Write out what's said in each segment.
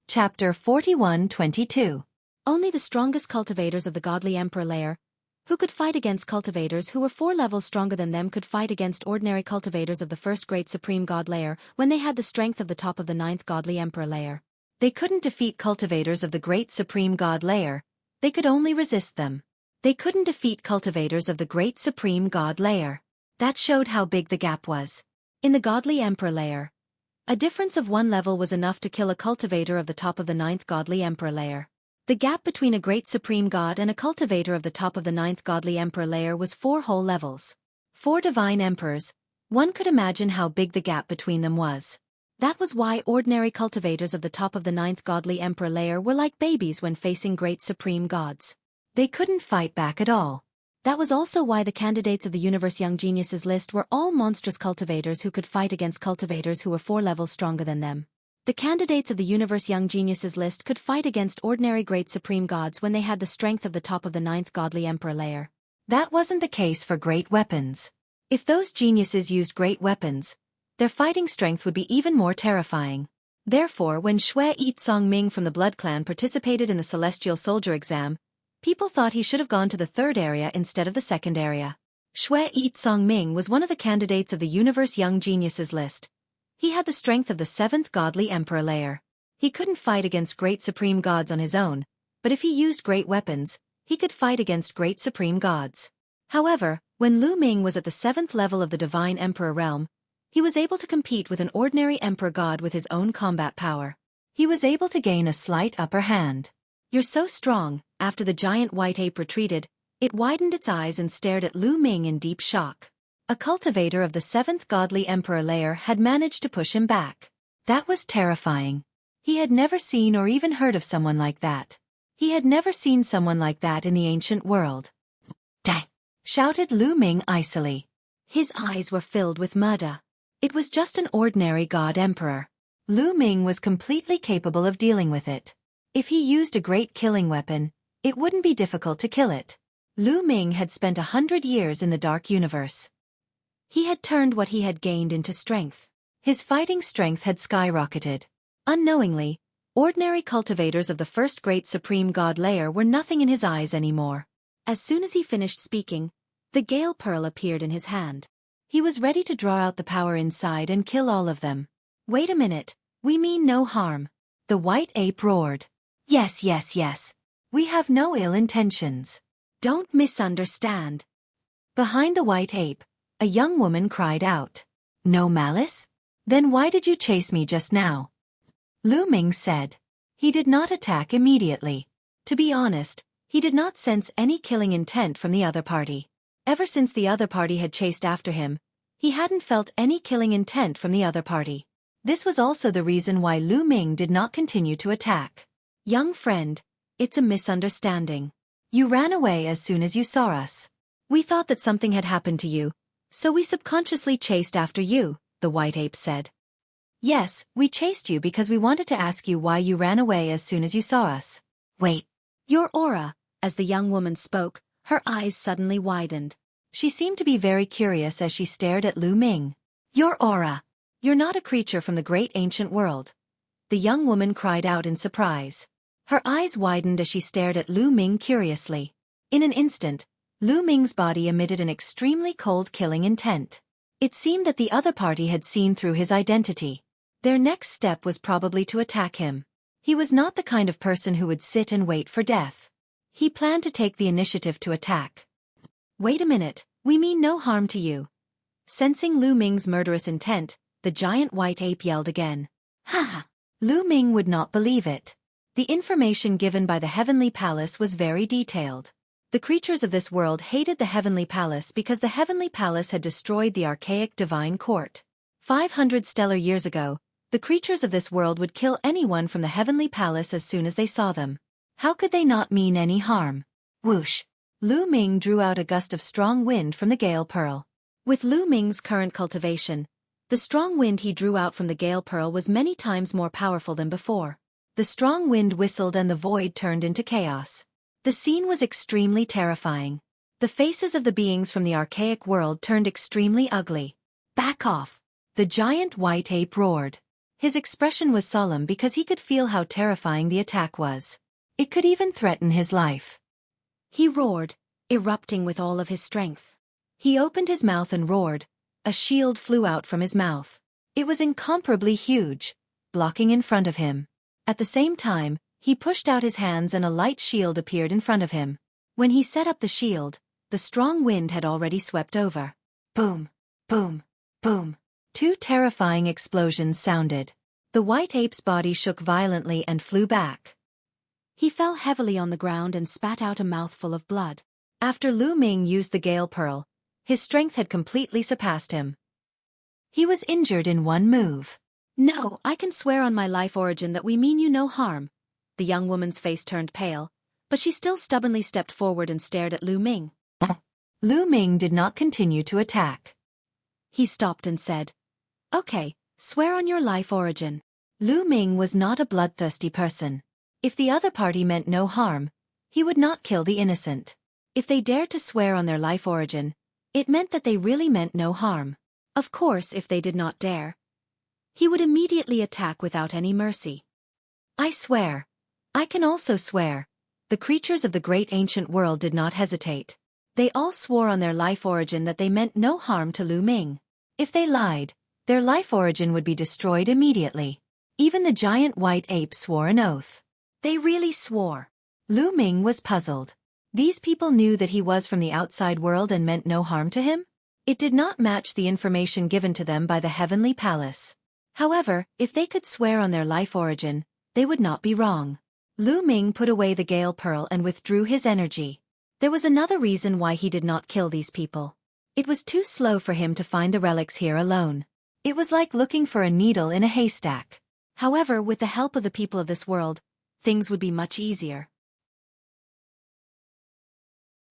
Chapter 41-22. Only the strongest cultivators of the godly emperor layer, who could fight against cultivators who were 4 levels stronger than them, could fight against ordinary cultivators of the first great supreme god layer when they had the strength of the top of the 9th godly emperor layer. They couldn't defeat cultivators of the great supreme god layer, they could only resist them. They couldn't defeat cultivators of the great supreme god layer. That showed how big the gap was. In the godly emperor layer, a difference of 1 level was enough to kill a cultivator of the top of the 9th godly emperor layer. The gap between a great supreme god and a cultivator of the top of the 9th godly emperor layer was 4 whole levels. 4 divine emperors, one could imagine how big the gap between them was. That was why ordinary cultivators of the top of the 9th godly emperor layer were like babies when facing great supreme gods. They couldn't fight back at all. That was also why the candidates of the Universe Young Geniuses list were all monstrous cultivators who could fight against cultivators who were 4 levels stronger than them. The candidates of the Universe Young Geniuses list could fight against ordinary great supreme gods when they had the strength of the top of the 9th godly emperor layer. That wasn't the case for great weapons. If those geniuses used great weapons, their fighting strength would be even more terrifying. Therefore, when Xueqi from the Blood Clan participated in the Celestial Soldier exam, people thought he should have gone to the 3rd area instead of the 2nd area. Xueqi was one of the candidates of the Universe Young Geniuses list. He had the strength of the 7th godly emperor layer. He couldn't fight against great supreme gods on his own, but if he used great weapons, he could fight against great supreme gods. However, when Lu Ming was at the 7th level of the divine emperor realm, he was able to compete with an ordinary emperor god with his own combat power. He was able to gain a slight upper hand. "You're so strong." After the giant white ape retreated, it widened its eyes and stared at Lu Ming in deep shock. A cultivator of the 7th godly emperor layer had managed to push him back. That was terrifying. He had never seen or even heard of someone like that. He had never seen someone like that in the ancient world. "Dang!" shouted Lu Ming icily. His eyes were filled with murder. It was just an ordinary god emperor. Lu Ming was completely capable of dealing with it. If he used a great killing weapon, it wouldn't be difficult to kill it. Lu Ming had spent 100 years in the Dark Universe. He had turned what he had gained into strength. His fighting strength had skyrocketed. Unknowingly, ordinary cultivators of the first great supreme god layer were nothing in his eyes anymore. As soon as he finished speaking, the Gale Pearl appeared in his hand. He was ready to draw out the power inside and kill all of them. "Wait a minute, we mean no harm," the white ape roared. Yes. We have no ill intentions. Don't misunderstand." Behind the white ape, a young woman cried out. "No malice? Then why did you chase me just now?" Lu Ming said. He did not attack immediately. To be honest, he did not sense any killing intent from the other party. Ever since the other party had chased after him, he hadn't felt any killing intent from the other party. This was also the reason why Lu Ming did not continue to attack. "Young friend, it's a misunderstanding. You ran away as soon as you saw us. We thought that something had happened to you, so we subconsciously chased after you," the white ape said. "Yes, we chased you because we wanted to ask you why you ran away as soon as you saw us." "Wait. Your aura," as the young woman spoke, her eyes suddenly widened. She seemed to be very curious as she stared at Lu Ming. "Your aura. You're not a creature from the great ancient world," the young woman cried out in surprise. Her eyes widened as she stared at Lu Ming curiously. In an instant, Lu Ming's body emitted an extremely cold killing intent. It seemed that the other party had seen through his identity. Their next step was probably to attack him. He was not the kind of person who would sit and wait for death. He planned to take the initiative to attack. "Wait a minute, we mean no harm to you." Sensing Lu Ming's murderous intent, the giant white ape yelled again. Ha! Lu Ming would not believe it. The information given by the Heavenly Palace was very detailed. The creatures of this world hated the Heavenly Palace because the Heavenly Palace had destroyed the archaic divine court. 500 stellar years ago, the creatures of this world would kill anyone from the Heavenly Palace as soon as they saw them. How could they not mean any harm? Whoosh! Lu Ming drew out a gust of strong wind from the Gale Pearl. With Lu Ming's current cultivation, the strong wind he drew out from the Gale Pearl was many times more powerful than before. The strong wind whistled and the void turned into chaos. The scene was extremely terrifying. The faces of the beings from the archaic world turned extremely ugly. "Back off!" the giant white ape roared. His expression was solemn because he could feel how terrifying the attack was. It could even threaten his life. He roared, erupting with all of his strength. He opened his mouth and roared. A shield flew out from his mouth. It was incomparably huge, blocking in front of him. At the same time, he pushed out his hands and a light shield appeared in front of him. When he set up the shield, the strong wind had already swept over. Boom, boom, boom. 2 terrifying explosions sounded. The white ape's body shook violently and flew back. He fell heavily on the ground and spat out a mouthful of blood. After Lu Ming used the Gale Pearl, his strength had completely surpassed him. He was injured in one move. No, I can swear on my life origin that we mean you no harm. The young woman's face turned pale, but she still stubbornly stepped forward and stared at Lu Ming. Lu Ming did not continue to attack. He stopped and said, "Okay, swear on your life origin." Lu Ming was not a bloodthirsty person. If the other party meant no harm, he would not kill the innocent. If they dared to swear on their life origin, it meant that they really meant no harm. Of course, if they did not dare, he would immediately attack without any mercy. I swear. I can also swear. The creatures of the great ancient world did not hesitate. They all swore on their life origin that they meant no harm to Lu Ming. If they lied, their life origin would be destroyed immediately. Even the giant white ape swore an oath. They really swore. Lu Ming was puzzled. These people knew that he was from the outside world and meant no harm to him? It did not match the information given to them by the heavenly palace. However, if they could swear on their life origin, they would not be wrong. Lu Ming put away the Gale Pearl and withdrew his energy. There was another reason why he did not kill these people. It was too slow for him to find the relics here alone. It was like looking for a needle in a haystack. However, with the help of the people of this world, things would be much easier.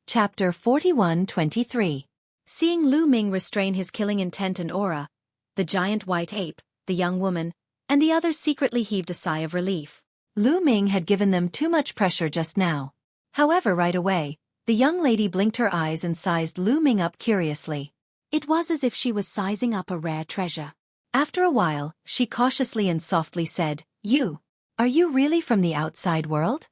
Chapter 41-23. Seeing Lu Ming restrain his killing intent and aura, the giant white ape, the young woman, and the others secretly heaved a sigh of relief. Lu Ming had given them too much pressure just now. However, right away, the young lady blinked her eyes and sized Lu Ming up curiously. It was as if she was sizing up a rare treasure. After a while, she cautiously and softly said, Are you really from the outside world?"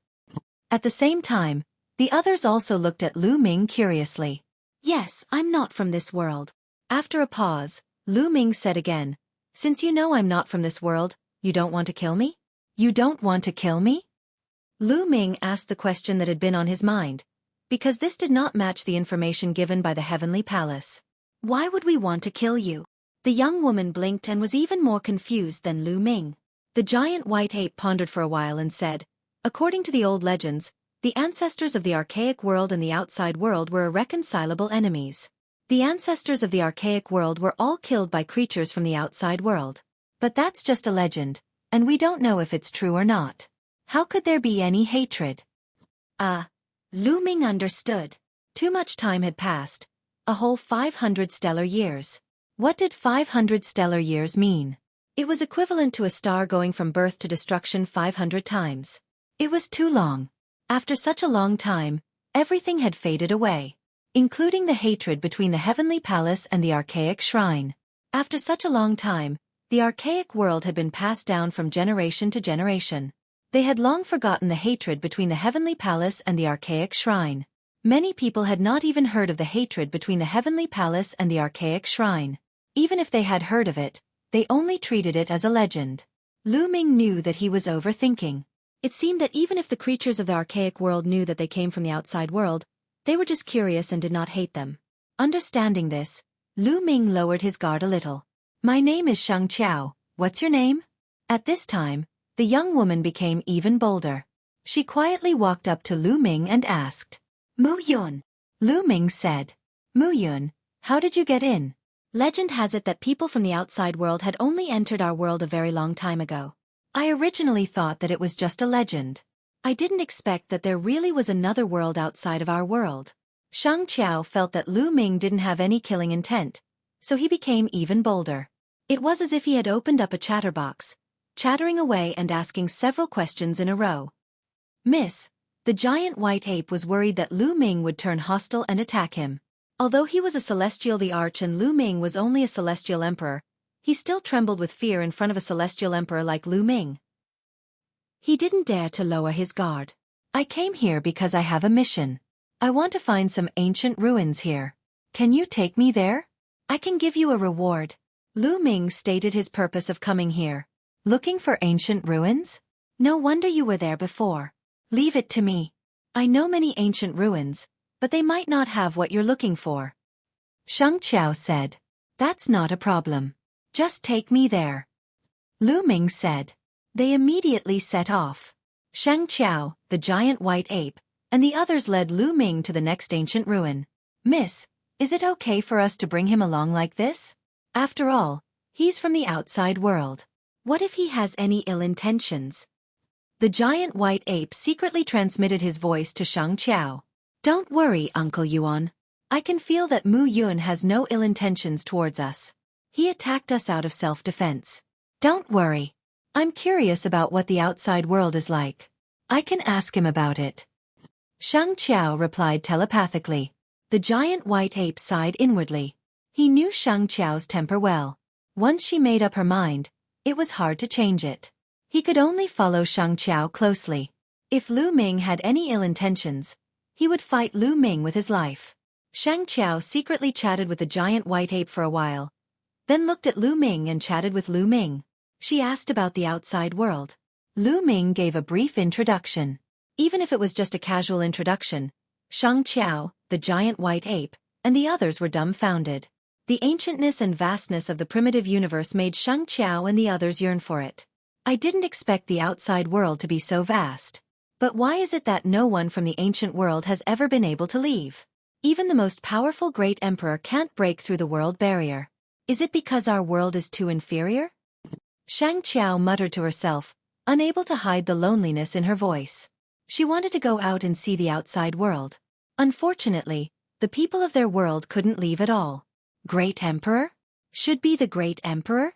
At the same time, the others also looked at Lu Ming curiously. "Yes, I'm not from this world." After a pause, Lu Ming said again, "Since you know I'm not from this world, you don't want to kill me? You don't want to kill me?" Lu Ming asked the question that had been on his mind, because this did not match the information given by the heavenly palace. "Why would we want to kill you?" The young woman blinked and was even more confused than Lu Ming. The giant white ape pondered for a while and said, "According to the old legends, the ancestors of the archaic world and the outside world were irreconcilable enemies. The ancestors of the archaic world were all killed by creatures from the outside world. But that's just a legend, and we don't know if it's true or not. How could there be any hatred?" Lu Ming understood. Too much time had passed, a whole 500 stellar years. What did 500 stellar years mean? It was equivalent to a star going from birth to destruction 500 times. It was too long. After such a long time, everything had faded away, including the hatred between the heavenly palace and the archaic shrine. After such a long time, the archaic world had been passed down from generation to generation. They had long forgotten the hatred between the heavenly palace and the archaic shrine. Many people had not even heard of the hatred between the heavenly palace and the archaic shrine. Even if they had heard of it, they only treated it as a legend. Lu Ming knew that he was overthinking. It seemed that even if the creatures of the archaic world knew that they came from the outside world, they were just curious and did not hate them. Understanding this, Lu Ming lowered his guard a little. "My name is Shang Qiao. What's your name?" At this time, the young woman became even bolder. She quietly walked up to Lu Ming and asked, "Mu Yun." Lu Ming said, "Mu Yun, how did you get in?" Legend has it that people from the outside world had only entered our world a very long time ago. I originally thought that it was just a legend. I didn't expect that there really was another world outside of our world. Shang Qiao felt that Lu Ming didn't have any killing intent, so he became even bolder. It was as if he had opened up a chatterbox, chattering away and asking several questions in a row. "Miss," the giant white ape was worried that Lu Ming would turn hostile and attack him. Although he was a celestial the Arch and Lu Ming was only a celestial emperor, He still trembled with fear in front of a celestial emperor like Lu Ming. He didn't dare to lower his guard. I came here because I have a mission. I want to find some ancient ruins here. Can you take me there? I can give you a reward. Lu Ming stated his purpose of coming here. Looking for ancient ruins? No wonder you were there before. Leave it to me. I know many ancient ruins, but they might not have what you're looking for. Shang Qiao said. That's not a problem. Just take me there. Lu Ming said. They immediately set off. Shang Qiao, the giant white ape, and the others led Lu Ming to the next ancient ruin. Miss, is it okay for us to bring him along like this? After all, he's from the outside world. What if he has any ill intentions? The giant white ape secretly transmitted his voice to Shang Qiao. Don't worry, Uncle Yuan. I can feel that Mu Yun has no ill intentions towards us. He attacked us out of self-defense. Don't worry. I'm curious about what the outside world is like. I can ask him about it. Shang Qiao replied telepathically. The giant white ape sighed inwardly. He knew Shang Qiao's temper well. Once she made up her mind, it was hard to change it. He could only follow Shang Qiao closely. If Lu Ming had any ill intentions, he would fight Lu Ming with his life. Shang Qiao secretly chatted with the giant white ape for a while, then looked at Lu Ming and chatted with Lu Ming. She asked about the outside world. Lu Ming gave a brief introduction. Even if it was just a casual introduction, Shang Qiao, the giant white ape, and the others were dumbfounded. The ancientness and vastness of the primitive universe made Shang Qiao and the others yearn for it. I didn't expect the outside world to be so vast. But why is it that no one from the ancient world has ever been able to leave? Even the most powerful great emperor can't break through the world barrier. Is it because our world is too inferior? Shang Qiao muttered to herself, unable to hide the loneliness in her voice. She wanted to go out and see the outside world. Unfortunately, the people of their world couldn't leave at all. Great Emperor? Should be the Great Emperor?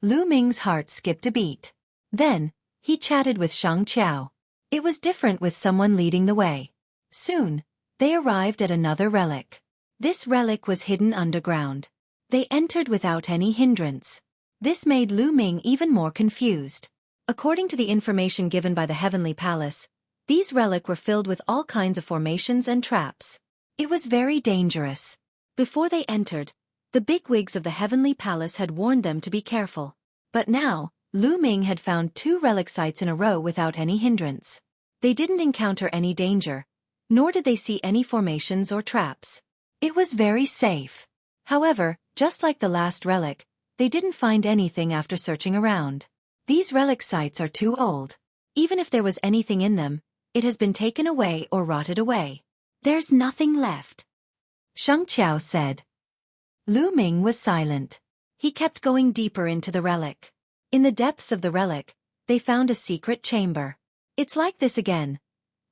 Lu Ming's heart skipped a beat. Then, he chatted with Shang Qiao. It was different with someone leading the way. Soon, they arrived at another relic. This relic was hidden underground. They entered without any hindrance. This made Lu Ming even more confused. According to the information given by the Heavenly Palace, these relics were filled with all kinds of formations and traps. It was very dangerous. Before they entered, the bigwigs of the Heavenly Palace had warned them to be careful. But now, Lu Ming had found 2 relic sites in a row without any hindrance. They didn't encounter any danger, nor did they see any formations or traps. It was very safe. However, just like the last relic, they didn't find anything after searching around. These relic sites are too old. Even if there was anything in them, it has been taken away or rotted away. There's nothing left. Shang Qiao said. Lu Ming was silent. He kept going deeper into the relic. In the depths of the relic, they found a secret chamber. It's like this again.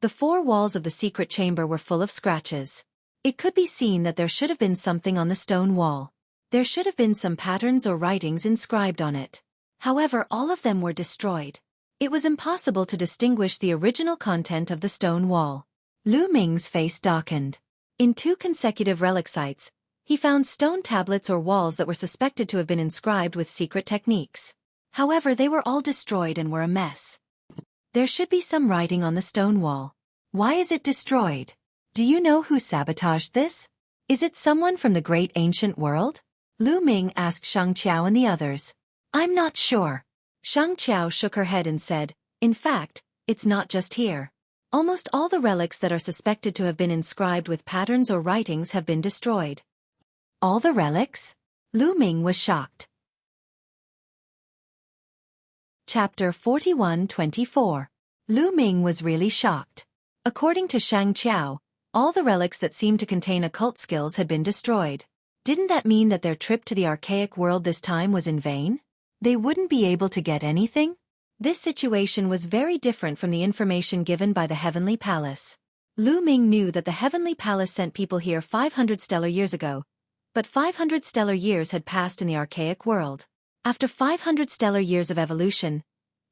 The 4 walls of the secret chamber were full of scratches. It could be seen that there should have been something on the stone wall. There should have been some patterns or writings inscribed on it. However, all of them were destroyed. It was impossible to distinguish the original content of the stone wall. Lu Ming's face darkened. In 2 consecutive relic sites, he found stone tablets or walls that were suspected to have been inscribed with secret techniques. However, they were all destroyed and were a mess. There should be some writing on the stone wall. Why is it destroyed? Do you know who sabotaged this? Is it someone from the great ancient world? Lu Ming asked Shang Qiao and the others. I'm not sure. Shang Qiao shook her head and said, in fact, it's not just here. Almost all the relics that are suspected to have been inscribed with patterns or writings have been destroyed. All the relics? Lu Ming was shocked. Chapter 41-24. Lu Ming was really shocked. According to Shang Qiao, all the relics that seemed to contain occult skills had been destroyed. Didn't that mean that their trip to the archaic world this time was in vain? They wouldn't be able to get anything? This situation was very different from the information given by the Heavenly Palace. Lu Ming knew that the Heavenly Palace sent people here 500 stellar years ago, but 500 stellar years had passed in the archaic world. After 500 stellar years of evolution,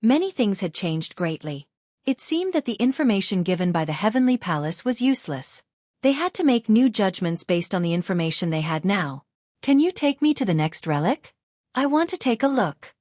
many things had changed greatly. It seemed that the information given by the Heavenly Palace was useless. They had to make new judgments based on the information they had now. Can you take me to the next relic? I want to take a look.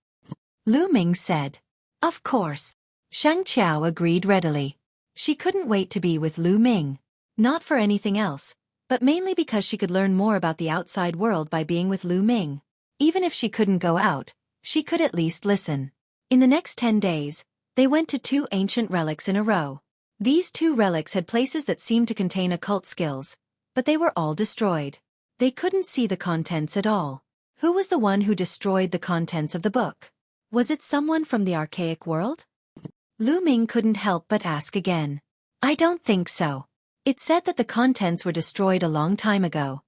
Lu Ming said. Of course. Shang Qiao agreed readily. She couldn't wait to be with Lu Ming. Not for anything else, but mainly because she could learn more about the outside world by being with Lu Ming. Even if she couldn't go out, she could at least listen. In the next 10 days, they went to 2 ancient relics in a row. These 2 relics had places that seemed to contain occult skills, but they were all destroyed. They couldn't see the contents at all. Who was the one who destroyed the contents of the book? Was it someone from the archaic world? Lu Ming couldn't help but ask again. I don't think so. It said that the contents were destroyed a long time ago.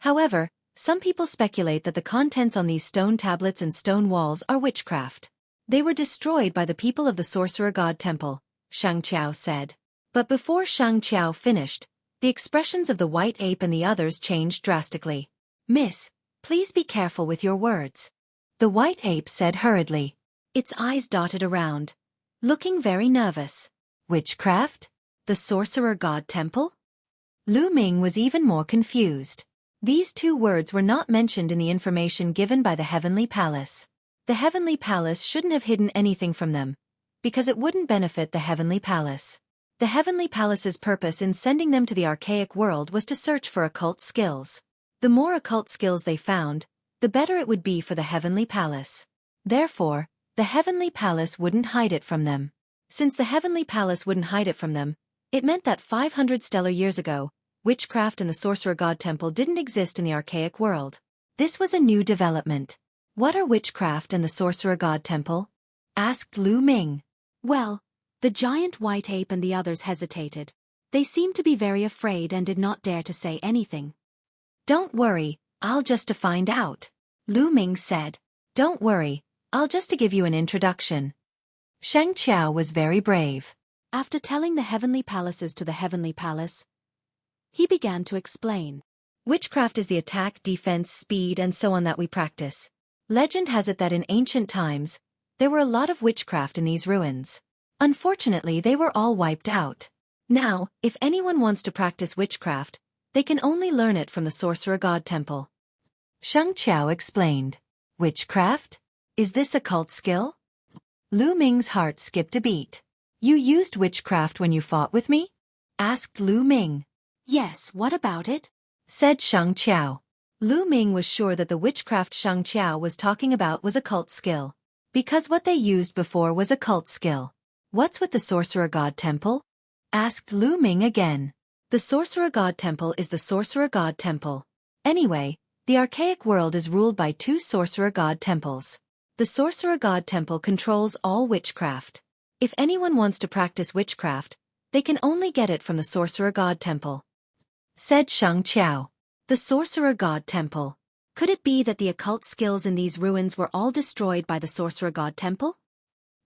However, some people speculate that the contents on these stone tablets and stone walls are witchcraft. They were destroyed by the people of the Sorcerer God Temple, Shang Qiao said. But before Shang Qiao finished, the expressions of the white ape and the others changed drastically. Miss, please be careful with your words. The white ape said hurriedly. Its eyes dotted around, looking very nervous. Witchcraft? The Sorcerer God Temple? Lu Ming was even more confused. These 2 words were not mentioned in the information given by the Heavenly Palace. The Heavenly Palace shouldn't have hidden anything from them, because it wouldn't benefit the Heavenly Palace. The Heavenly Palace's purpose in sending them to the archaic world was to search for occult skills. The more occult skills they found, the better it would be for the Heavenly Palace. Therefore, the Heavenly Palace wouldn't hide it from them. Since the Heavenly Palace wouldn't hide it from them, it meant that 500 stellar years ago, witchcraft and the Sorcerer God Temple didn't exist in the archaic world. This was a new development. What are witchcraft and the Sorcerer God Temple? Asked Lu Ming. Well, the giant white ape and the others hesitated. They seemed to be very afraid and did not dare to say anything. Don't worry, I'll just to find out. Lu Ming said. Don't worry, I'll just to give you an introduction. Shang Qiao was very brave. After telling the heavenly palaces to the heavenly palace, he began to explain. Witchcraft is the attack, defense, speed and so on that we practice. Legend has it that in ancient times, there were a lot of witchcraft in these ruins. Unfortunately, they were all wiped out. Now, if anyone wants to practice witchcraft, they can only learn it from the Sorcerer God Temple. Shang Qiao explained. Witchcraft? Is this a cult skill? Lu Ming's heart skipped a beat. You used witchcraft when you fought with me? Asked Lu Ming. Yes, what about it? Said Shang Qiao. Lu Ming was sure that the witchcraft Shang Qiao was talking about was a cult skill. Because what they used before was a cult skill. What's with the Sorcerer God Temple? Asked Lu Ming again. The Sorcerer God Temple is the Sorcerer God Temple. Anyway, the archaic world is ruled by 2 Sorcerer God Temples. The Sorcerer God Temple controls all witchcraft. If anyone wants to practice witchcraft, they can only get it from the Sorcerer God Temple. Said Shang Qiao. The Sorcerer God Temple. Could it be that the occult skills in these ruins were all destroyed by the Sorcerer God Temple?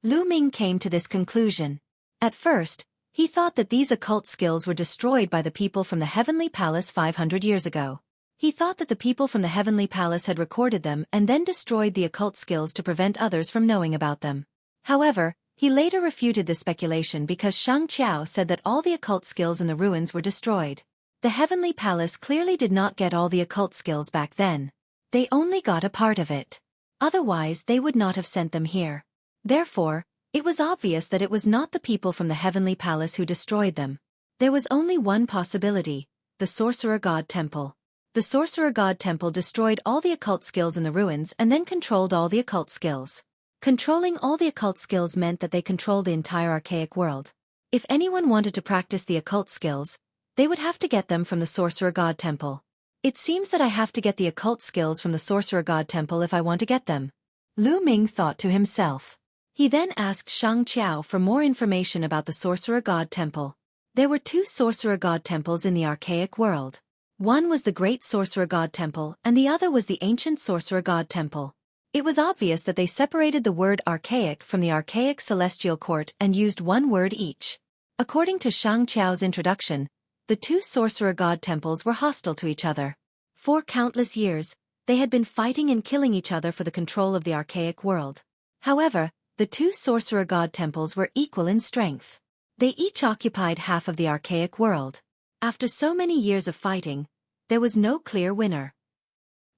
Lu Ming came to this conclusion. At first, he thought that these occult skills were destroyed by the people from the Heavenly Palace 500 years ago. He thought that the people from the Heavenly Palace had recorded them and then destroyed the occult skills to prevent others from knowing about them. However, he later refuted this speculation because Shang Qiao said that all the occult skills in the ruins were destroyed. The Heavenly Palace clearly did not get all the occult skills back then. They only got a part of it. Otherwise, they would not have sent them here. Therefore, it was obvious that it was not the people from the Heavenly Palace who destroyed them. There was only one possibility, the Sorcerer God Temple. The Sorcerer God Temple destroyed all the occult skills in the ruins and then controlled all the occult skills. Controlling all the occult skills meant that they controlled the entire archaic world. If anyone wanted to practice the occult skills, they would have to get them from the Sorcerer God Temple. It seems that I have to get the occult skills from the Sorcerer God Temple if I want to get them. Lu Ming thought to himself. He then asked Shang Qiao for more information about the Sorcerer God Temple. There were 2 Sorcerer God Temples in the archaic world. One was the Great Sorcerer God Temple and the other was the Ancient Sorcerer God Temple. It was obvious that they separated the word archaic from the archaic celestial court and used one word each. According to Shang Qiao's introduction, the 2 Sorcerer God Temples were hostile to each other. For countless years, they had been fighting and killing each other for the control of the archaic world. However, the 2 Sorcerer God Temples were equal in strength. They each occupied half of the archaic world. After so many years of fighting, there was no clear winner.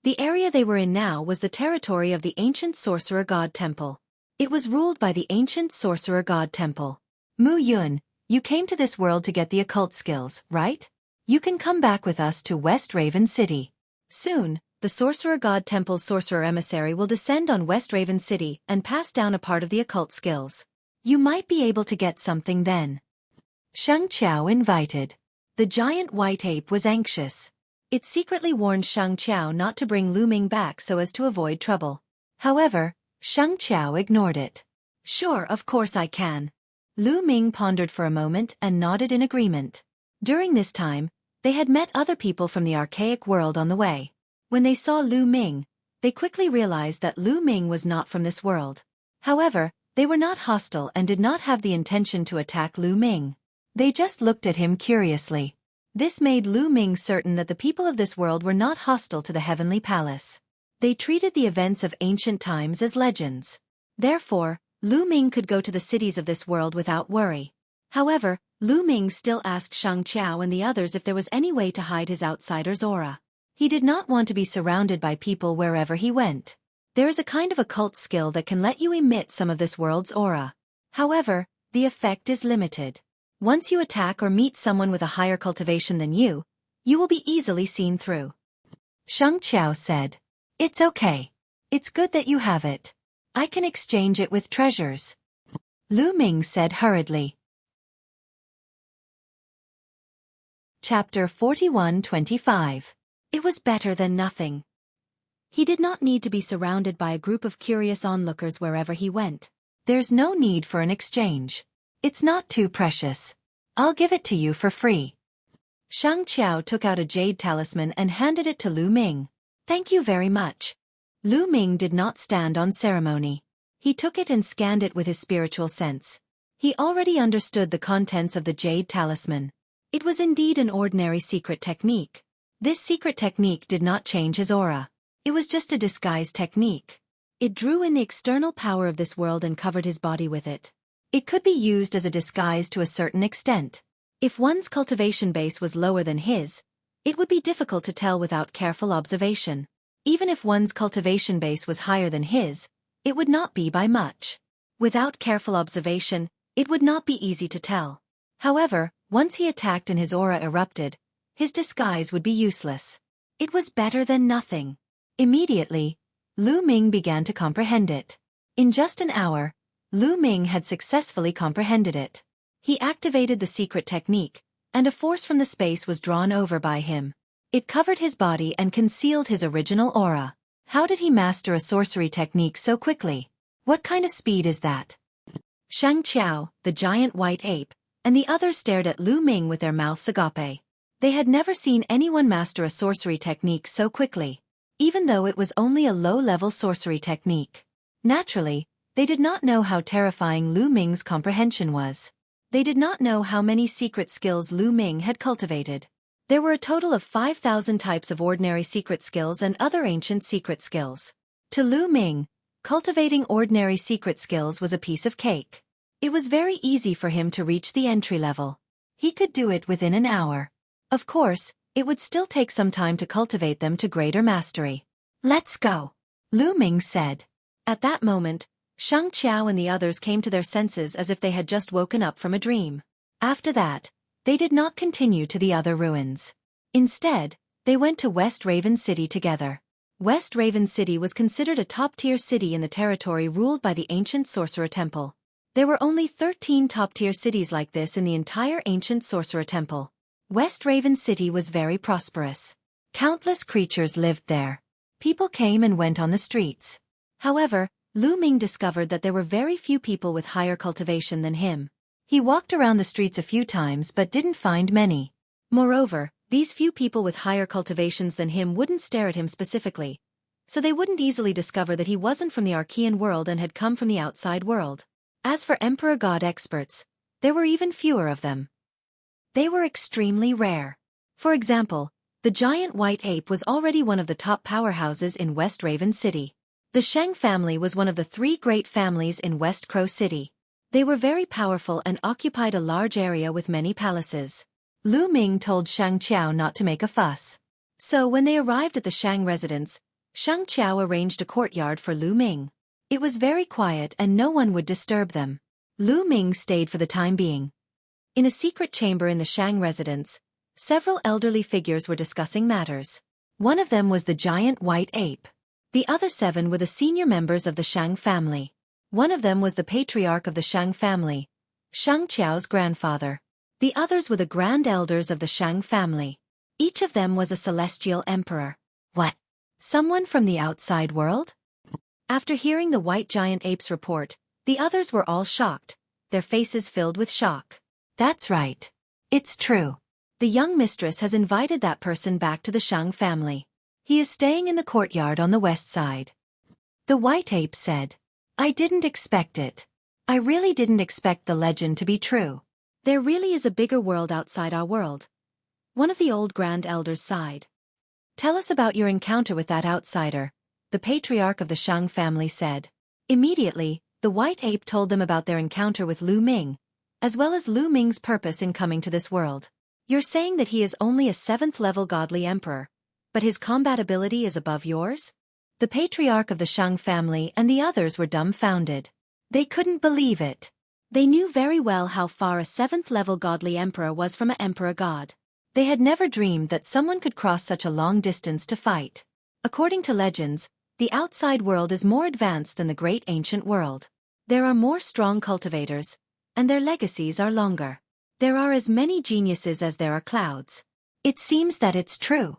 The area they were in now was the territory of the ancient sorcerer god temple. It was ruled by the ancient sorcerer god temple. Mu Yun, you came to this world to get the occult skills, right? You can come back with us to West Raven City. Soon, the sorcerer god temple's sorcerer emissary will descend on West Raven City and pass down a part of the occult skills. You might be able to get something then. Shang Qiao invited. The giant white ape was anxious. It secretly warned Shang Qiao not to bring Lu Ming back so as to avoid trouble. However, Shang Qiao ignored it. Sure, of course I can. Lu Ming pondered for a moment and nodded in agreement. During this time, they had met other people from the archaic world on the way. When they saw Lu Ming, they quickly realized that Lu Ming was not from this world. However, they were not hostile and did not have the intention to attack Lu Ming. They just looked at him curiously. This made Lu Ming certain that the people of this world were not hostile to the Heavenly Palace. They treated the events of ancient times as legends. Therefore, Lu Ming could go to the cities of this world without worry. However, Lu Ming still asked Shang Qiao and the others if there was any way to hide his outsider's aura. He did not want to be surrounded by people wherever he went. There is a kind of occult skill that can let you emit some of this world's aura. However, the effect is limited. Once you attack or meet someone with a higher cultivation than you will be easily seen through. Shang Qiao said, "It's okay. It's good that you have it. I can exchange it with treasures." Lu Ming said hurriedly. Chapter 41-25. It was better than nothing. He did not need to be surrounded by a group of curious onlookers wherever he went. There's no need for an exchange. It's not too precious. I'll give it to you for free. Shang Qiao took out a jade talisman and handed it to Lu Ming. Thank you very much. Lu Ming did not stand on ceremony. He took it and scanned it with his spiritual sense. He already understood the contents of the jade talisman. It was indeed an ordinary secret technique. This secret technique did not change his aura. It was just a disguise technique. It drew in the external power of this world and covered his body with it. It could be used as a disguise to a certain extent. If one's cultivation base was lower than his, it would be difficult to tell without careful observation. Even if one's cultivation base was higher than his, it would not be by much. Without careful observation, it would not be easy to tell. However, once he attacked and his aura erupted, his disguise would be useless. It was better than nothing. Immediately, Lu Ming began to comprehend it. In just an hour, Lu Ming had successfully comprehended it. He activated the secret technique, and a force from the space was drawn over by him. It covered his body and concealed his original aura. How did he master a sorcery technique so quickly? What kind of speed is that? Shang Qiao, the giant white ape, and the others stared at Lu Ming with their mouths agape. They had never seen anyone master a sorcery technique so quickly, even though it was only a low-level sorcery technique. Naturally, they did not know how terrifying Lu Ming's comprehension was. They did not know how many secret skills Lu Ming had cultivated. There were a total of 5,000 types of ordinary secret skills and other ancient secret skills. To Lu Ming, cultivating ordinary secret skills was a piece of cake. It was very easy for him to reach the entry level. He could do it within an hour. Of course, it would still take some time to cultivate them to greater mastery. Let's go, Lu Ming said. At that moment, Shang Qiao and the others came to their senses as if they had just woken up from a dream. After that, they did not continue to the other ruins. Instead, they went to West Raven City together. West Raven City was considered a top-tier city in the territory ruled by the ancient Sorcerer Temple. There were only 13 top-tier cities like this in the entire ancient Sorcerer Temple. West Raven City was very prosperous. Countless creatures lived there. People came and went on the streets. However, Lu Ming discovered that there were very few people with higher cultivation than him. He walked around the streets a few times but didn't find many. Moreover, these few people with higher cultivations than him wouldn't stare at him specifically, so they wouldn't easily discover that he wasn't from the Archean world and had come from the outside world. As for Emperor God experts, there were even fewer of them. They were extremely rare. For example, the giant white ape was already one of the top powerhouses in West Raven City. The Shang family was one of the 3 great families in West Crow City. They were very powerful and occupied a large area with many palaces. Lu Ming told Shang Qiao not to make a fuss. So when they arrived at the Shang residence, Shang Qiao arranged a courtyard for Lu Ming. It was very quiet and no one would disturb them. Lu Ming stayed for the time being. In a secret chamber in the Shang residence, several elderly figures were discussing matters. One of them was the giant white ape. The other 7 were the senior members of the Shang family. One of them was the patriarch of the Shang family, Shang Qiao's grandfather. The others were the grand elders of the Shang family. Each of them was a celestial emperor. What? Someone from the outside world? After hearing the white giant ape's report, the others were all shocked, their faces filled with shock. That's right. It's true. The young mistress has invited that person back to the Shang family. He is staying in the courtyard on the west side. The white ape said. I didn't expect it. I really didn't expect the legend to be true. There really is a bigger world outside our world. One of the old grand elders sighed. Tell us about your encounter with that outsider, the patriarch of the Shang family said. Immediately, the white ape told them about their encounter with Lu Ming, as well as Lu Ming's purpose in coming to this world. You're saying that he is only a 7th-level godly emperor, but his combat ability is above yours? The patriarch of the Shang family and the others were dumbfounded. They couldn't believe it. They knew very well how far a 7th-level godly emperor was from an emperor god. They had never dreamed that someone could cross such a long distance to fight. According to legends, the outside world is more advanced than the great ancient world. There are more strong cultivators, and their legacies are longer. There are as many geniuses as there are clouds. It seems that it's true.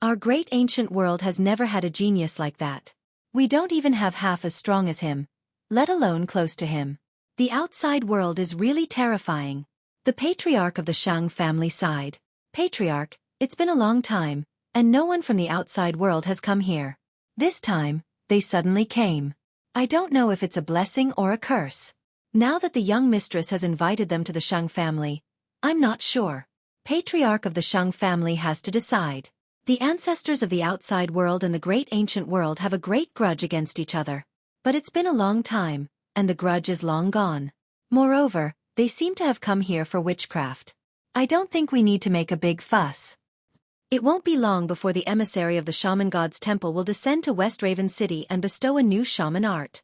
Our great ancient world has never had a genius like that. We don't even have half as strong as him, let alone close to him. The outside world is really terrifying. The patriarch of the Shang family sighed. Patriarch, it's been a long time, and no one from the outside world has come here. This time, they suddenly came. I don't know if it's a blessing or a curse. Now that the young mistress has invited them to the Shang family, I'm not sure. Patriarch of the Shang family has to decide. The ancestors of the outside world and the great ancient world have a great grudge against each other. But it's been a long time, and the grudge is long gone. Moreover, they seem to have come here for witchcraft. I don't think we need to make a big fuss. It won't be long before the emissary of the Shaman God's temple will descend to West Raven City and bestow a new shaman art.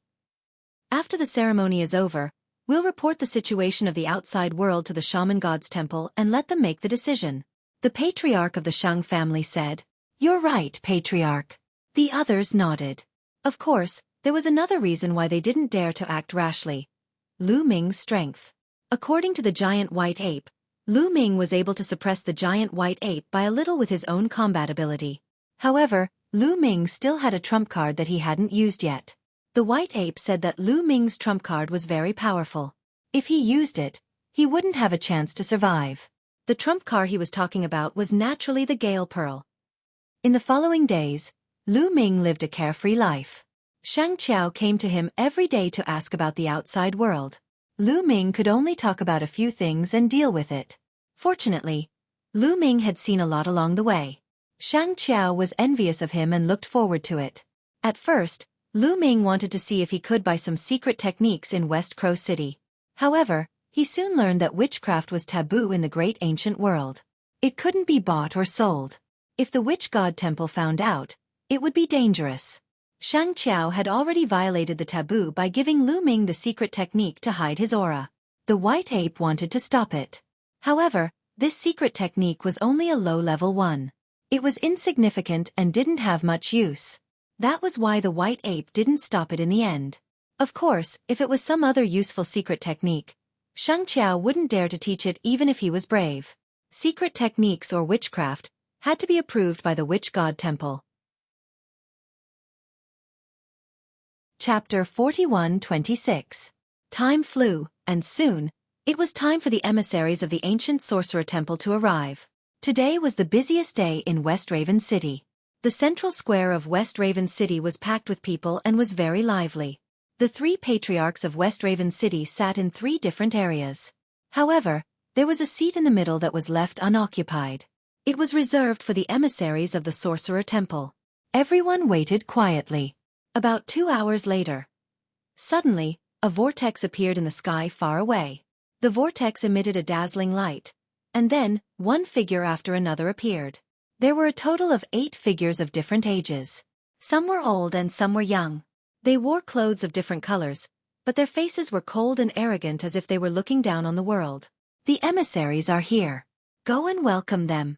After the ceremony is over, we'll report the situation of the outside world to the Shaman God's temple and let them make the decision. The patriarch of the Shang family said. You're right, patriarch. The others nodded. Of course, there was another reason why they didn't dare to act rashly. Lu Ming's strength. According to the giant white ape, Lu Ming was able to suppress the giant white ape by a little with his own combat ability. However, Lu Ming still had a trump card that he hadn't used yet. The white ape said that Lu Ming's trump card was very powerful. If he used it, he wouldn't have a chance to survive. The trump card he was talking about was naturally the Gale Pearl. In the following days, Lu Ming lived a carefree life. Shang Qiao came to him every day to ask about the outside world. Lu Ming could only talk about a few things and deal with it. Fortunately, Lu Ming had seen a lot along the way. Shang Qiao was envious of him and looked forward to it. At first, Lu Ming wanted to see if he could buy some secret techniques in West Crow City. However, he soon learned that witchcraft was taboo in the great ancient world. It couldn't be bought or sold. If the witch god temple found out, it would be dangerous. Shang Qiao had already violated the taboo by giving Lu Ming the secret technique to hide his aura. The white ape wanted to stop it. However, this secret technique was only a low-level one. It was insignificant and didn't have much use. That was why the white ape didn't stop it in the end. Of course, if it was some other useful secret technique, Shang Qiao wouldn't dare to teach it even if he was brave. Secret techniques or witchcraft had to be approved by the witch god temple. Chapter 41-26. Time flew, and soon, it was time for the emissaries of the ancient sorcerer temple to arrive. Today was the busiest day in West Raven City. The central square of West Raven City was packed with people and was very lively. The 3 patriarchs of West Raven City sat in 3 different areas. However, there was a seat in the middle that was left unoccupied. It was reserved for the emissaries of the sorcerer temple. Everyone waited quietly. About 2 hours later, suddenly, a vortex appeared in the sky far away. The vortex emitted a dazzling light, and then, one figure after another appeared. There were a total of 8 figures of different ages. Some were old and some were young. They wore clothes of different colors, but their faces were cold and arrogant as if they were looking down on the world. The emissaries are here. Go and welcome them.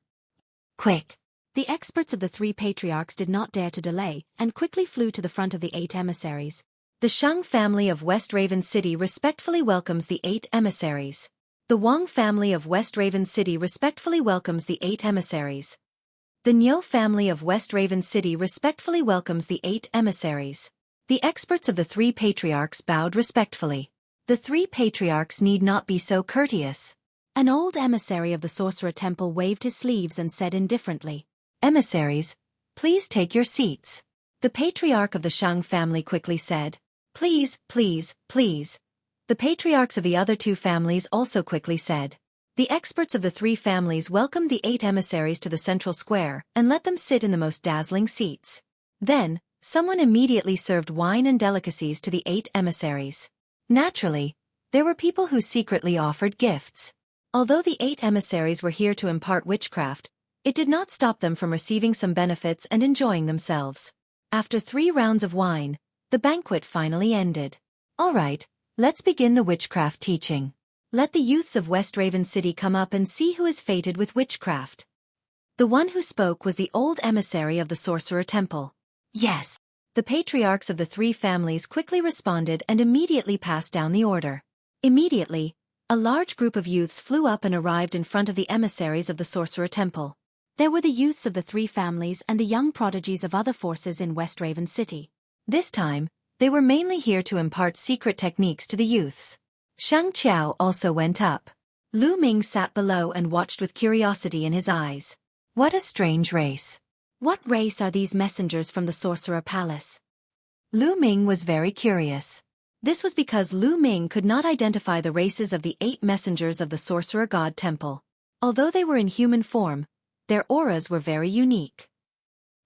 Quick. The experts of the 3 patriarchs did not dare to delay, and quickly flew to the front of the 8 emissaries. The Shang family of West Raven City respectfully welcomes the 8 emissaries. The Wang family of West Raven City respectfully welcomes the 8 emissaries. The Niu family of West Raven City respectfully welcomes the 8 emissaries. The experts of the 3 patriarchs bowed respectfully. The 3 patriarchs need not be so courteous. An old emissary of the Sorcerer Temple waved his sleeves and said indifferently, Emissaries, please take your seats. The patriarch of the Shang family quickly said, Please, please, please. The patriarchs of the other 2 families also quickly said. The experts of the 3 families welcomed the 8 emissaries to the central square and let them sit in the most dazzling seats. Then, someone immediately served wine and delicacies to the 8 emissaries. Naturally, there were people who secretly offered gifts. Although the 8 emissaries were here to impart witchcraft, it did not stop them from receiving some benefits and enjoying themselves. After 3 rounds of wine, the banquet finally ended. All right, let's begin the witchcraft teaching. Let the youths of West Raven City come up and see who is fated with witchcraft. The one who spoke was the old emissary of the Sorcerer Temple. Yes. The patriarchs of the 3 families quickly responded and immediately passed down the order. Immediately, a large group of youths flew up and arrived in front of the emissaries of the Sorcerer Temple. There were the youths of the 3 families and the young prodigies of other forces in West Raven City. This time, they were mainly here to impart secret techniques to the youths. Shang Qiao also went up. Lu Ming sat below and watched with curiosity in his eyes. What a strange race. What race are these messengers from the Sorcerer Palace? Lu Ming was very curious. This was because Lu Ming could not identify the races of the 8 messengers of the Sorcerer God Temple. Although they were in human form, their auras were very unique.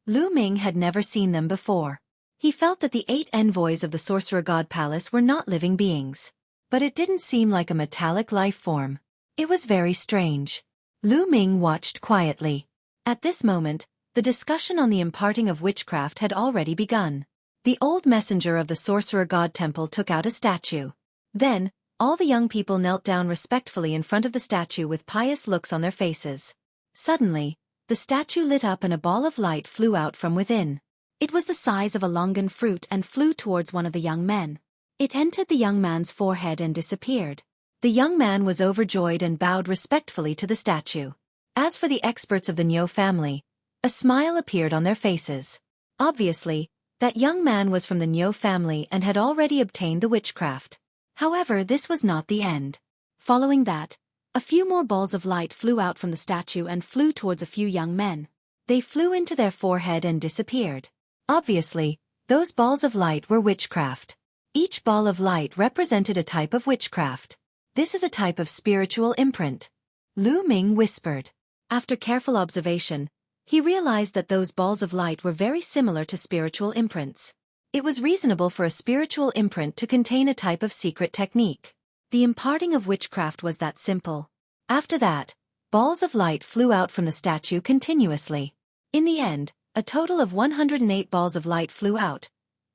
Lu Ming had never seen them before. He felt that the 8 envoys of the Sorcerer God Palace were not living beings. But it didn't seem like a metallic life form. It was very strange. Lu Ming watched quietly. At this moment, the discussion on the imparting of witchcraft had already begun. The old messenger of the Sorcerer God Temple took out a statue. Then, all the young people knelt down respectfully in front of the statue with pious looks on their faces. Suddenly, the statue lit up and a ball of light flew out from within. It was the size of a longan fruit and flew towards one of the young men. It entered the young man's forehead and disappeared. The young man was overjoyed and bowed respectfully to the statue. As for the experts of the Niu family, a smile appeared on their faces. Obviously, that young man was from the Niu family and had already obtained the witchcraft. However, this was not the end. Following that, a few more balls of light flew out from the statue and flew towards a few young men. They flew into their forehead and disappeared. Obviously, those balls of light were witchcraft. Each ball of light represented a type of witchcraft. This is a type of spiritual imprint. Lu Ming whispered. After careful observation, he realized that those balls of light were very similar to spiritual imprints. It was reasonable for a spiritual imprint to contain a type of secret technique. The imparting of witchcraft was that simple. After that, balls of light flew out from the statue continuously. In the end, a total of 108 balls of light flew out,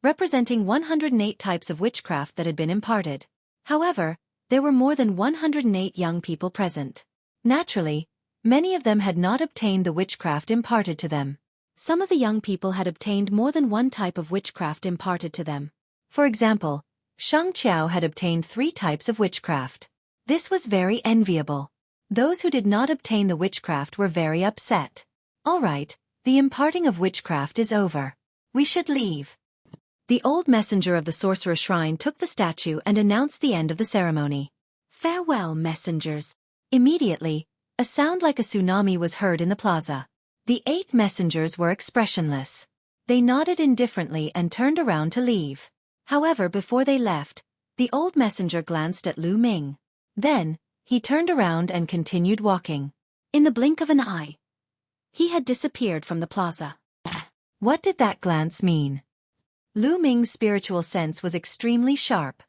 representing 108 types of witchcraft that had been imparted. However, there were more than 108 young people present. Naturally, many of them had not obtained the witchcraft imparted to them. Some of the young people had obtained more than one type of witchcraft imparted to them. For example, Shang Qiao had obtained 3 types of witchcraft. This was very enviable. Those who did not obtain the witchcraft were very upset. All right, the imparting of witchcraft is over. We should leave. The old messenger of the Sorcerer Shrine took the statue and announced the end of the ceremony. Farewell, messengers. Immediately, a sound like a tsunami was heard in the plaza. The 8 messengers were expressionless. They nodded indifferently and turned around to leave. However, before they left, the old messenger glanced at Lu Ming. Then, he turned around and continued walking. In the blink of an eye, he had disappeared from the plaza. What did that glance mean? Lu Ming's spiritual sense was extremely sharp.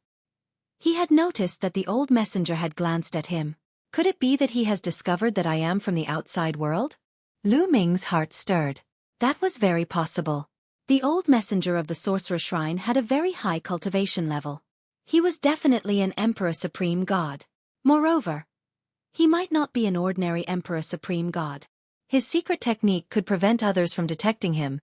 He had noticed that the old messenger had glanced at him. Could it be that he has discovered that I am from the outside world? Lu Ming's heart stirred. That was very possible. The old messenger of the sorcerer shrine had a very high cultivation level. He was definitely an Emperor Supreme God. Moreover, he might not be an ordinary Emperor Supreme God. His secret technique could prevent others from detecting him,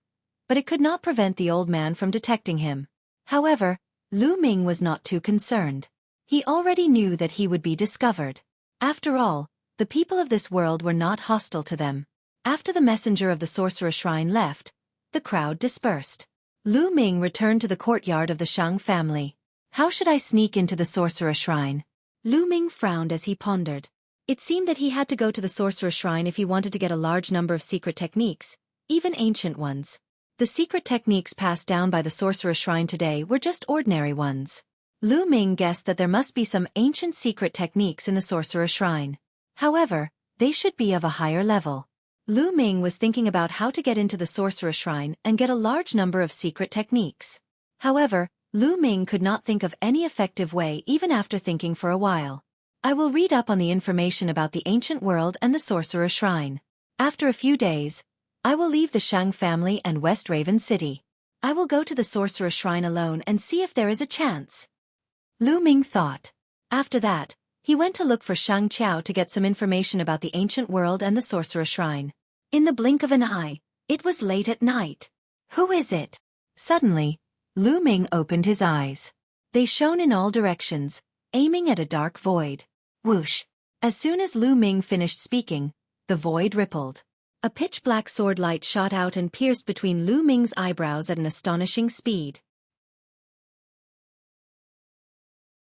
but it could not prevent the old man from detecting him. However, Lu Ming was not too concerned. He already knew that he would be discovered. After all, the people of this world were not hostile to them. After the messenger of the sorcerer shrine left, the crowd dispersed. Lu Ming returned to the courtyard of the Shang family. How should I sneak into the sorcerer shrine? Lu Ming frowned as he pondered. It seemed that he had to go to the sorcerer shrine if he wanted to get a large number of secret techniques, even ancient ones. The secret techniques passed down by the sorcerer shrine today were just ordinary ones. Lu Ming guessed that there must be some ancient secret techniques in the sorcerer shrine. However, they should be of a higher level. Lu Ming was thinking about how to get into the sorcerer shrine and get a large number of secret techniques. However, Lu Ming could not think of any effective way even after thinking for a while. I will read up on the information about the ancient world and the sorcerer shrine. After a few days, I will leave the Shang family and West Raven City. I will go to the sorcerer shrine alone and see if there is a chance. Lu Ming thought. After that, he went to look for Shang Qiao to get some information about the ancient world and the sorcerer shrine. In the blink of an eye, it was late at night. Who is it? Suddenly, Lu Ming opened his eyes. They shone in all directions, aiming at a dark void. Whoosh! As soon as Lu Ming finished speaking, the void rippled. A pitch-black sword light shot out and pierced between Lu Ming's eyebrows at an astonishing speed.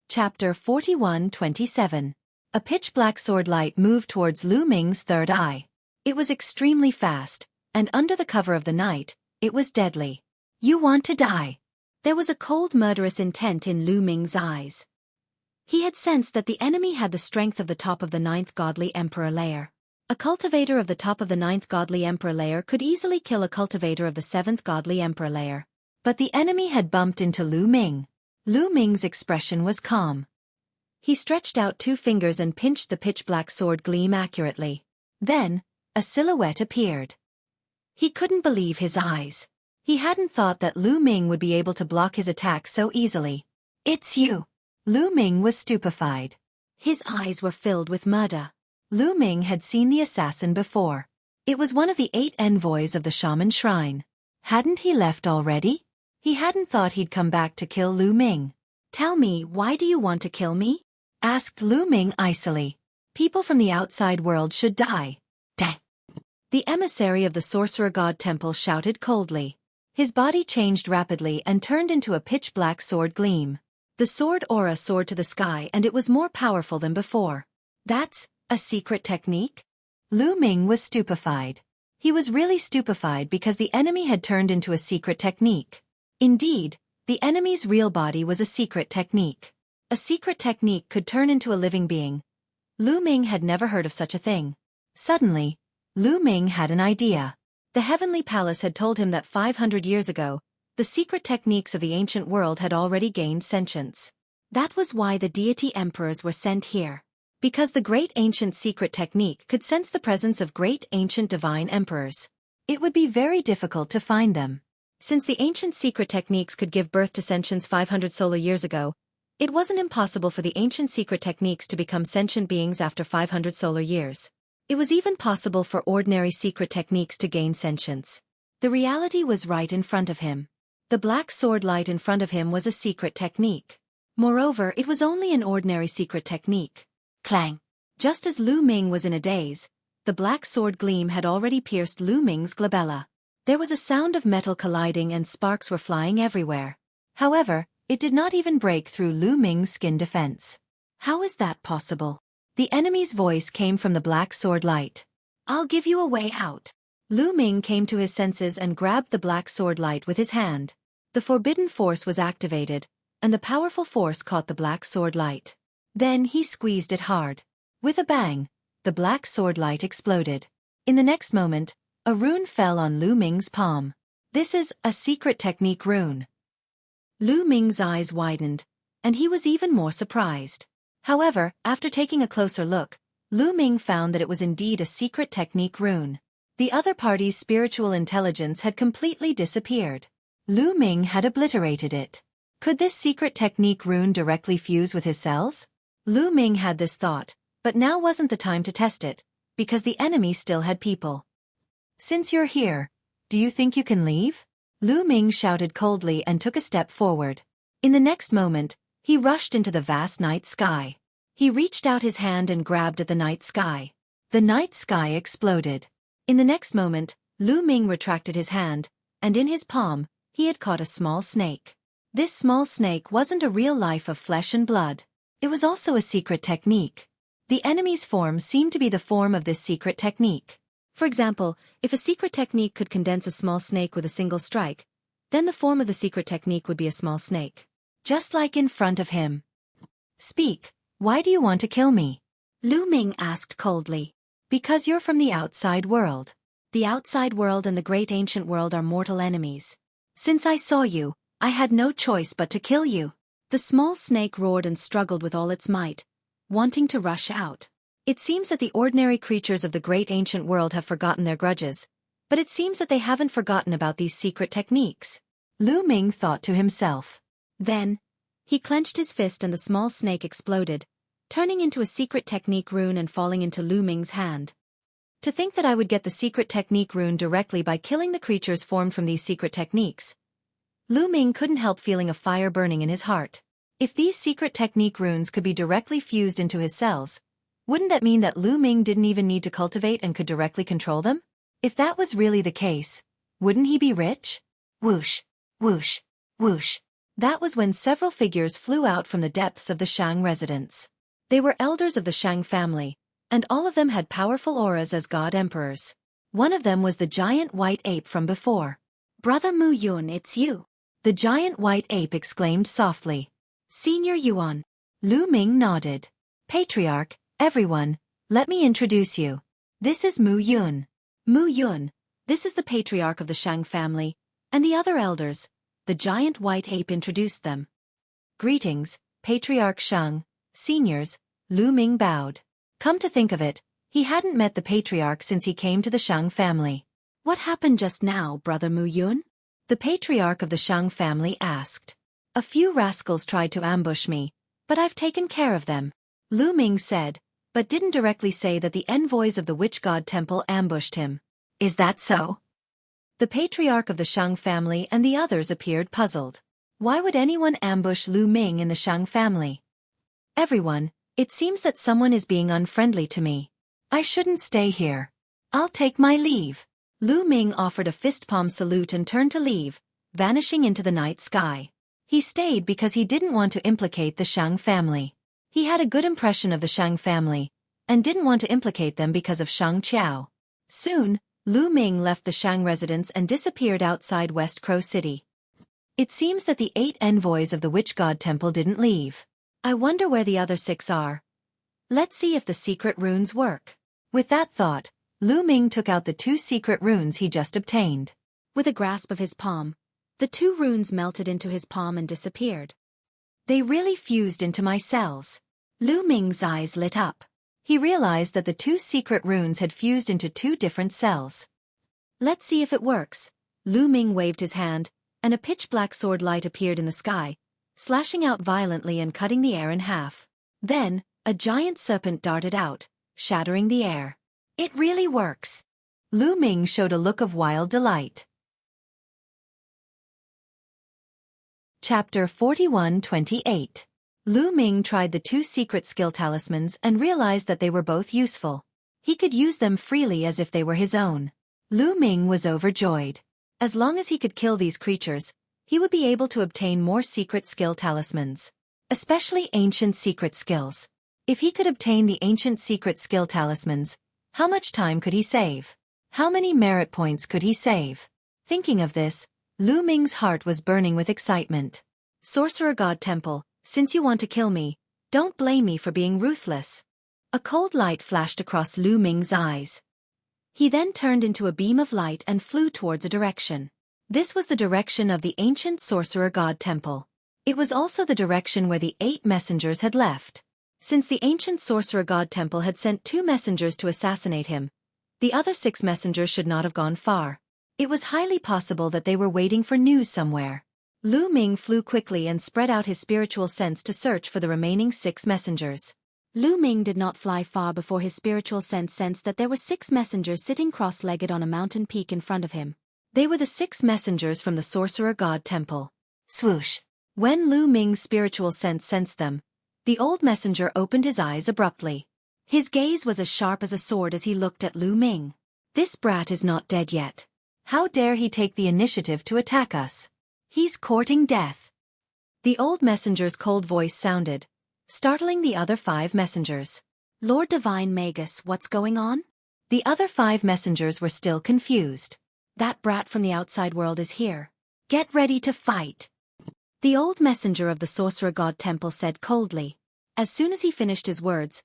Chapter 41-27. A pitch-black sword light moved towards Lu Ming's third eye. It was extremely fast, and under the cover of the night, it was deadly. You want to die. There was a cold murderous intent in Lu Ming's eyes. He had sensed that the enemy had the strength of the top of the 9th godly emperor layer. A cultivator of the top of the 9th godly emperor layer could easily kill a cultivator of the 7th godly emperor layer. But the enemy had bumped into Lu Ming. Lu Ming's expression was calm. He stretched out 2 fingers and pinched the pitch-black sword gleam accurately. Then, a silhouette appeared. He couldn't believe his eyes. He hadn't thought that Lu Ming would be able to block his attack so easily. It's you! Lu Ming was stupefied. His eyes were filled with murder. Lu Ming had seen the assassin before. It was one of the 8 envoys of the shaman shrine. Hadn't he left already? He hadn't thought he'd come back to kill Lu Ming. Tell me, why do you want to kill me? Asked Lu Ming icily. People from the outside world should die. Dang. The emissary of the sorcerer god temple shouted coldly. His body changed rapidly and turned into a pitch-black sword gleam. The sword aura soared to the sky and it was more powerful than before. That's a secret technique? Lu Ming was stupefied. He was really stupefied because the enemy had turned into a secret technique. Indeed, the enemy's real body was a secret technique. A secret technique could turn into a living being. Lu Ming had never heard of such a thing. Suddenly, Lu Ming had an idea. The heavenly palace had told him that 500 years ago, the secret techniques of the ancient world had already gained sentience. That was why the deity emperors were sent here. Because the great ancient secret technique could sense the presence of great ancient divine emperors. It would be very difficult to find them. Since the ancient secret techniques could give birth to sentience 500 solar years ago, it wasn't impossible for the ancient secret techniques to become sentient beings after 500 solar years. It was even possible for ordinary secret techniques to gain sentience. The reality was right in front of him. The black sword light in front of him was a secret technique. Moreover, it was only an ordinary secret technique. Clang! Just as Lu Ming was in a daze, the black sword gleam had already pierced Lu Ming's glabella. There was a sound of metal colliding and sparks were flying everywhere. However, it did not even break through Lu Ming's skin defense. How is that possible? The enemy's voice came from the black sword light. I'll give you a way out. Lu Ming came to his senses and grabbed the black sword light with his hand. The forbidden force was activated, and the powerful force caught the black sword light. Then he squeezed it hard. With a bang, the black sword light exploded. In the next moment, a rune fell on Lu Ming's palm. This is a secret technique rune. Lu Ming's eyes widened, and he was even more surprised. However, after taking a closer look, Lu Ming found that it was indeed a secret technique rune. The other party's spiritual intelligence had completely disappeared. Lu Ming had obliterated it. Could this secret technique rune directly fuse with his cells? Lu Ming had this thought, but now wasn't the time to test it, because the enemy still had people. Since you're here, do you think you can leave? Lu Ming shouted coldly and took a step forward. In the next moment, he rushed into the vast night sky. He reached out his hand and grabbed at the night sky. The night sky exploded. In the next moment, Lu Ming retracted his hand, and in his palm, he had caught a small snake. This small snake wasn't a real life of flesh and blood. It was also a secret technique. The enemy's form seemed to be the form of this secret technique. For example, if a secret technique could condense a small snake with a single strike, then the form of the secret technique would be a small snake. Just like in front of him. Speak, why do you want to kill me? Lu Ming asked coldly. Because you're from the outside world. The outside world and the great ancient world are mortal enemies. Since I saw you, I had no choice but to kill you. The small snake roared and struggled with all its might, wanting to rush out. It seems that the ordinary creatures of the great ancient world have forgotten their grudges, but it seems that they haven't forgotten about these secret techniques. Lu Ming thought to himself. Then, he clenched his fist and the small snake exploded, turning into a secret technique rune and falling into Lu Ming's hand. To think that I would get the secret technique rune directly by killing the creatures formed from these secret techniques. Lu Ming couldn't help feeling a fire burning in his heart. If these secret technique runes could be directly fused into his cells, wouldn't that mean that Lu Ming didn't even need to cultivate and could directly control them? If that was really the case, wouldn't he be rich? Whoosh, whoosh, whoosh. That was when several figures flew out from the depths of the Shang residence. They were elders of the Shang family, and all of them had powerful auras as god emperors. One of them was the giant white ape from before. Brother Mu Yun, it's you. The giant white ape exclaimed softly. Senior Yuan. Lu Ming nodded. Patriarch, everyone, let me introduce you. This is Mu Yun. Mu Yun, this is the patriarch of the Shang family, and the other elders. The giant white ape introduced them. Greetings, Patriarch Shang, seniors, Lu Ming bowed. Come to think of it, he hadn't met the patriarch since he came to the Shang family. What happened just now, Brother Mu Yun? The patriarch of the Shang family asked. A few rascals tried to ambush me, but I've taken care of them. Lu Ming said, but didn't directly say that the envoys of the witch god temple ambushed him. Is that so? The patriarch of the Shang family and the others appeared puzzled. Why would anyone ambush Lu Ming in the Shang family? Everyone, it seems that someone is being unfriendly to me. I shouldn't stay here. I'll take my leave. Lu Ming offered a fist palm salute and turned to leave, vanishing into the night sky. He stayed because he didn't want to implicate the Shang family. He had a good impression of the Shang family, and didn't want to implicate them because of Shang Qiao. Soon, Lu Ming left the Shang residence and disappeared outside West Crow City. It seems that the 8 envoys of the witch god temple didn't leave. I wonder where the other 6 are. Let's see if the secret runes work. With that thought, Lu Ming took out the 2 secret runes he just obtained. With a grasp of his palm, the 2 runes melted into his palm and disappeared. They really fused into my cells. Lu Ming's eyes lit up. He realized that the 2 secret runes had fused into 2 different cells. Let's see if it works. Lu Ming waved his hand, and a pitch-black sword light appeared in the sky, slashing out violently and cutting the air in half. Then, a giant serpent darted out, shattering the air. It really works. Lu Ming showed a look of wild delight. Chapter 41-28. Lu Ming tried the 2 secret skill talismans and realized that they were both useful. He could use them freely as if they were his own. Lu Ming was overjoyed. As long as he could kill these creatures, he would be able to obtain more secret skill talismans. Especially ancient secret skills. If he could obtain the ancient secret skill talismans, how much time could he save? How many merit points could he save? Thinking of this, Lu Ming's heart was burning with excitement. Sorcerer God Temple, since you want to kill me, don't blame me for being ruthless. A cold light flashed across Lu Ming's eyes. He then turned into a beam of light and flew towards a direction. This was the direction of the ancient Sorcerer God Temple. It was also the direction where the 8 messengers had left. Since the ancient Sorcerer God Temple had sent 2 messengers to assassinate him, the other 6 messengers should not have gone far. It was highly possible that they were waiting for news somewhere. Lu Ming flew quickly and spread out his spiritual sense to search for the remaining 6 messengers. Lu Ming did not fly far before his spiritual sense sensed that there were 6 messengers sitting cross-legged on a mountain peak in front of him. They were the 6 messengers from the Sorcerer God Temple. Swoosh! When Lu Ming's spiritual sense sensed them, the old messenger opened his eyes abruptly. His gaze was as sharp as a sword as he looked at Lu Ming. This brat is not dead yet. How dare he take the initiative to attack us? He's courting death. The old messenger's cold voice sounded, startling the other 5 messengers. Lord Divine Magus, what's going on? The other 5 messengers were still confused. That brat from the outside world is here. Get ready to fight. The old messenger of the Sorcerer God Temple said coldly. As soon as he finished his words,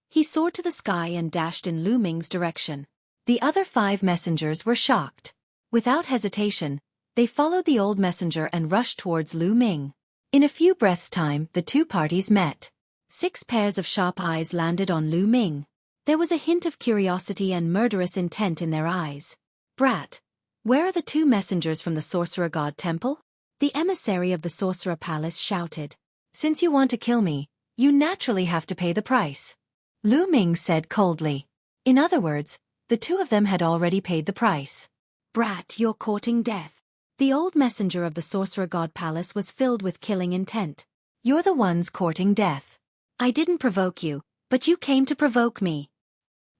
he soared to the sky and dashed in Lu Ming's direction. The other 5 messengers were shocked. Without hesitation, they followed the old messenger and rushed towards Lu Ming. In a few breaths' time, the 2 parties met. 6 pairs of sharp eyes landed on Lu Ming. There was a hint of curiosity and murderous intent in their eyes. Brat, where are the 2 messengers from the Sorcerer God Temple? The emissary of the Sorcerer Palace shouted. Since you want to kill me, you naturally have to pay the price. Lu Ming said coldly. In other words, the 2 of them had already paid the price. Brat, you're courting death. The old messenger of the Sorcerer God Palace was filled with killing intent. You're the ones courting death. I didn't provoke you, but you came to provoke me.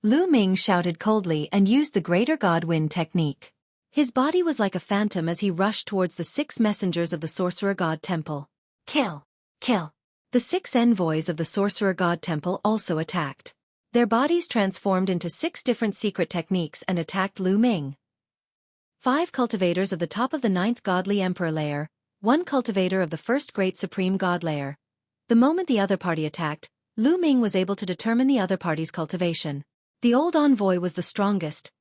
Lu Ming shouted coldly and used the Greater God Wind technique. His body was like a phantom as he rushed towards the 6 messengers of the Sorcerer God Temple. Kill! Kill! The 6 envoys of the Sorcerer God Temple also attacked. Their bodies transformed into 6 different secret techniques and attacked Lu Ming. 5 cultivators of the top of the 9th Godly Emperor layer, 1 cultivator of the 1st Great Supreme God layer. The moment the other party attacked, Lu Ming was able to determine the other party's cultivation. The old envoy was the strongest.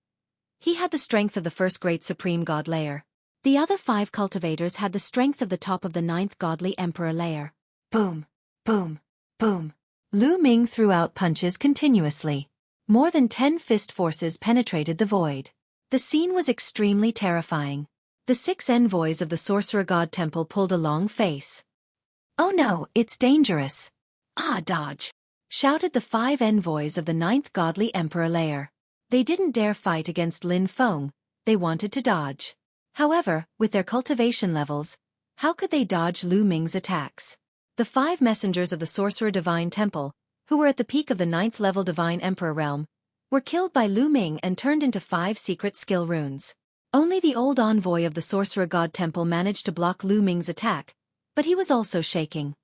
He had the strength of the 1st Great Supreme God layer. The other 5 cultivators had the strength of the top of the 9th Godly Emperor layer. Boom! Boom! Boom! Lu Ming threw out punches continuously. More than 10 fist forces penetrated the void. The scene was extremely terrifying. The 6 envoys of the Sorcerer God Temple pulled a long face. Oh no, it's dangerous. Ah, dodge! Shouted the 5 envoys of the 9th Godly Emperor layer. They didn't dare fight against Lin Feng, they wanted to dodge. However, with their cultivation levels, how could they dodge Lu Ming's attacks? The 5 messengers of the Sorcerer Divine Temple, who were at the peak of the 9th level Divine Emperor realm, were killed by Lu Ming and turned into 5 secret skill runes. Only the old envoy of the Sorcerer God Temple managed to block Lu Ming's attack, but he was also shaking.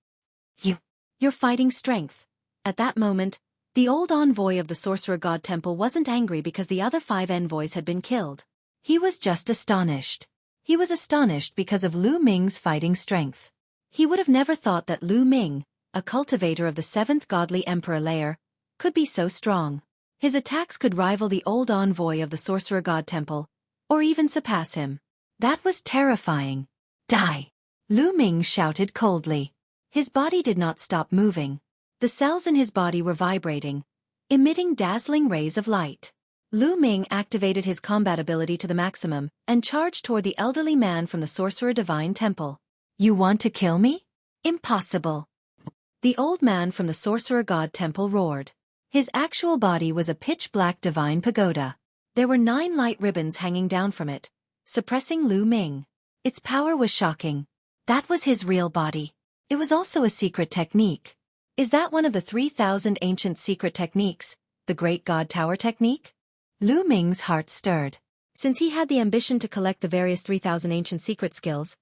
You're fighting strength. At that moment, the old envoy of the Sorcerer God Temple wasn't angry because the other 5 envoys had been killed. He was just astonished. He was astonished because of Lu Ming's fighting strength. He would have never thought that Lu Ming, a cultivator of the 7th Godly Emperor layer, could be so strong. His attacks could rival the old envoy of the Sorcerer God Temple, or even surpass him. That was terrifying. Die! Lu Ming shouted coldly. His body did not stop moving. The cells in his body were vibrating, emitting dazzling rays of light. Lu Ming activated his combat ability to the maximum and charged toward the elderly man from the Sorcerer Divine Temple. You want to kill me? Impossible! The old man from the Sorcerer God Temple roared. His actual body was a pitch-black divine pagoda. There were 9 light ribbons hanging down from it, suppressing Lu Ming. Its power was shocking. That was his real body. It was also a secret technique. Is that one of the 3,000 ancient secret techniques, the Great God Tower technique? Lu Ming's heart stirred. Since he had the ambition to collect the various 3,000 ancient secret skills,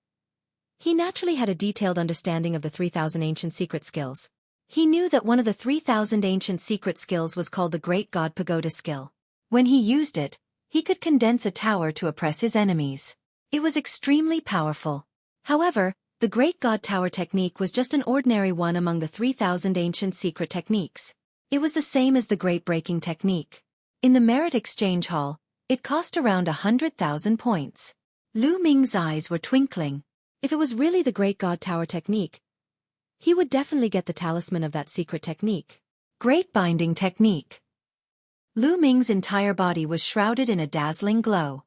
he naturally had a detailed understanding of the 3,000 ancient secret skills. He knew that one of the 3,000 ancient secret skills was called the Great God Pagoda skill. When he used it, he could condense a tower to oppress his enemies. It was extremely powerful. However, the Great God Tower technique was just an ordinary one among the 3,000 ancient secret techniques. It was the same as the Great Breaking technique. In the Merit Exchange Hall, it cost around 100,000 points. Lu Ming's eyes were twinkling. If it was really the Great God Tower technique, he would definitely get the talisman of that secret technique. Great Binding Technique. Lu Ming's entire body was shrouded in a dazzling glow.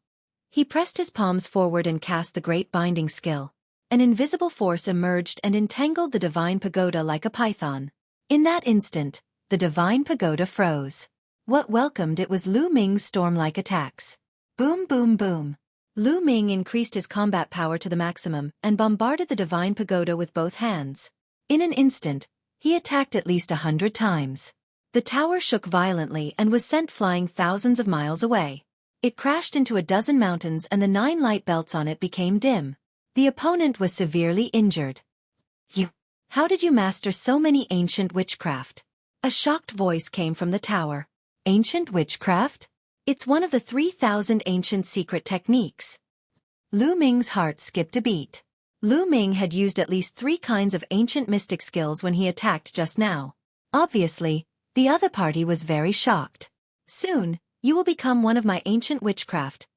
He pressed his palms forward and cast the great binding skill. An invisible force emerged and entangled the divine pagoda like a python. In that instant, the divine pagoda froze. What welcomed it was Lu Ming's storm-like attacks. Boom boom boom. Lu Ming increased his combat power to the maximum and bombarded the divine pagoda with both hands. In an instant, he attacked at least 100 times. The tower shook violently and was sent flying thousands of miles away. It crashed into a dozen mountains and the 9 light belts on it became dim. The opponent was severely injured. How did you master so many ancient witchcraft? A shocked voice came from the tower. Ancient witchcraft? It's one of the 3,000 ancient secret techniques. Lu Ming's heart skipped a beat. Lu Ming had used at least 3 kinds of ancient mystic skills when he attacked just now. Obviously, the other party was very shocked. Soon, you will become one of my ancient witchcraft,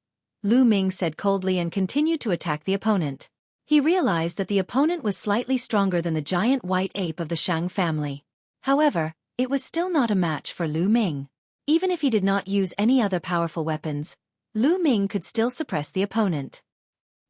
Lu Ming said coldly and continued to attack the opponent. He realized that the opponent was slightly stronger than the giant white ape of the Shang family. However, it was still not a match for Lu Ming. Even if he did not use any other powerful weapons, Lu Ming could still suppress the opponent.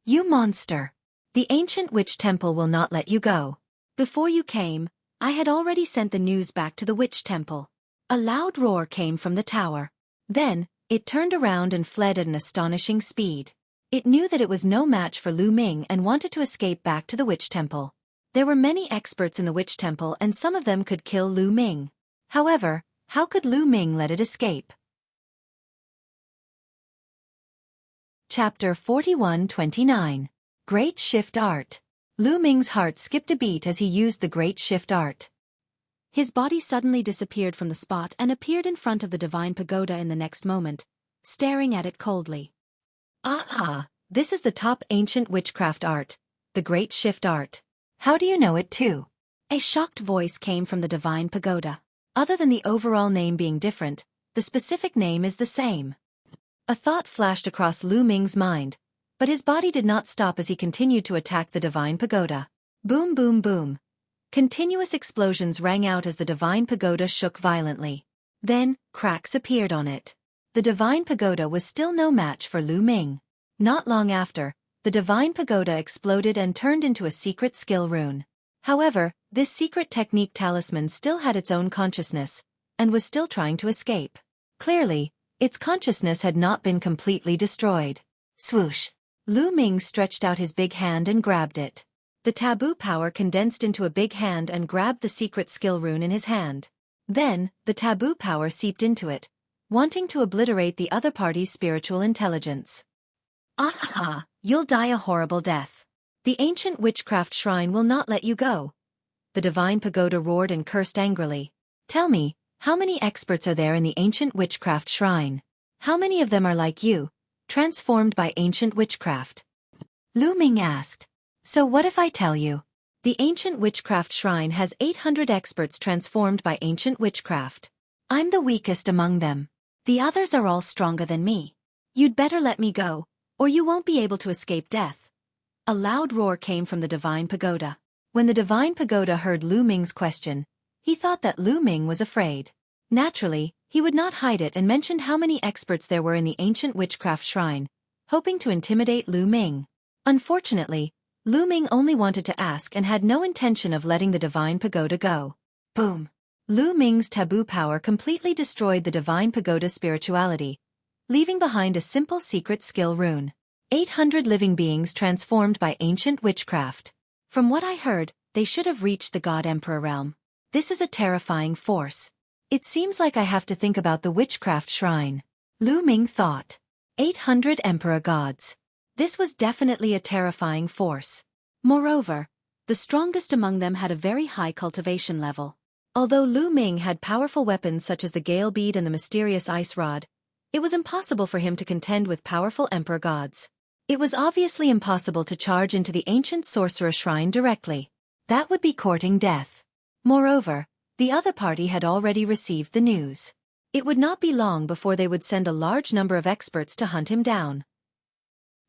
You monster! The ancient witch temple will not let you go. Before you came, I had already sent the news back to the witch temple. A loud roar came from the tower. Then, it turned around and fled at an astonishing speed. It knew that it was no match for Lu Ming and wanted to escape back to the witch temple. There were many experts in the witch temple and some of them could kill Lu Ming. However, how could Lu Ming let it escape? Chapter 41-29. Great Shift Art. Lu Ming's heart skipped a beat as he used the Great Shift Art. His body suddenly disappeared from the spot and appeared in front of the divine pagoda in the next moment, staring at it coldly. This is the top ancient witchcraft art, the Great Shift Art. How do you know it too? A shocked voice came from the divine pagoda. Other than the overall name being different, the specific name is the same. A thought flashed across Lu Ming's mind, but his body did not stop as he continued to attack the divine pagoda. Boom boom boom. Continuous explosions rang out as the divine pagoda shook violently. Then, cracks appeared on it. The divine pagoda was still no match for Lu Ming. Not long after, the divine pagoda exploded and turned into a secret skill rune. However, this secret technique talisman still had its own consciousness, and was still trying to escape. Clearly, its consciousness had not been completely destroyed. Swoosh! Lu Ming stretched out his big hand and grabbed it. The taboo power condensed into a big hand and grabbed the secret skill rune in his hand. Then, the taboo power seeped into it, wanting to obliterate the other party's spiritual intelligence. You'll die a horrible death. The ancient witchcraft shrine will not let you go. The divine pagoda roared and cursed angrily. Tell me, how many experts are there in the ancient witchcraft shrine? How many of them are like you, transformed by ancient witchcraft? Lu Ming asked. So what if I tell you? The ancient witchcraft shrine has 800 experts transformed by ancient witchcraft. I'm the weakest among them. The others are all stronger than me. You'd better let me go, or you won't be able to escape death. A loud roar came from the divine pagoda. When the divine pagoda heard Lu Ming's question, he thought that Lu Ming was afraid. Naturally, he would not hide it and mentioned how many experts there were in the ancient witchcraft shrine, hoping to intimidate Lu Ming. Unfortunately, Lu Ming only wanted to ask and had no intention of letting the divine pagoda go. Boom! Lu Ming's taboo power completely destroyed the divine pagoda's spirituality, leaving behind a simple secret skill rune. 800 living beings transformed by ancient witchcraft. From what I heard, they should have reached the God Emperor realm. This is a terrifying force. It seems like I have to think about the witchcraft shrine. Lu Ming thought. 800 Emperor gods. This was definitely a terrifying force. Moreover, the strongest among them had a very high cultivation level. Although Lu Ming had powerful weapons such as the Gale Bead and the mysterious Ice Rod, it was impossible for him to contend with powerful Emperor gods. It was obviously impossible to charge into the ancient sorcerer shrine directly. That would be courting death. Moreover, the other party had already received the news. It would not be long before they would send a large number of experts to hunt him down.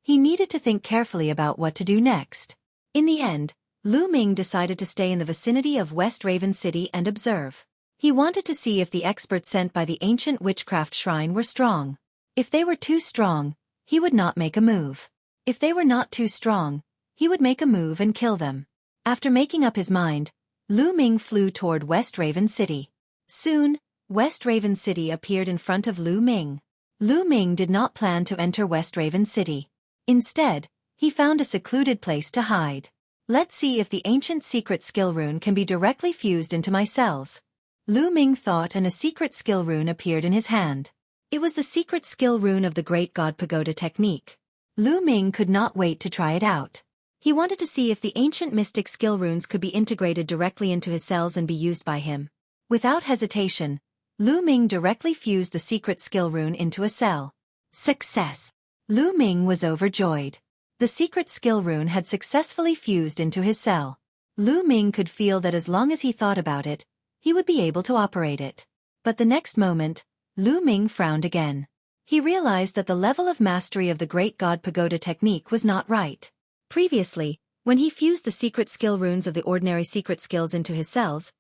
He needed to think carefully about what to do next. In the end, Lu Ming decided to stay in the vicinity of West Raven City and observe. He wanted to see if the experts sent by the ancient witchcraft shrine were strong. If they were too strong, he would not make a move. If they were not too strong, he would make a move and kill them. After making up his mind, Lu Ming flew toward West Raven City. Soon, West Raven City appeared in front of Lu Ming. Lu Ming did not plan to enter West Raven City. Instead, he found a secluded place to hide. Let's see if the ancient secret skill rune can be directly fused into my cells. Lu Ming thought, and a secret skill rune appeared in his hand. It was the secret skill rune of the Great God Pagoda technique. Lu Ming could not wait to try it out. He wanted to see if the ancient mystic skill runes could be integrated directly into his cells and be used by him. Without hesitation, Lu Ming directly fused the secret skill rune into a cell. Success! Lu Ming was overjoyed. The secret skill rune had successfully fused into his cell. Lu Ming could feel that as long as he thought about it, he would be able to operate it. But the next moment, Lu Ming frowned again. He realized that the level of mastery of the Great God Pagoda technique was not right. Previously, when he fused the secret skill runes of the ordinary secret skills into his cells,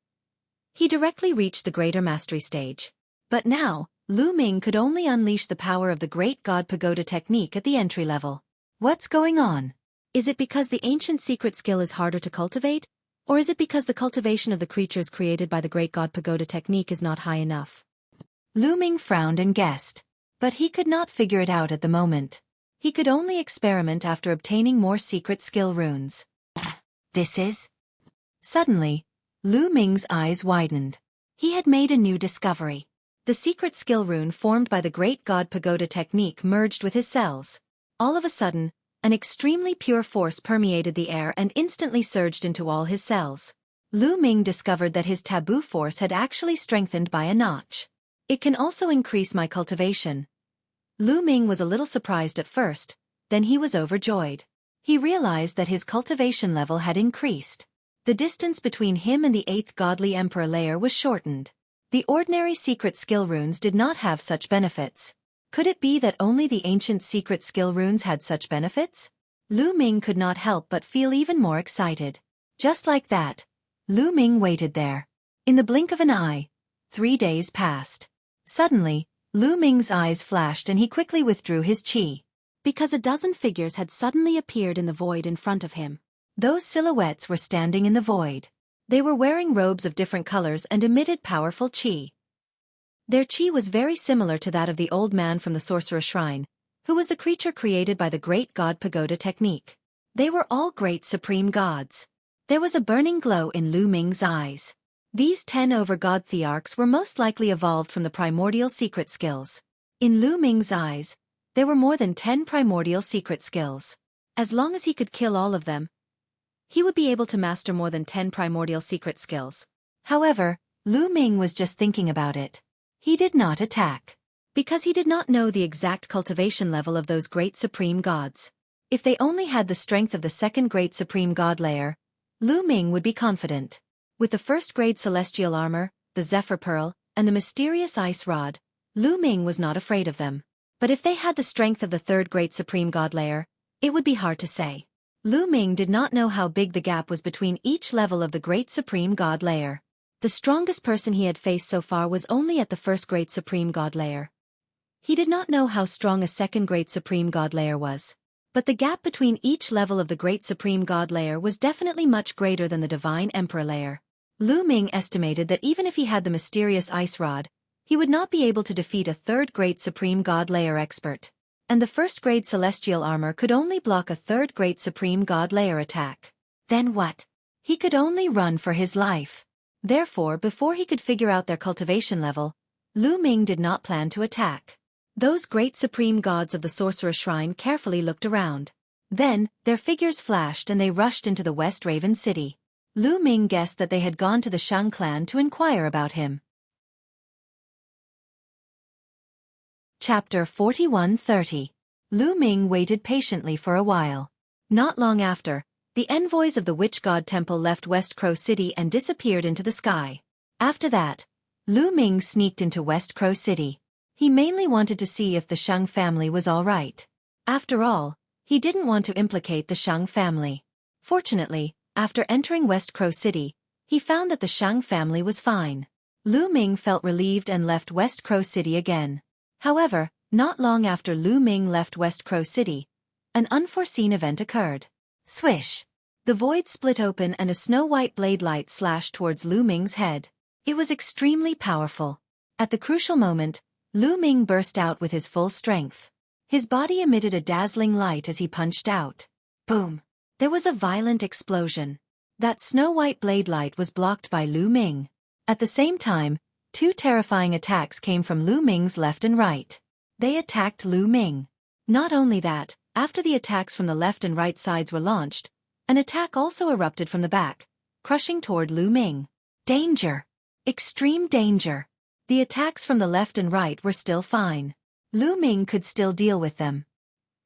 he directly reached the greater mastery stage. But now, Lu Ming could only unleash the power of the Great God Pagoda technique at the entry level. What's going on? Is it because the ancient secret skill is harder to cultivate? Or is it because the cultivation of the creatures created by the Great God Pagoda technique is not high enough? Lu Ming frowned and guessed. But he could not figure it out at the moment. He could only experiment after obtaining more secret skill runes. This is... Suddenly, Lu Ming's eyes widened. He had made a new discovery. The secret skill rune formed by the Great God Pagoda technique merged with his cells. All of a sudden, an extremely pure force permeated the air and instantly surged into all his cells. Lu Ming discovered that his taboo force had actually strengthened by a notch. It can also increase my cultivation. Lu Ming was a little surprised at first, then he was overjoyed. He realized that his cultivation level had increased. The distance between him and the 8th Godly Emperor layer was shortened. The ordinary secret skill runes did not have such benefits. Could it be that only the ancient secret skill runes had such benefits? Lu Ming could not help but feel even more excited. Just like that, Lu Ming waited there. In the blink of an eye, 3 days passed. Suddenly, Lu Ming's eyes flashed and he quickly withdrew his qi. Because a dozen figures had suddenly appeared in the void in front of him. Those silhouettes were standing in the void. They were wearing robes of different colors and emitted powerful qi. Their qi was very similar to that of the old man from the Sorcerer Shrine, who was the creature created by the Great God Pagoda technique. They were all great supreme gods. There was a burning glow in Lu Ming's eyes. These 10 over-god thearchs were most likely evolved from the primordial secret skills. In Lu Ming's eyes, there were more than 10 primordial secret skills. As long as he could kill all of them, he would be able to master more than 10 primordial secret skills. However, Lu Ming was just thinking about it. He did not attack. Because he did not know the exact cultivation level of those great supreme gods. If they only had the strength of the second great supreme god layer, Lu Ming would be confident. With the first grade celestial armor, the Zephyr Pearl, and the mysterious ice rod, Lu Ming was not afraid of them. But if they had the strength of the third great supreme god layer, it would be hard to say. Lu Ming did not know how big the gap was between each level of the great supreme god layer. The strongest person he had faced so far was only at the first great supreme god layer. He did not know how strong a second great supreme god layer was. But the gap between each level of the great supreme god layer was definitely much greater than the divine emperor layer. Lu Ming estimated that even if he had the mysterious ice rod, he would not be able to defeat a third great supreme god layer expert. And the first grade celestial armor could only block a third great supreme god layer attack. Then what? He could only run for his life. Therefore, before he could figure out their cultivation level, Lu Ming did not plan to attack. Those great supreme gods of the Sorcerer Shrine carefully looked around. Then, their figures flashed and they rushed into the West Raven City. Lu Ming guessed that they had gone to the Shang clan to inquire about him. Chapter 4130. Lu Ming waited patiently for a while. Not long after, the envoys of the Witch God Temple left West Crow City and disappeared into the sky. After that, Lu Ming sneaked into West Crow City. He mainly wanted to see if the Shang family was all right. After all, he didn't want to implicate the Shang family. Fortunately, after entering West Crow City, he found that the Shang family was fine. Lu Ming felt relieved and left West Crow City again. However, Not long after Lu Ming left West Crow City, an unforeseen event occurred. Swish! The void split open and a snow-white blade light slashed towards Lu Ming's head. It was extremely powerful. At the crucial moment, Lu Ming burst out with his full strength. His body emitted a dazzling light as he punched out. Boom! There was a violent explosion. That snow-white blade light was blocked by Lu Ming. At the same time, two terrifying attacks came from Lu Ming's left and right. They attacked Lu Ming. Not only that, after the attacks from the left and right sides were launched, an attack also erupted from the back, crushing toward Lu Ming. Danger! Extreme danger! The attacks from the left and right were still fine. Lu Ming could still deal with them.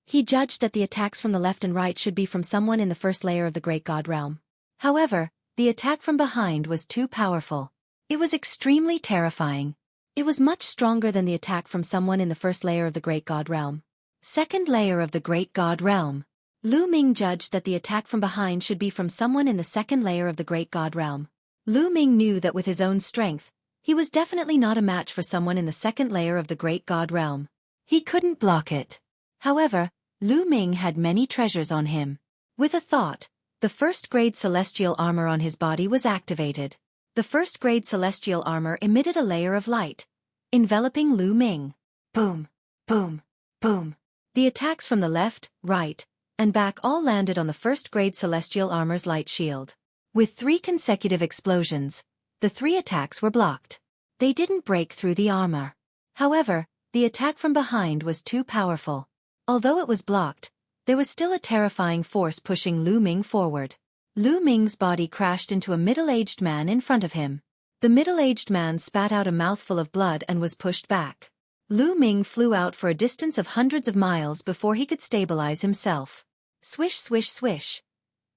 He judged that the attacks from the left and right should be from someone in the first layer of the Great God Realm. However, the attack from behind was too powerful. It was extremely terrifying. It was much stronger than the attack from someone in the first layer of the Great God Realm. Second layer of the Great God Realm. Lu Ming judged that the attack from behind should be from someone in the second layer of the Great God Realm. Lu Ming knew that with his own strength, he was definitely not a match for someone in the second layer of the Great God Realm. He couldn't block it. However, Lu Ming had many treasures on him. With a thought, the first-grade celestial armor on his body was activated. The first-grade celestial armor emitted a layer of light, enveloping Lu Ming. Boom, boom, boom. The attacks from the left, right, and back all landed on the first-grade celestial armor's light shield. With 3 consecutive explosions, the 3 attacks were blocked. They didn't break through the armor. However, the attack from behind was too powerful. Although it was blocked, there was still a terrifying force pushing Lu Ming forward. Lu Ming's body crashed into a middle-aged man in front of him. The middle-aged man spat out a mouthful of blood and was pushed back. Lu Ming flew out for a distance of hundreds of miles before he could stabilize himself. Swish, swish, swish.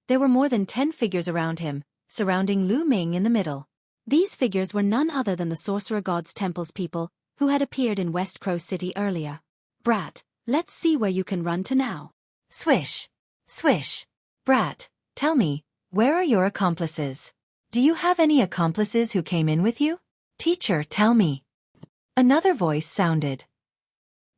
There were more than 10 figures around him, surrounding Lu Ming in the middle. These figures were none other than the Sorcerer God's Temple's people, who had appeared in West Crow City earlier. Brat, let's see where you can run to now. Swish, swish. Brat, tell me, where are your accomplices? Do you have any accomplices who came in with you? Teacher, tell me. Another voice sounded.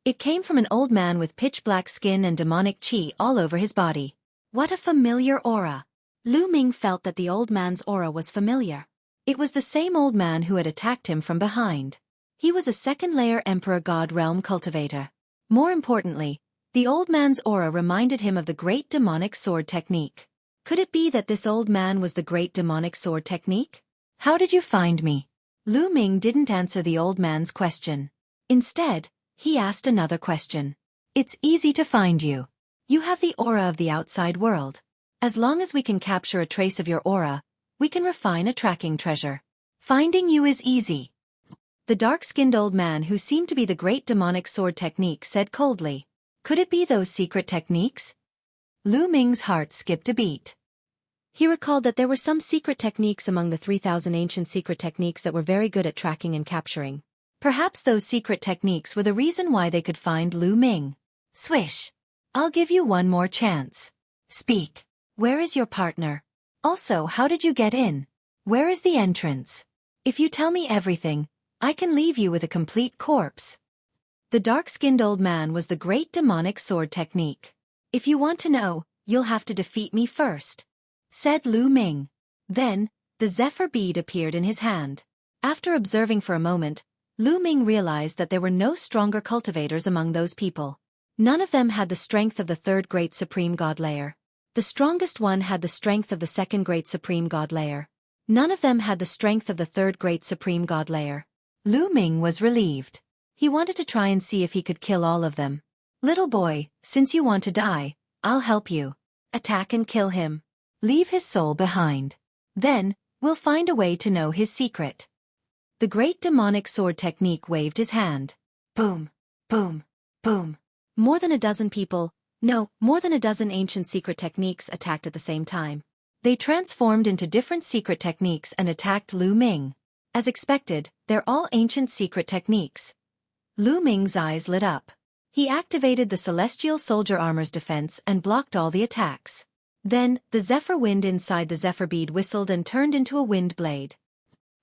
It came from an old man with pitch-black skin and demonic chi all over his body. What a familiar aura! Lu Ming felt that the old man's aura was familiar. It was the same old man who had attacked him from behind. He was a second-layer Emperor God Realm cultivator. More importantly, the old man's aura reminded him of the Great Demonic Sword Technique. Could it be that this old man was the Great Demonic Sword Technique? How did you find me? Lu Ming didn't answer the old man's question. Instead, he asked another question. It's easy to find you. You have the aura of the outside world. As long as we can capture a trace of your aura, we can refine a tracking treasure. Finding you is easy. The dark-skinned old man who seemed to be the Great Demonic Sword Technique said coldly. Could it be those secret techniques? Lu Ming's heart skipped a beat. He recalled that there were some secret techniques among the 3,000 ancient secret techniques that were very good at tracking and capturing. Perhaps those secret techniques were the reason why they could find Lu Ming. Swish. I'll give you one more chance. Speak. Where is your partner? Also, how did you get in? Where is the entrance? If you tell me everything, I can leave you with a complete corpse. The dark-skinned old man was the Great Demonic Sword Technique. If you want to know, you'll have to defeat me first, said Lu Ming. Then, the Zephyr bead appeared in his hand. After observing for a moment, Lu Ming realized that there were no stronger cultivators among those people. None of them had the strength of the third Great Supreme God Layer. The strongest one had the strength of the second Great Supreme God Layer. None of them had the strength of the third Great Supreme God Layer. Lu Ming was relieved. He wanted to try and see if he could kill all of them. Little boy, since you want to die, I'll help you. Attack and kill him. Leave his soul behind. Then, we'll find a way to know his secret. The Great Demonic Sword Technique waved his hand. Boom, boom, boom. More than a dozen ancient secret techniques attacked at the same time. They transformed into different secret techniques and attacked Lu Ming. As expected, they're all ancient secret techniques. Lu Ming's eyes lit up. He activated the Celestial Soldier Armor's defense and blocked all the attacks. Then, the Zephyr wind inside the Zephyr bead whistled and turned into a wind blade.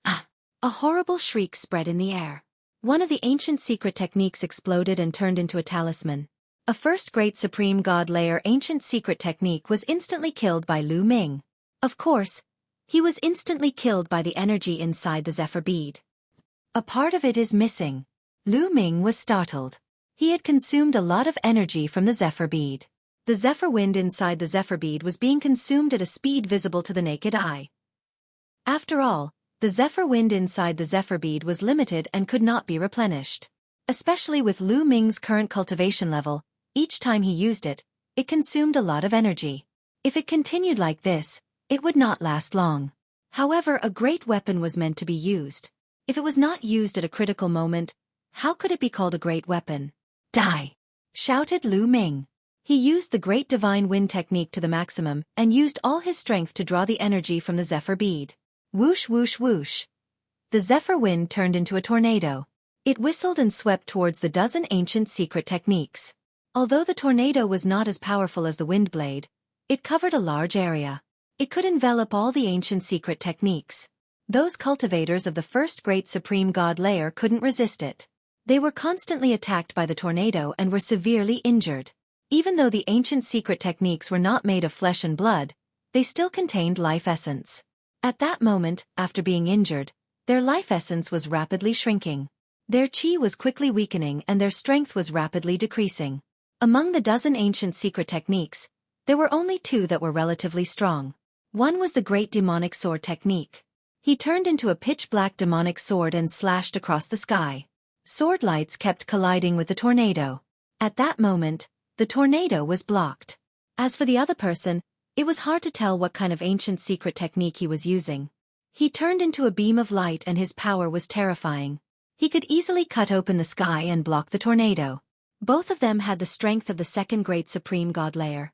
Ah! A horrible shriek spread in the air. One of the ancient secret techniques exploded and turned into a talisman. A first great supreme god layer ancient secret technique was instantly killed by Lu Ming. Of course, he was instantly killed by the energy inside the zephyr bead. A part of it is missing. Lu Ming was startled. He had consumed a lot of energy from the zephyr bead. The zephyr wind inside the zephyr bead was being consumed at a speed visible to the naked eye. After all, the zephyr wind inside the zephyr bead was limited and could not be replenished. Especially with Lu Ming's current cultivation level, each time he used it, it consumed a lot of energy. If it continued like this, it would not last long. However, a great weapon was meant to be used. If it was not used at a critical moment, how could it be called a great weapon? Die! Shouted Lu Ming. He used the Great Divine Wind technique to the maximum and used all his strength to draw the energy from the zephyr bead. Whoosh whoosh whoosh. The zephyr wind turned into a tornado. It whistled and swept towards the dozen ancient secret techniques. Although the tornado was not as powerful as the wind blade, it covered a large area. It could envelop all the ancient secret techniques. Those cultivators of the first great supreme god layer couldn't resist it. They were constantly attacked by the tornado and were severely injured. Even though the ancient secret techniques were not made of flesh and blood, they still contained life essence. At that moment, after being injured, their life essence was rapidly shrinking. Their chi was quickly weakening and their strength was rapidly decreasing. Among the dozen ancient secret techniques, there were only two that were relatively strong. One was the Great Demonic Sword technique. He turned into a pitch-black demonic sword and slashed across the sky. Sword lights kept colliding with the tornado. At that moment, the tornado was blocked. As for the other person, it was hard to tell what kind of ancient secret technique he was using. He turned into a beam of light and his power was terrifying. He could easily cut open the sky and block the tornado. Both of them had the strength of the second great supreme god layer.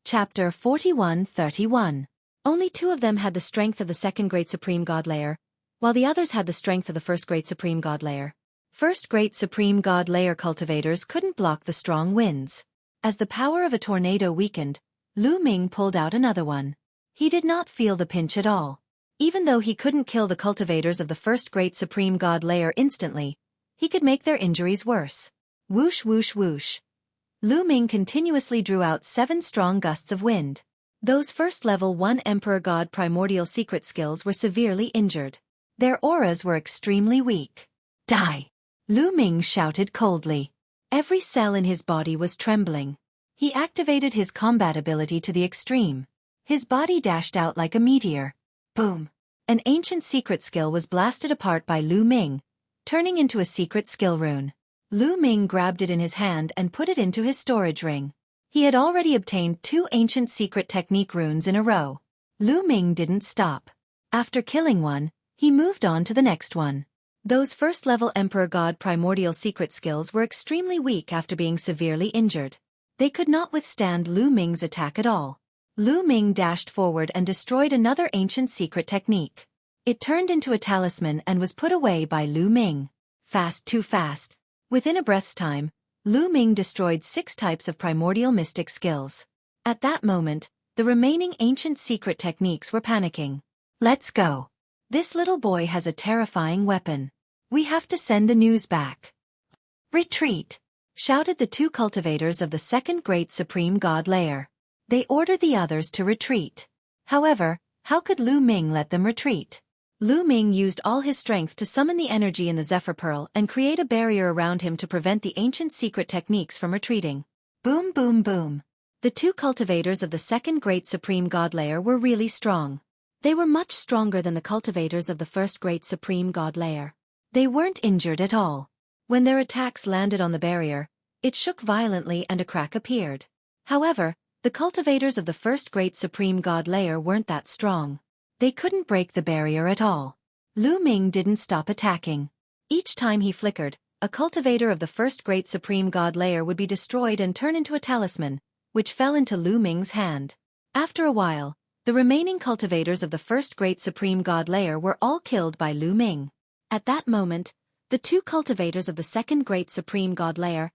Chapter 41-31. Only two of them had the strength of the second great supreme god layer, while the others had the strength of the first great supreme god layer. First great supreme god layer cultivators couldn't block the strong winds. As the power of a tornado weakened, Lu Ming pulled out another one. He did not feel the pinch at all. Even though he couldn't kill the cultivators of the first great supreme god layer instantly, he could make their injuries worse. Whoosh whoosh whoosh. Lu Ming continuously drew out 7 strong gusts of wind. Those first level 1 Emperor God primordial secret skills were severely injured. Their auras were extremely weak. Die! Lu Ming shouted coldly. Every cell in his body was trembling. He activated his combat ability to the extreme. His body dashed out like a meteor. Boom! An ancient secret skill was blasted apart by Lu Ming, turning into a secret skill rune. Lu Ming grabbed it in his hand and put it into his storage ring. He had already obtained 2 ancient secret technique runes in a row. Lu Ming didn't stop. After killing one, he moved on to the next one. Those first-level Emperor God primordial secret skills were extremely weak after being severely injured. They could not withstand Lu Ming's attack at all. Lu Ming dashed forward and destroyed another ancient secret technique. It turned into a talisman and was put away by Lu Ming. Fast, too fast. Within a breath's time, Lu Ming destroyed 6 types of primordial mystic skills. At that moment, the remaining ancient secret techniques were panicking. Let's go. This little boy has a terrifying weapon. We have to send the news back. Retreat! Shouted the 2 cultivators of the second great supreme god layer. They ordered the others to retreat. However, how could Lu Ming let them retreat? Lu Ming used all his strength to summon the energy in the Zephyr Pearl and create a barrier around him to prevent the ancient secret techniques from retreating. Boom boom boom. The 2 cultivators of the second great supreme god layer were really strong. They were much stronger than the cultivators of the first great supreme god layer. They weren't injured at all. When their attacks landed on the barrier, it shook violently and a crack appeared. However, the cultivators of the first great supreme god layer weren't that strong. They couldn't break the barrier at all. Lu Ming didn't stop attacking. Each time he flickered, a cultivator of the first great supreme god layer would be destroyed and turn into a talisman, which fell into Lu Ming's hand. After a while, the remaining cultivators of the first great supreme god layer were all killed by Lu Ming. At that moment, the 2 cultivators of the second great supreme god layer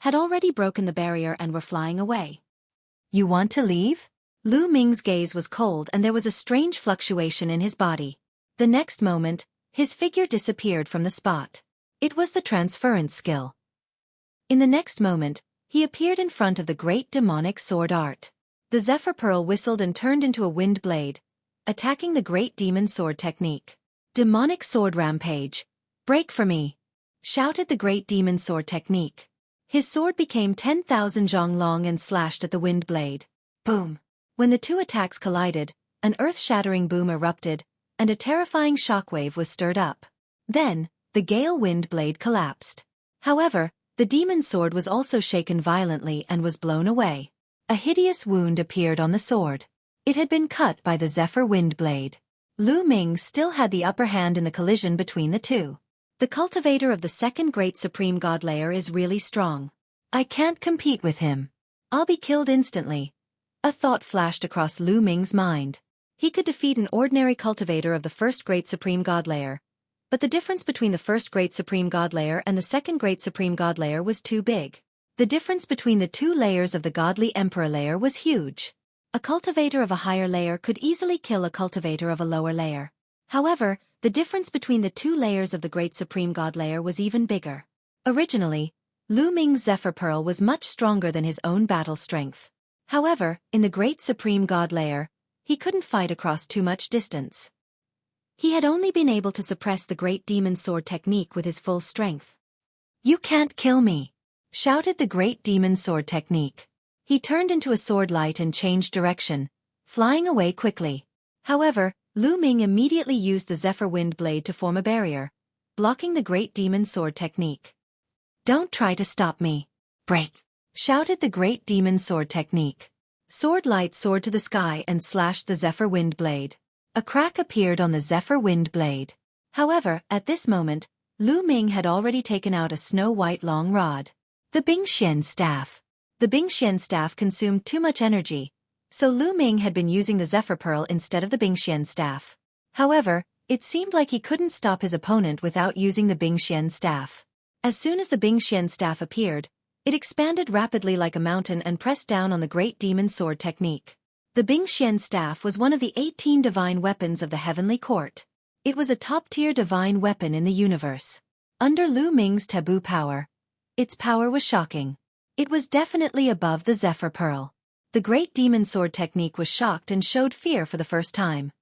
had already broken the barrier and were flying away. You want to leave? Lu Ming's gaze was cold and there was a strange fluctuation in his body. The next moment, his figure disappeared from the spot. It was the transference skill. In the next moment, he appeared in front of the great demonic sword art. The Zephyr Pearl whistled and turned into a wind blade, attacking the great demon sword technique. Demonic sword rampage. Break for me! Shouted the great demon sword technique. His sword became 10,000 zhong long and slashed at the wind blade. Boom! When the two attacks collided, an earth-shattering boom erupted, and a terrifying shockwave was stirred up. Then, the gale wind blade collapsed. However, the demon sword was also shaken violently and was blown away. A hideous wound appeared on the sword. It had been cut by the Zephyr wind blade. Lu Ming still had the upper hand in the collision between the two. The cultivator of the second great supreme god layer is really strong. I can't compete with him. I'll be killed instantly. A thought flashed across Lu Ming's mind. He could defeat an ordinary cultivator of the first great supreme god layer, but the difference between the first great supreme god layer and the second great supreme god layer was too big. The difference between the two layers of the godly emperor layer was huge. A cultivator of a higher layer could easily kill a cultivator of a lower layer. However, the difference between the two layers of the great supreme god layer was even bigger. Originally, Lu Ming's Zephyr Pearl was much stronger than his own battle strength. However, in the great supreme god layer, he couldn't fight across too much distance. He had only been able to suppress the great demon sword technique with his full strength. "You can't kill me!" shouted the great demon sword technique. He turned into a sword light and changed direction, flying away quickly. However, Lu Ming immediately used the Zephyr wind blade to form a barrier, blocking the great demon sword technique. "Don't try to stop me. Break!" shouted the great demon sword technique. Sword light soared to the sky and slashed the Zephyr wind blade. A crack appeared on the Zephyr wind blade. However, at this moment, Lu Ming had already taken out a snow-white long rod. The Bingxian staff. The Bingxian staff consumed too much energy, so Lu Ming had been using the Zephyr Pearl instead of the Bingxian staff. However, it seemed like he couldn't stop his opponent without using the Bingxian staff. As soon as the Bingxian staff appeared, it expanded rapidly like a mountain and pressed down on the great demon sword technique. The Bingxian staff was one of the 18 divine weapons of the Heavenly Court. It was a top-tier divine weapon in the universe. Under Lu Ming's taboo power, its power was shocking. It was definitely above the Zephyr Pearl. The great demon sword technique was shocked and showed fear for the first time.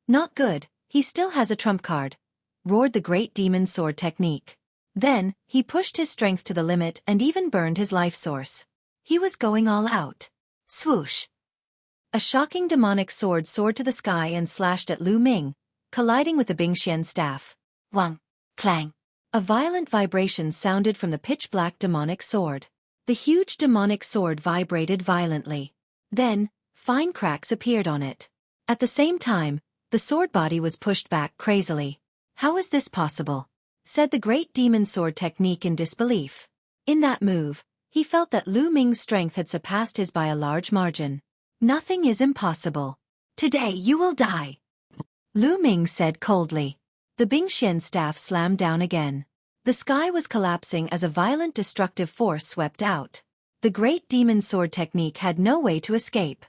"Not good, he still has a trump card," roared the great demon sword technique. Then, he pushed his strength to the limit and even burned his life source. He was going all out. Swoosh! A shocking demonic sword soared to the sky and slashed at Lu Ming, colliding with the Bingxian staff. Wang! Clang! A violent vibration sounded from the pitch-black demonic sword. The huge demonic sword vibrated violently. Then, fine cracks appeared on it. At the same time, the sword body was pushed back crazily. "How is this possible?" said the great demon sword technique in disbelief. In that move, he felt that Lu Ming's strength had surpassed his by a large margin. "Nothing is impossible. Today you will die," Lu Ming said coldly. The Bingxian staff slammed down again. The sky was collapsing as a violent destructive force swept out. The great demon sword technique had no way to escape.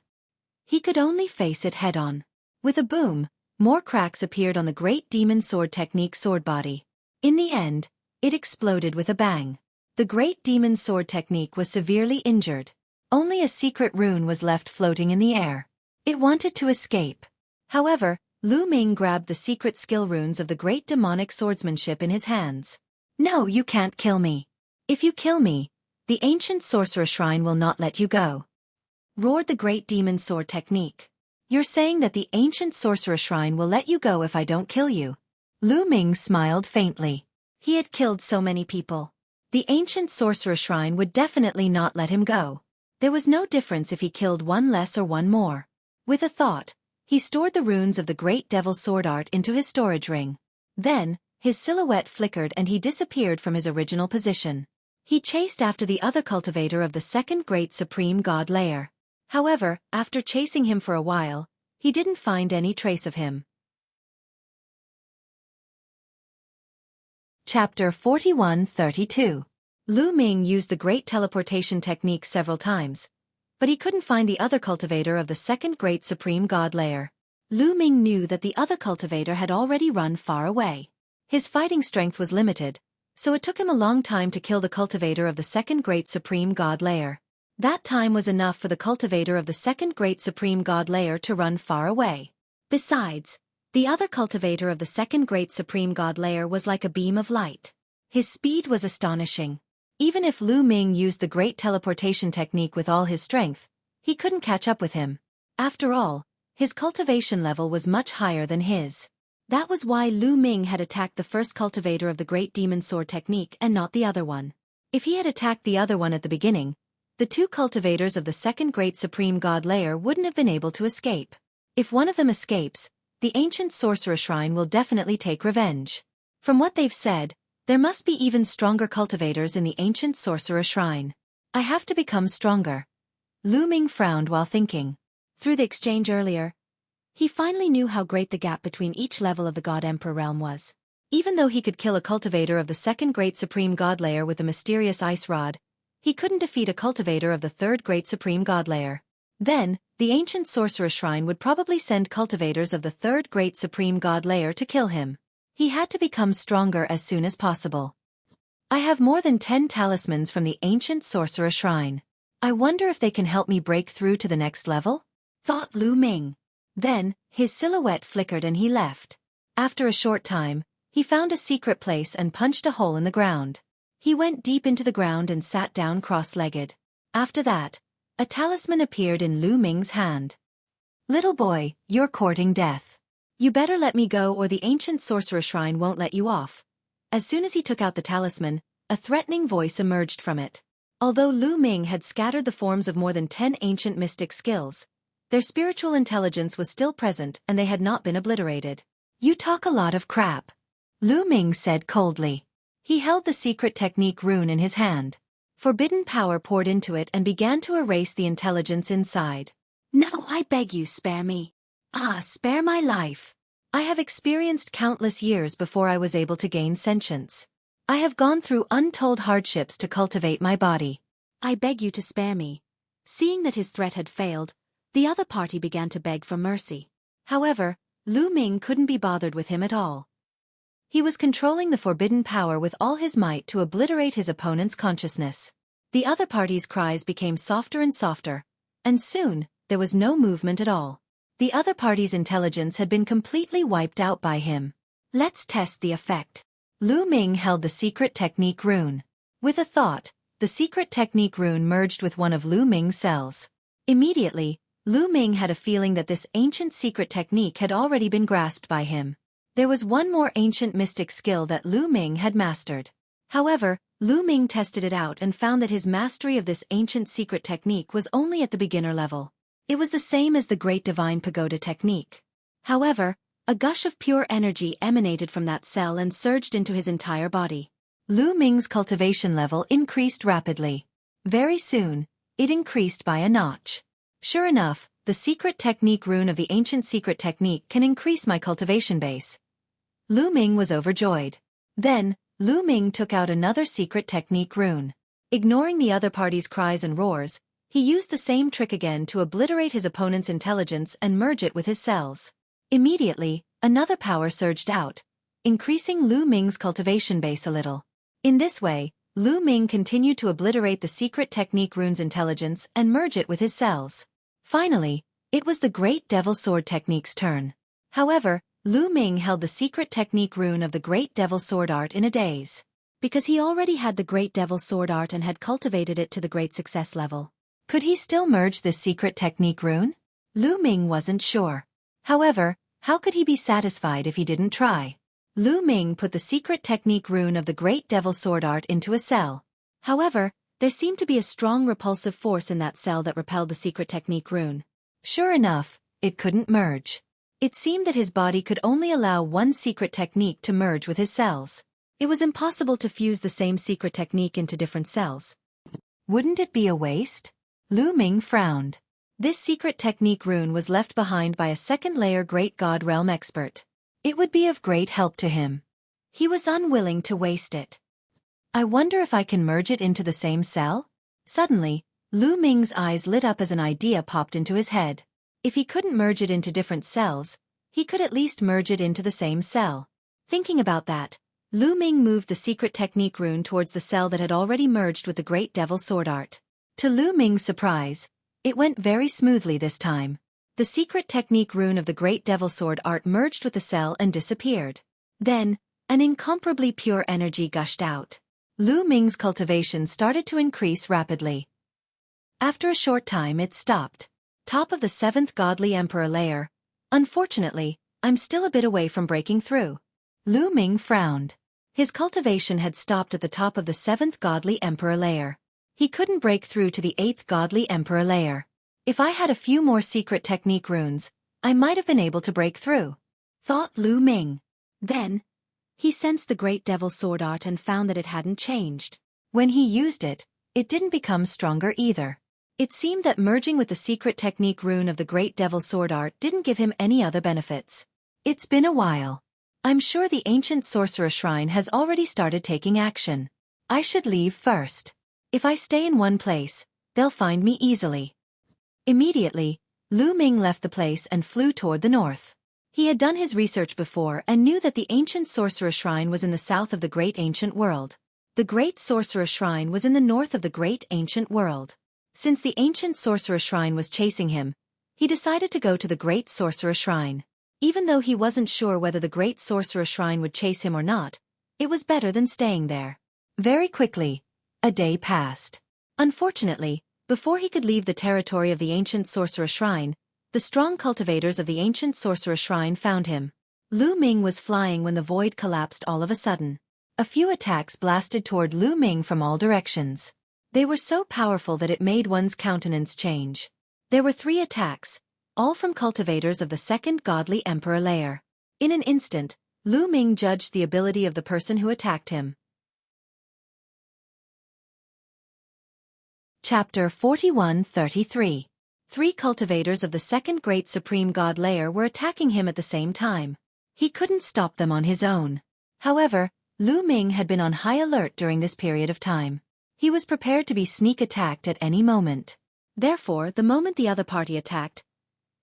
He could only face it head-on. With a boom, more cracks appeared on the great demon sword technique sword body. In the end, it exploded with a bang. The great demon sword technique was severely injured. Only a secret rune was left floating in the air. It wanted to escape. However, Lu Ming grabbed the secret skill runes of the great demonic swordsmanship in his hands. "No, you can't kill me. If you kill me, the ancient sorcerer shrine will not let you go," roared the great demon sword technique. "You're saying that the ancient sorcerer shrine will let you go if I don't kill you?" Lu Ming smiled faintly. He had killed so many people. The ancient sorcerer shrine would definitely not let him go. There was no difference if he killed one less or one more. With a thought, he stored the runes of the great devil sword art into his storage ring. Then, his silhouette flickered and he disappeared from his original position. He chased after the other cultivator of the second great supreme god layer. However, after chasing him for a while, he didn't find any trace of him. Chapter 41-32. Lu Ming used the great teleportation technique several times, but he couldn't find the other cultivator of the second great supreme god layer. Lu Ming knew that the other cultivator had already run far away. His fighting strength was limited, so it took him a long time to kill the cultivator of the second great supreme god layer. That time was enough for the cultivator of the second great supreme god layer to run far away. Besides, the other cultivator of the second great supreme god layer was like a beam of light. His speed was astonishing. Even if Lu Ming used the great teleportation technique with all his strength, he couldn't catch up with him. After all, his cultivation level was much higher than his. That was why Lu Ming had attacked the first cultivator of the great demon sword technique and not the other one. If he had attacked the other one at the beginning, the two cultivators of the second great supreme god layer wouldn't have been able to escape. If one of them escapes, the ancient sorcerer shrine will definitely take revenge. From what they've said, there must be even stronger cultivators in the ancient sorcerer shrine. I have to become stronger. Lu Ming frowned while thinking. Through the exchange earlier, he finally knew how great the gap between each level of the God Emperor realm was. Even though he could kill a cultivator of the second great supreme god layer with a mysterious ice rod, he couldn't defeat a cultivator of the third great supreme god layer. Then, the ancient sorcerer shrine would probably send cultivators of the third great supreme god layer to kill him. He had to become stronger as soon as possible. I have more than 10 talismans from the ancient sorcerer shrine. I wonder if they can help me break through to the next level? Thought Lu Ming. Then, his silhouette flickered and he left. After a short time, he found a secret place and punched a hole in the ground. He went deep into the ground and sat down cross-legged. After that, a talisman appeared in Lu Ming's hand. Little boy, you're courting death. You better let me go or the ancient sorcerer shrine won't let you off. As soon as he took out the talisman, a threatening voice emerged from it. Although Lu Ming had scattered the forms of more than 10 ancient mystic skills, their spiritual intelligence was still present and they had not been obliterated. You talk a lot of crap. Lu Ming said coldly. He held the secret technique rune in his hand. Forbidden power poured into it and began to erase the intelligence inside. No, I beg you, spare me. Spare my life. I have experienced countless years before I was able to gain sentience. I have gone through untold hardships to cultivate my body. I beg you to spare me. Seeing that his threat had failed, the other party began to beg for mercy. However, Lu Ming couldn't be bothered with him at all. He was controlling the forbidden power with all his might to obliterate his opponent's consciousness. The other party's cries became softer and softer, and soon, there was no movement at all. The other party's intelligence had been completely wiped out by him. Let's test the effect. Lu Ming held the secret technique rune. With a thought, the secret technique rune merged with one of Lu Ming's cells. Immediately, Lu Ming had a feeling that this ancient secret technique had already been grasped by him. There was one more ancient mystic skill that Lu Ming had mastered. However, Lu Ming tested it out and found that his mastery of this ancient secret technique was only at the beginner level. It was the same as the Great Divine Pagoda technique. However, a gush of pure energy emanated from that cell and surged into his entire body. Lu Ming's cultivation level increased rapidly. Very soon, it increased by a notch. Sure enough, the secret technique rune of the ancient secret technique can increase my cultivation base. Lu Ming was overjoyed. Then, Lu Ming took out another secret technique rune. Ignoring the other party's cries and roars, he used the same trick again to obliterate his opponent's intelligence and merge it with his cells. Immediately, another power surged out, increasing Lu Ming's cultivation base a little. In this way, Lu Ming continued to obliterate the secret technique rune's intelligence and merge it with his cells. Finally, it was the Great Devil Sword technique's turn. However, Lu Ming held the secret technique rune of the Great Devil Sword art in a daze. Because he already had the Great Devil Sword art and had cultivated it to the great success level. Could he still merge this secret technique rune? Lu Ming wasn't sure. However, how could he be satisfied if he didn't try? Lu Ming put the secret technique rune of the Great Devil Sword art into a cell. However, there seemed to be a strong repulsive force in that cell that repelled the secret technique rune. Sure enough, it couldn't merge. It seemed that his body could only allow one secret technique to merge with his cells. It was impossible to fuse the same secret technique into different cells. Wouldn't it be a waste? Lu Ming frowned. This secret technique rune was left behind by a second-layer Great God Realm expert. It would be of great help to him. He was unwilling to waste it. I wonder if I can merge it into the same cell? Suddenly, Lu Ming's eyes lit up as an idea popped into his head. If he couldn't merge it into different cells, he could at least merge it into the same cell. Thinking about that, Lu Ming moved the secret technique rune towards the cell that had already merged with the Great Devil Sword Art. To Lu Ming's surprise, it went very smoothly this time. The secret technique rune of the Great Devil Sword Art merged with the cell and disappeared. Then, an incomparably pure energy gushed out. Lu Ming's cultivation started to increase rapidly. After a short time it stopped. Top of the 7th Godly Emperor layer. Unfortunately, I'm still a bit away from breaking through. Lu Ming frowned. His cultivation had stopped at the top of the 7th Godly Emperor layer. He couldn't break through to the 8th Godly Emperor layer. If I had a few more secret technique runes, I might have been able to break through, thought Lu Ming. Then, he sensed the Great Devil Sword Art and found that it hadn't changed. When he used it, it didn't become stronger either. It seemed that merging with the secret technique rune of the Great Devil Sword Art didn't give him any other benefits. It's been a while. I'm sure the ancient sorcerer shrine has already started taking action. I should leave first. If I stay in one place, they'll find me easily. Immediately, Lu Ming left the place and flew toward the north. He had done his research before and knew that the ancient sorcerer shrine was in the south of the great ancient world. The great sorcerer shrine was in the north of the great ancient world. Since the ancient sorcerer shrine was chasing him, he decided to go to the great sorcerer shrine. Even though he wasn't sure whether the great sorcerer shrine would chase him or not, it was better than staying there. Very quickly, a day passed. Unfortunately, before he could leave the territory of the ancient sorcerer shrine, the strong cultivators of the ancient sorcerer shrine found him. Lu Ming was flying when the void collapsed all of a sudden. A few attacks blasted toward Lu Ming from all directions. They were so powerful that it made one's countenance change. There were 3 attacks, all from cultivators of the 2nd Godly Emperor layer. In an instant, Lu Ming judged the ability of the person who attacked him. Chapter 41-33. 3 cultivators of the 2nd Great Supreme God layer were attacking him at the same time. He couldn't stop them on his own. However, Lu Ming had been on high alert during this period of time. He was prepared to be sneak attacked at any moment. Therefore, the moment the other party attacked,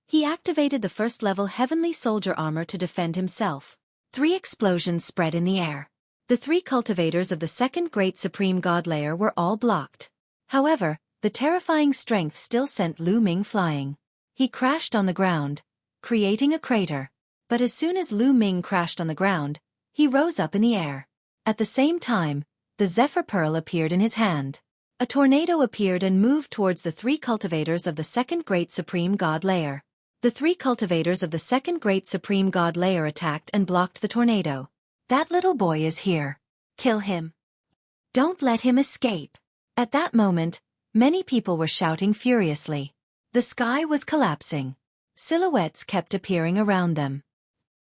he activated the 1st level Heavenly Soldier armor to defend himself. 3 explosions spread in the air. The 3 cultivators of the 2nd Great Supreme God layer were all blocked. However, the terrifying strength still sent Lu Ming flying. He crashed on the ground, creating a crater. But as soon as Lu Ming crashed on the ground, he rose up in the air. At the same time, the Zephyr Pearl appeared in his hand. A tornado appeared and moved towards the 3 cultivators of the 2nd Great Supreme God layer. The 3 cultivators of the 2nd Great Supreme God layer attacked and blocked the tornado. That little boy is here. Kill him. Don't let him escape. At that moment, many people were shouting furiously. The sky was collapsing. Silhouettes kept appearing around them.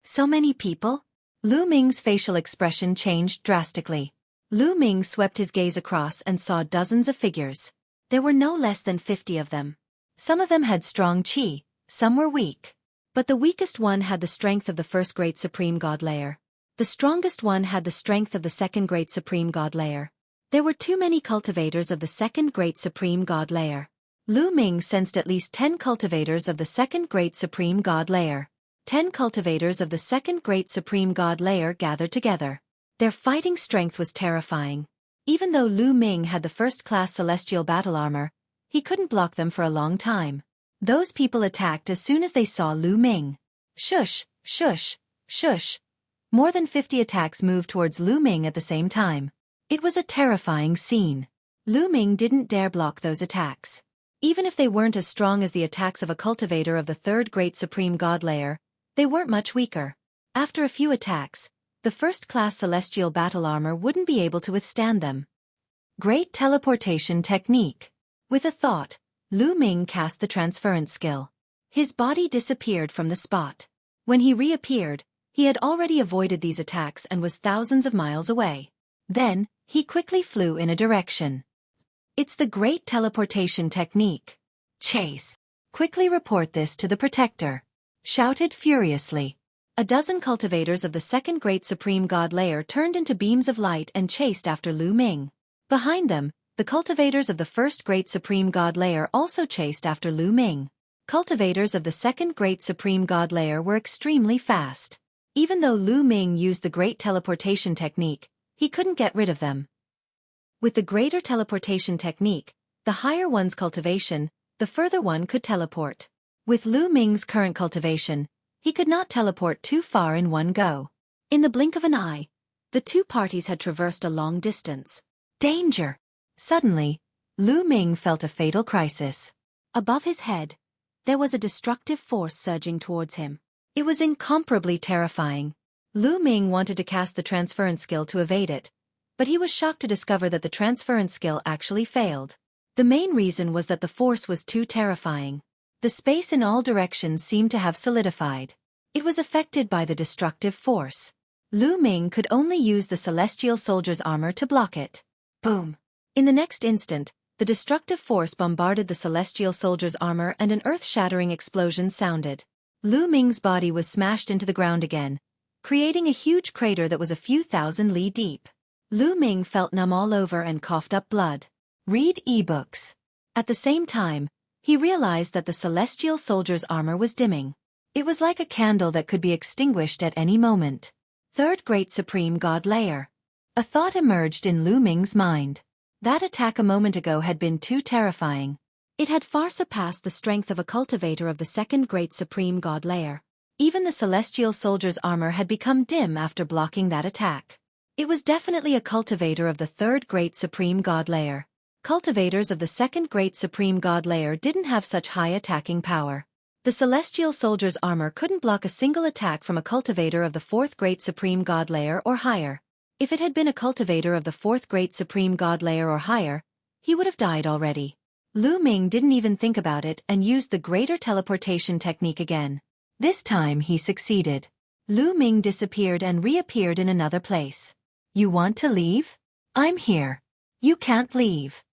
So many people? Lu Ming's facial expression changed drastically. Lu Ming swept his gaze across and saw dozens of figures. There were no less than 50 of them. Some of them had strong qi, some were weak. But the weakest one had the strength of the 1st Great Supreme God layer. The strongest one had the strength of the 2nd Great Supreme God layer. There were too many cultivators of the 2nd Great Supreme God layer. Lu Ming sensed at least 10 cultivators of the 2nd Great Supreme God layer. 10 cultivators of the 2nd Great Supreme God layer gathered together. Their fighting strength was terrifying. Even though Lu Ming had the 1st-class celestial battle armor, he couldn't block them for a long time. Those people attacked as soon as they saw Lu Ming. Shush, shush, shush. More than 50 attacks moved towards Lu Ming at the same time. It was a terrifying scene. Lu Ming didn't dare block those attacks. Even if they weren't as strong as the attacks of a cultivator of the 3rd Great Supreme God layer, they weren't much weaker. After a few attacks, the 1st-class celestial battle armor wouldn't be able to withstand them. Great teleportation technique. With a thought, Lu Ming cast the transference skill. His body disappeared from the spot. When he reappeared, he had already avoided these attacks and was thousands of miles away. Then, he quickly flew in a direction. It's the great teleportation technique. Chase. Quickly report this to the Protector. Shouted furiously. A dozen cultivators of the 2nd Great Supreme God layer turned into beams of light and chased after Lu Ming. Behind them, the cultivators of the 1st Great Supreme God layer also chased after Lu Ming. Cultivators of the second great supreme god layer were extremely fast. Even though Lu Ming used the great teleportation technique, he couldn't get rid of them. With the greater teleportation technique, the higher one's cultivation, the further one could teleport. With Lu Ming's current cultivation, he could not teleport too far in one go. In the blink of an eye, the two parties had traversed a long distance. Danger! Suddenly, Lu Ming felt a fatal crisis. Above his head, there was a destructive force surging towards him. It was incomparably terrifying. Lu Ming wanted to cast the transference skill to evade it, but he was shocked to discover that the transference skill actually failed. The main reason was that the force was too terrifying. The space in all directions seemed to have solidified. It was affected by the destructive force. Lu Ming could only use the celestial soldier's armor to block it. Boom! In the next instant, the destructive force bombarded the celestial soldier's armor and an earth-shattering explosion sounded. Lu Ming's body was smashed into the ground again, creating a huge crater that was a few thousand li deep. Lu Ming felt numb all over and coughed up blood. Read ebooks. At the same time, he realized that the celestial soldier's armor was dimming. It was like a candle that could be extinguished at any moment. Third Great Supreme God Layer. A thought emerged in Lu Ming's mind. That attack a moment ago had been too terrifying. It had far surpassed the strength of a cultivator of the second Great Supreme God Layer. Even the celestial soldier's armor had become dim after blocking that attack. It was definitely a cultivator of the third Great Supreme God Layer. Cultivators of the second Great Supreme God Layer didn't have such high attacking power. The celestial soldier's armor couldn't block a single attack from a cultivator of the fourth Great Supreme God Layer or higher. If it had been a cultivator of the fourth Great Supreme God Layer or higher, he would have died already. Lu Ming didn't even think about it and used the greater teleportation technique again. This time he succeeded. Lu Ming disappeared and reappeared in another place. "You want to leave? I'm here. You can't leave,"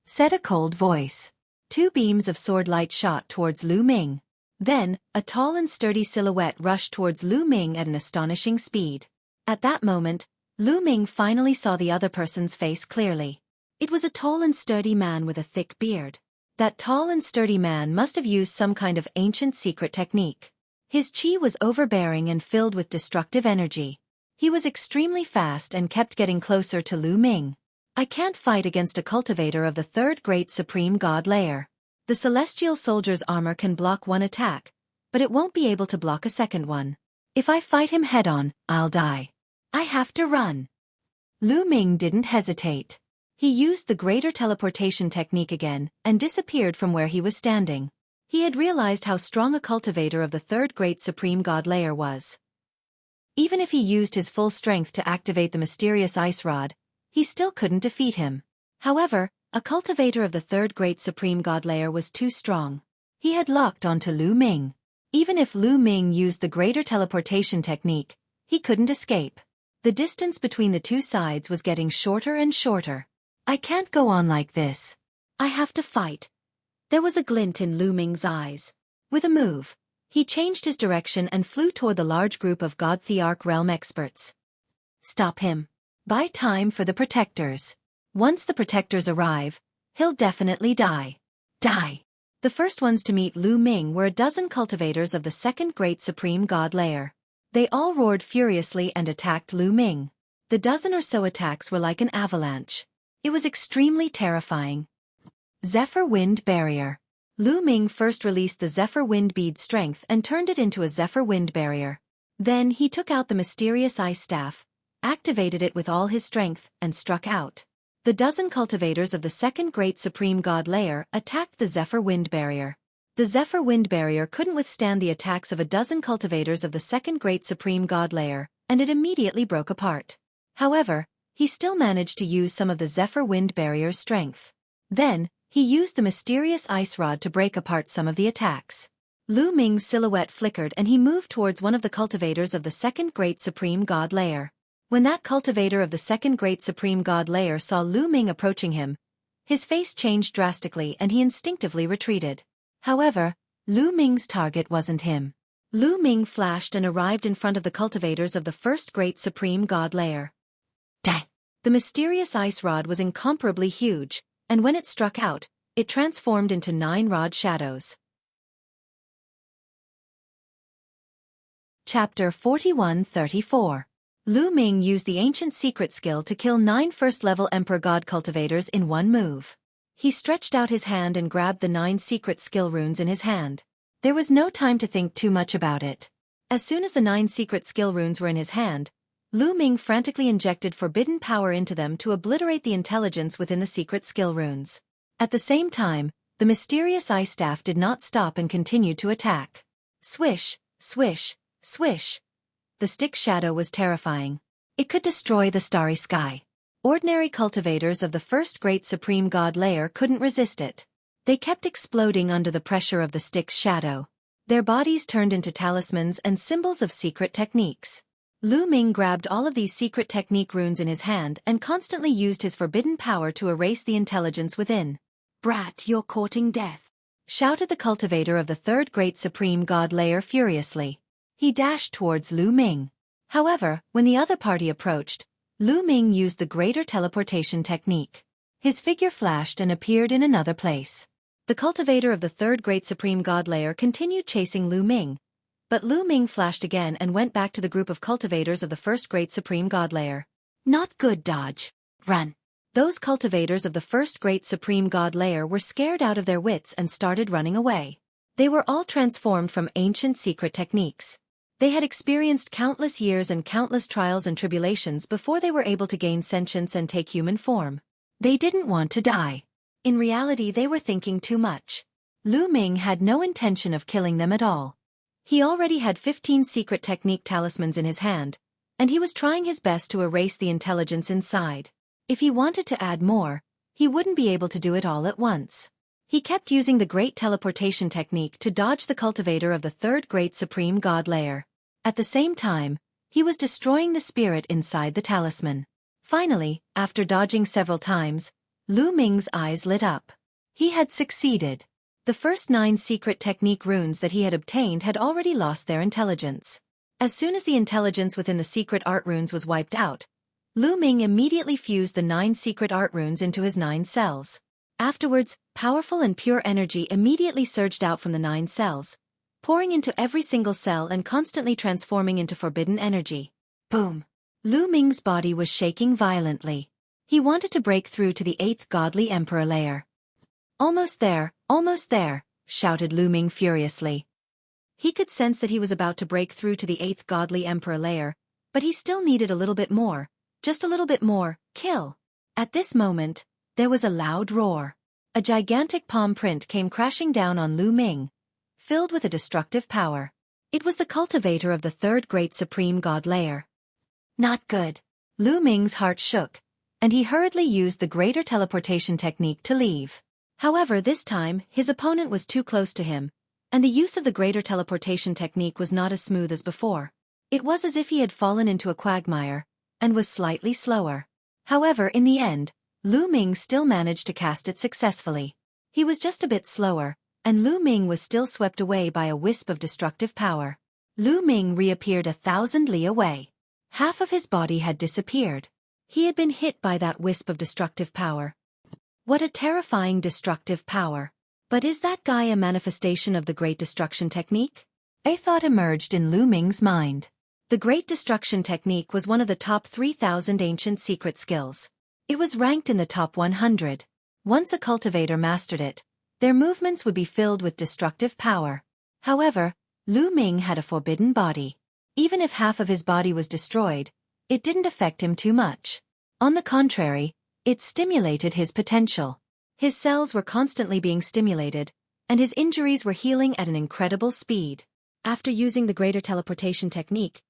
said a cold voice. Two beams of sword light shot towards Lu Ming. Then, a tall and sturdy silhouette rushed towards Lu Ming at an astonishing speed. At that moment, Lu Ming finally saw the other person's face clearly. It was a tall and sturdy man with a thick beard. That tall and sturdy man must have used some kind of ancient secret technique. His chi was overbearing and filled with destructive energy. He was extremely fast and kept getting closer to Lu Ming. "I can't fight against a cultivator of the third Great Supreme God Layer. The celestial soldier's armor can block one attack, but it won't be able to block a second one. If I fight him head-on, I'll die. I have to run." Lu Ming didn't hesitate. He used the greater teleportation technique again and disappeared from where he was standing. He had realized how strong a cultivator of the third Great Supreme God Layer was. Even if he used his full strength to activate the mysterious ice rod, he still couldn't defeat him. However, a cultivator of the third Great Supreme God Layer was too strong. He had locked onto Lu Ming. Even if Lu Ming used the greater teleportation technique, he couldn't escape. The distance between the two sides was getting shorter and shorter. "I can't go on like this. I have to fight." There was a glint in Lu Ming's eyes. With a move, he changed his direction and flew toward the large group of God Thearch realm experts. "Stop him. Buy time for the protectors. Once the protectors arrive, he'll definitely die. Die." The first ones to meet Lu Ming were a dozen cultivators of the second Great Supreme God Layer. They all roared furiously and attacked Lu Ming. The dozen or so attacks were like an avalanche. It was extremely terrifying. Zephyr Wind Barrier. Lu Ming first released the Zephyr Wind Bead strength and turned it into a Zephyr Wind Barrier. Then he took out the mysterious ice staff, activated it with all his strength, and struck out. The dozen cultivators of the second Great Supreme God Layer attacked the Zephyr Wind Barrier. The Zephyr Wind Barrier couldn't withstand the attacks of a dozen cultivators of the second Great Supreme God Layer, and it immediately broke apart. However, he still managed to use some of the Zephyr Wind Barrier's strength. Then, he used the mysterious ice rod to break apart some of the attacks. Lu Ming's silhouette flickered and he moved towards one of the cultivators of the second Great Supreme God Layer. When that cultivator of the second Great Supreme God Layer saw Lu Ming approaching him, his face changed drastically and he instinctively retreated. However, Lu Ming's target wasn't him. Lu Ming flashed and arrived in front of the cultivators of the first Great Supreme God Layer. Dang! The mysterious ice rod was incomparably huge, and when it struck out, it transformed into 9 rod shadows. Chapter 41-34. Lu Ming used the ancient secret skill to kill 9 first-level Emperor God cultivators in one move. He stretched out his hand and grabbed the 9 secret skill runes in his hand. There was no time to think too much about it. As soon as the 9 secret skill runes were in his hand, Lu Ming frantically injected forbidden power into them to obliterate the intelligence within the secret skill runes. At the same time, the mysterious ice staff did not stop and continued to attack. Swish, swish, swish. The stick's shadow was terrifying. It could destroy the starry sky. Ordinary cultivators of the first great supreme god layer couldn't resist it. They kept exploding under the pressure of the stick's shadow. Their bodies turned into talismans and symbols of secret techniques. Lu Ming grabbed all of these secret technique runes in his hand and constantly used his forbidden power to erase the intelligence within. "Brat, you're courting death," shouted the cultivator of the third great supreme god layer furiously. He dashed towards Lu Ming. However, when the other party approached, Lu Ming used the greater teleportation technique. His figure flashed and appeared in another place. The cultivator of the third great supreme god layer continued chasing Lu Ming, but Lu Ming flashed again and went back to the group of cultivators of the first great supreme god layer. "Not good, dodge. Run." Those cultivators of the first great supreme god layer were scared out of their wits and started running away. They were all transformed from ancient secret techniques. They had experienced countless years and countless trials and tribulations before they were able to gain sentience and take human form. They didn't want to die. In reality, they were thinking too much. Lu Ming had no intention of killing them at all. He already had 15 secret technique talismans in his hand, and he was trying his best to erase the intelligence inside. If he wanted to add more, he wouldn't be able to do it all at once. He kept using the great teleportation technique to dodge the cultivator of the third great supreme god layer. At the same time, he was destroying the spirit inside the talisman. Finally, after dodging several times, Lu Ming's eyes lit up. He had succeeded. The first 9 secret technique runes that he had obtained had already lost their intelligence. As soon as the intelligence within the secret art runes was wiped out, Lu Ming immediately fused the 9 secret art runes into his 9 cells. Afterwards, powerful and pure energy immediately surged out from the 9 cells, pouring into every single cell and constantly transforming into forbidden energy. Boom! Lu Ming's body was shaking violently. He wanted to break through to the 8th godly emperor layer. Almost there, shouted Lu Ming furiously. He could sense that he was about to break through to the 8th godly emperor layer, but he still needed a little bit more, just a little bit more, kill. At this moment, there was a loud roar. A gigantic palm print came crashing down on Lu Ming, filled with a destructive power. It was the cultivator of the third great supreme god layer. Not good. Lu Ming's heart shook, and he hurriedly used the greater teleportation technique to leave. However, this time, his opponent was too close to him, and the use of the greater teleportation technique was not as smooth as before. It was as if he had fallen into a quagmire, and was slightly slower. However, in the end, Lu Ming still managed to cast it successfully. He was just a bit slower, and Lu Ming was still swept away by a wisp of destructive power. Lu Ming reappeared 1,000 li away. Half of his body had disappeared. He had been hit by that wisp of destructive power. What a terrifying destructive power. But is that guy a manifestation of the Great Destruction Technique? A thought emerged in Lu Ming's mind. The Great Destruction Technique was one of the top 3,000 ancient secret skills. It was ranked in the top 100. Once a cultivator mastered it, their movements would be filled with destructive power. However, Lu Ming had a forbidden body. Even if half of his body was destroyed, it didn't affect him too much. On the contrary, it stimulated his potential. His cells were constantly being stimulated, and his injuries were healing at an incredible speed. After using the greater teleportation technique,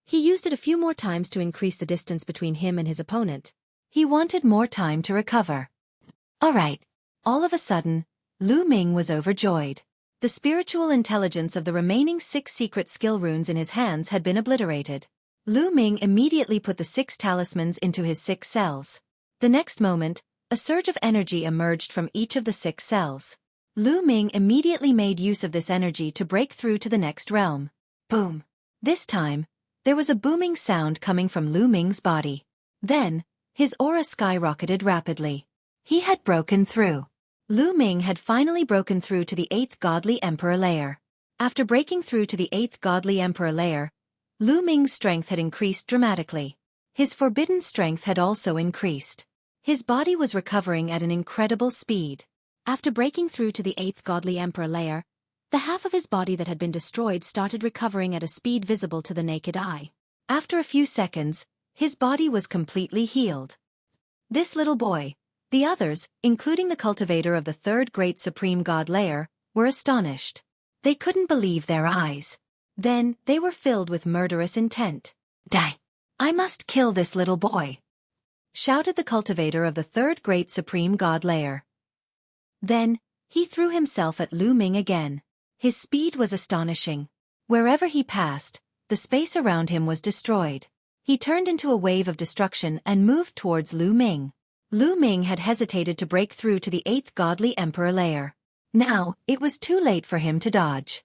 he used it a few more times to increase the distance between him and his opponent. He wanted more time to recover. Alright. All of a sudden, Lu Ming was overjoyed. The spiritual intelligence of the remaining 6 secret skill runes in his hands had been obliterated. Lu Ming immediately put the 6 talismans into his 6 cells. The next moment, a surge of energy emerged from each of the 6 cells. Lu Ming immediately made use of this energy to break through to the next realm. Boom! This time, there was a booming sound coming from Lu Ming's body. Then, his aura skyrocketed rapidly. He had broken through. Lu Ming had finally broken through to the 8th godly emperor layer. After breaking through to the 8th godly emperor layer, Lu Ming's strength had increased dramatically. His forbidden strength had also increased. His body was recovering at an incredible speed. After breaking through to the 8th godly emperor layer, the half of his body that had been destroyed started recovering at a speed visible to the naked eye. After a few seconds, his body was completely healed. This little boy, the others, including the cultivator of the 3rd great supreme god layer, were astonished. They couldn't believe their eyes. Then, they were filled with murderous intent. "Die! I must kill this little boy!" shouted the cultivator of the 3rd great supreme god layer. Then, he threw himself at Lu Ming again. His speed was astonishing. Wherever he passed, the space around him was destroyed. He turned into a wave of destruction and moved towards Lu Ming. Lu Ming had hesitated to break through to the 8th godly emperor layer. Now, it was too late for him to dodge.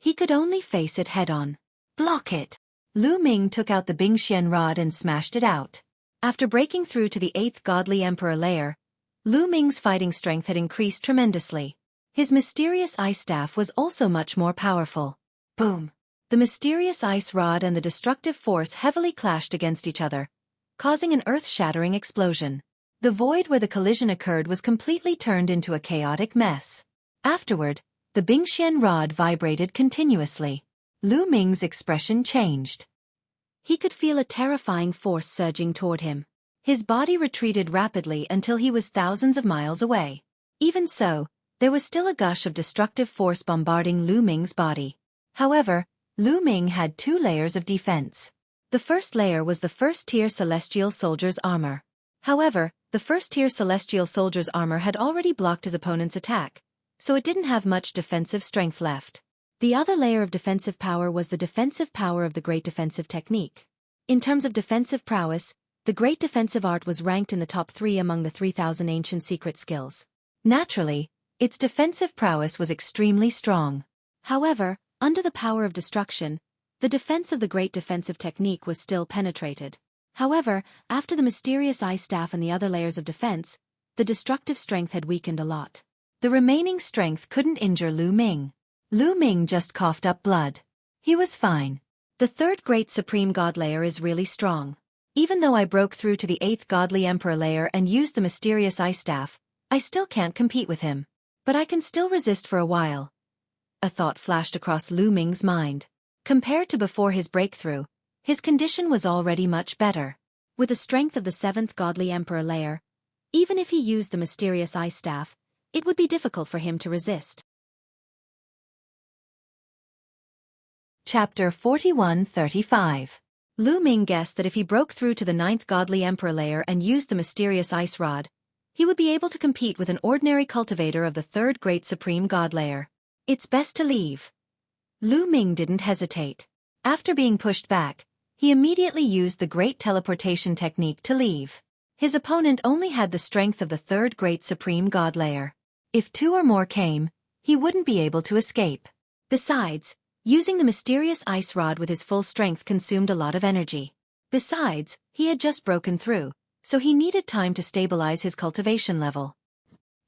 He could only face it head-on. Block it! Lu Ming took out the Bingxian rod and smashed it out. After breaking through to the 8th godly emperor layer, Lu Ming's fighting strength had increased tremendously. His mysterious ice staff was also much more powerful. Boom! The mysterious ice rod and the destructive force heavily clashed against each other, causing an earth-shattering explosion. The void where the collision occurred was completely turned into a chaotic mess. Afterward, the Bingxian rod vibrated continuously. Lu Ming's expression changed. He could feel a terrifying force surging toward him. His body retreated rapidly until he was thousands of miles away. Even so, there was still a gush of destructive force bombarding Lu Ming's body. However, Lu Ming had 2 layers of defense. The first layer was the first-tier celestial soldier's armor. However, the first-tier celestial soldier's armor had already blocked his opponent's attack, so it didn't have much defensive strength left. The other layer of defensive power was the defensive power of the Great Defensive Technique. In terms of defensive prowess, the Great Defensive Art was ranked in the top 3 among the 3,000 ancient secret skills. Naturally, its defensive prowess was extremely strong. However, under the power of destruction, the defense of the Great Defensive Technique was still penetrated. However, after the mysterious ice staff and the other layers of defense, the destructive strength had weakened a lot. The remaining strength couldn't injure Lu Ming. Lu Ming just coughed up blood. He was fine. The 3rd great supreme god layer is really strong. Even though I broke through to the 8th godly emperor layer and used the mysterious ice staff, I still can't compete with him. But I can still resist for a while. A thought flashed across Lu Ming's mind. Compared to before his breakthrough, his condition was already much better. With the strength of the 7th godly emperor layer, even if he used the mysterious ice staff, it would be difficult for him to resist. Chapter 41-35. Lu Ming guessed that if he broke through to the 9th godly emperor layer and used the mysterious ice rod, he would be able to compete with an ordinary cultivator of the 3rd great supreme god layer. It's best to leave. Lu Ming didn't hesitate. After being pushed back, he immediately used the great teleportation technique to leave. His opponent only had the strength of the 3rd great supreme god layer. If 2 or more came, he wouldn't be able to escape. Besides, using the mysterious ice rod with his full strength consumed a lot of energy. Besides, he had just broken through, so he needed time to stabilize his cultivation level.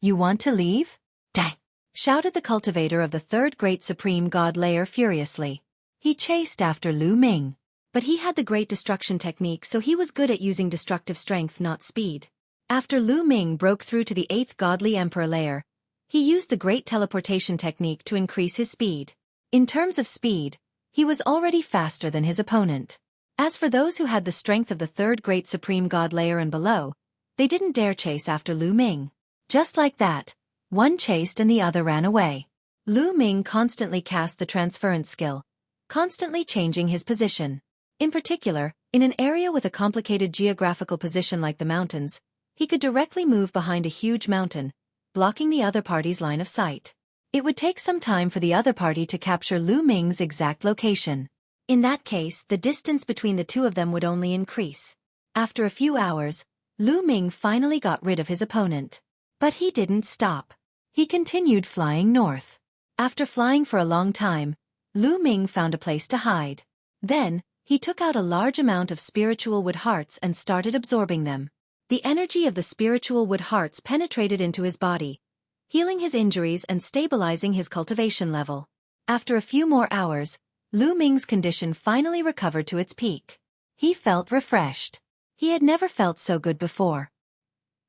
"You want to leave? Die!" shouted the cultivator of the 3rd great supreme god layer furiously. He chased after Lu Ming. But he had the great destruction technique, so he was good at using destructive strength, not speed. After Lu Ming broke through to the 8th godly emperor layer, he used the great teleportation technique to increase his speed. In terms of speed, he was already faster than his opponent. As for those who had the strength of the 3rd great supreme god layer and below, they didn't dare chase after Lu Ming. Just like that, one chased and the other ran away. Lu Ming constantly cast the transference skill, constantly changing his position. In particular, in an area with a complicated geographical position like the mountains, he could directly move behind a huge mountain, blocking the other party's line of sight. It would take some time for the other party to capture Lu Ming's exact location. In that case, the distance between the two of them would only increase. After a few hours, Lu Ming finally got rid of his opponent. But he didn't stop. He continued flying north. After flying for a long time, Lu Ming found a place to hide. Then, he took out a large amount of spiritual wood hearts and started absorbing them. The energy of the spiritual wood hearts penetrated into his body, healing his injuries and stabilizing his cultivation level. After a few more hours, Lu Ming's condition finally recovered to its peak. He felt refreshed. He had never felt so good before.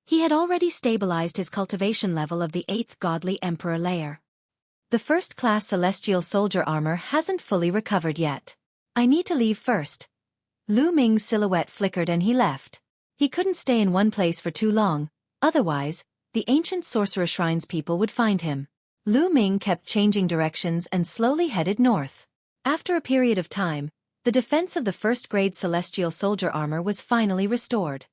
He had already stabilized his cultivation level of the 8th Godly Emperor layer. The first-class celestial soldier armor hasn't fully recovered yet. I need to leave first. Lu Ming's silhouette flickered and he left. He couldn't stay in one place for too long, otherwise, the ancient sorcerer shrine's people would find him. Lu Ming kept changing directions and slowly headed north. After a period of time, the defense of the first-grade celestial soldier armor was finally restored.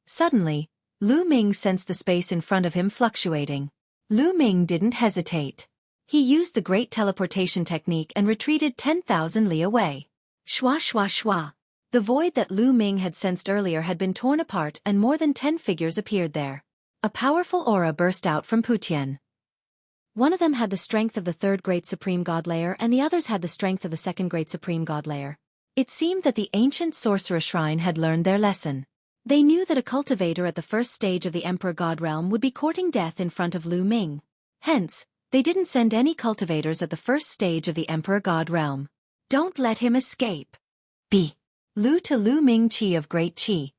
Suddenly, Lu Ming sensed the space in front of him fluctuating. Lu Ming didn't hesitate. He used the great teleportation technique and retreated 10,000 li away. Shwa shwa shwa. The void that Lu Ming had sensed earlier had been torn apart and more than 10 figures appeared there. A powerful aura burst out from Putian. One of them had the strength of the 3rd Great Supreme God layer and the others had the strength of the 2nd Great Supreme God layer. It seemed that the ancient sorcerer shrine had learned their lesson. They knew that a cultivator at the first stage of the Emperor God realm would be courting death in front of Lu Ming. Hence, they didn't send any cultivators at the first stage of the Emperor God realm. Don't let him escape. B. Lu to Lu Ming Chi of Great Chi.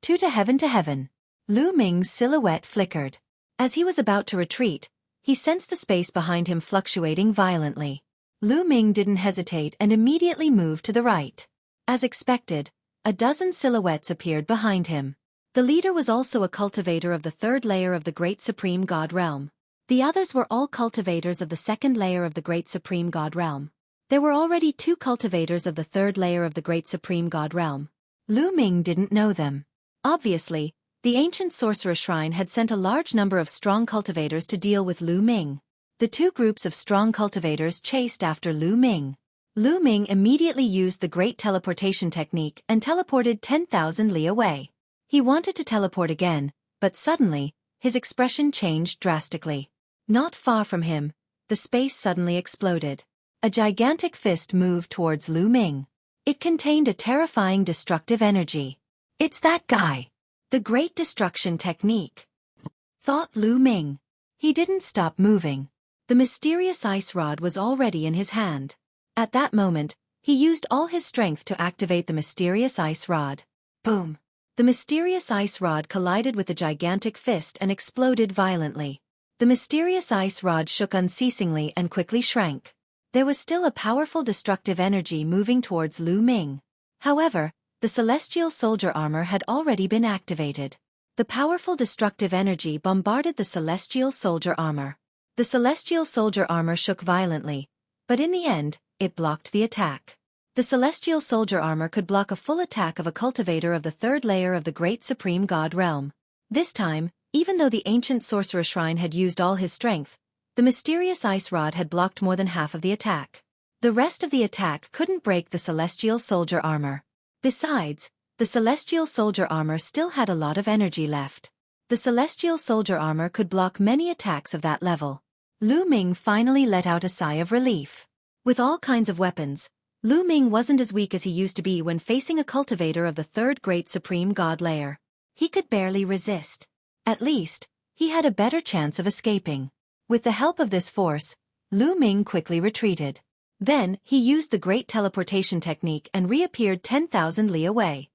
2 to heaven. Lu Ming's silhouette flickered. As he was about to retreat, he sensed the space behind him fluctuating violently. Lu Ming didn't hesitate and immediately moved to the right. As expected, a dozen silhouettes appeared behind him. The leader was also a cultivator of the 3rd layer of the Great Supreme God realm. The others were all cultivators of the 2nd layer of the Great Supreme God realm. There were already 2 cultivators of the 3rd layer of the Great Supreme God realm. Lu Ming didn't know them. Obviously, the ancient sorcerer shrine had sent a large number of strong cultivators to deal with Lu Ming. The 2 groups of strong cultivators chased after Lu Ming. Lu Ming immediately used the great teleportation technique and teleported 10,000 li away. He wanted to teleport again, but suddenly, his expression changed drastically. Not far from him, the space suddenly exploded. A gigantic fist moved towards Lu Ming. It contained a terrifying destructive energy. It's that guy. The Great Destruction Technique. Thought Lu Ming. He didn't stop moving. The mysterious ice rod was already in his hand. At that moment, he used all his strength to activate the mysterious ice rod. Boom! The mysterious ice rod collided with the gigantic fist and exploded violently. The mysterious ice rod shook unceasingly and quickly shrank. There was still a powerful destructive energy moving towards Lu Ming. However, the celestial soldier armor had already been activated. The powerful destructive energy bombarded the celestial soldier armor. The celestial soldier armor shook violently, but in the end, it blocked the attack. The celestial soldier armor could block a full attack of a cultivator of the 3rd layer of the Great Supreme God realm. This time, even though the ancient sorcerer shrine had used all his strength, the mysterious ice rod had blocked more than half of the attack. The rest of the attack couldn't break the celestial soldier armor. Besides, the celestial soldier armor still had a lot of energy left. The celestial soldier armor could block many attacks of that level. Lu Ming finally let out a sigh of relief. With all kinds of weapons, Lu Ming wasn't as weak as he used to be when facing a cultivator of the 3rd Great Supreme God layer. He could barely resist. At least, he had a better chance of escaping. With the help of this force, Lu Ming quickly retreated. Then, he used the great teleportation technique and reappeared 10,000 li away.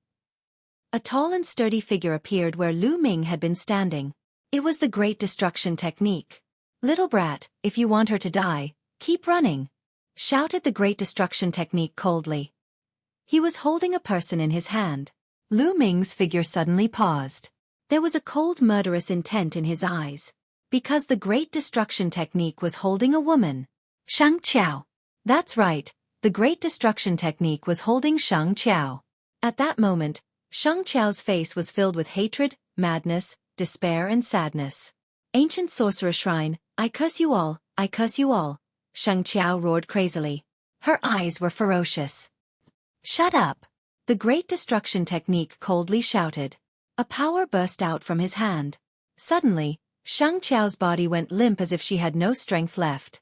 A tall and sturdy figure appeared where Lu Ming had been standing. It was the Great Destruction Technique. "Little brat, if you want her to die, keep running," shouted the Great Destruction Technique coldly. He was holding a person in his hand. Lu Ming's figure suddenly paused. There was a cold murderous intent in his eyes. Because the Great Destruction Technique was holding a woman. Shang Qiao. That's right, the Great Destruction Technique was holding Shang Qiao. At that moment, Shang Qiao's face was filled with hatred, madness, despair and sadness. "Ancient Sorcerer Shrine, I curse you all, I curse you all," Shang Qiao roared crazily. Her eyes were ferocious. "Shut up!" the Great Destruction Technique coldly shouted. A power burst out from his hand. Suddenly, Shang Qiao's body went limp as if she had no strength left.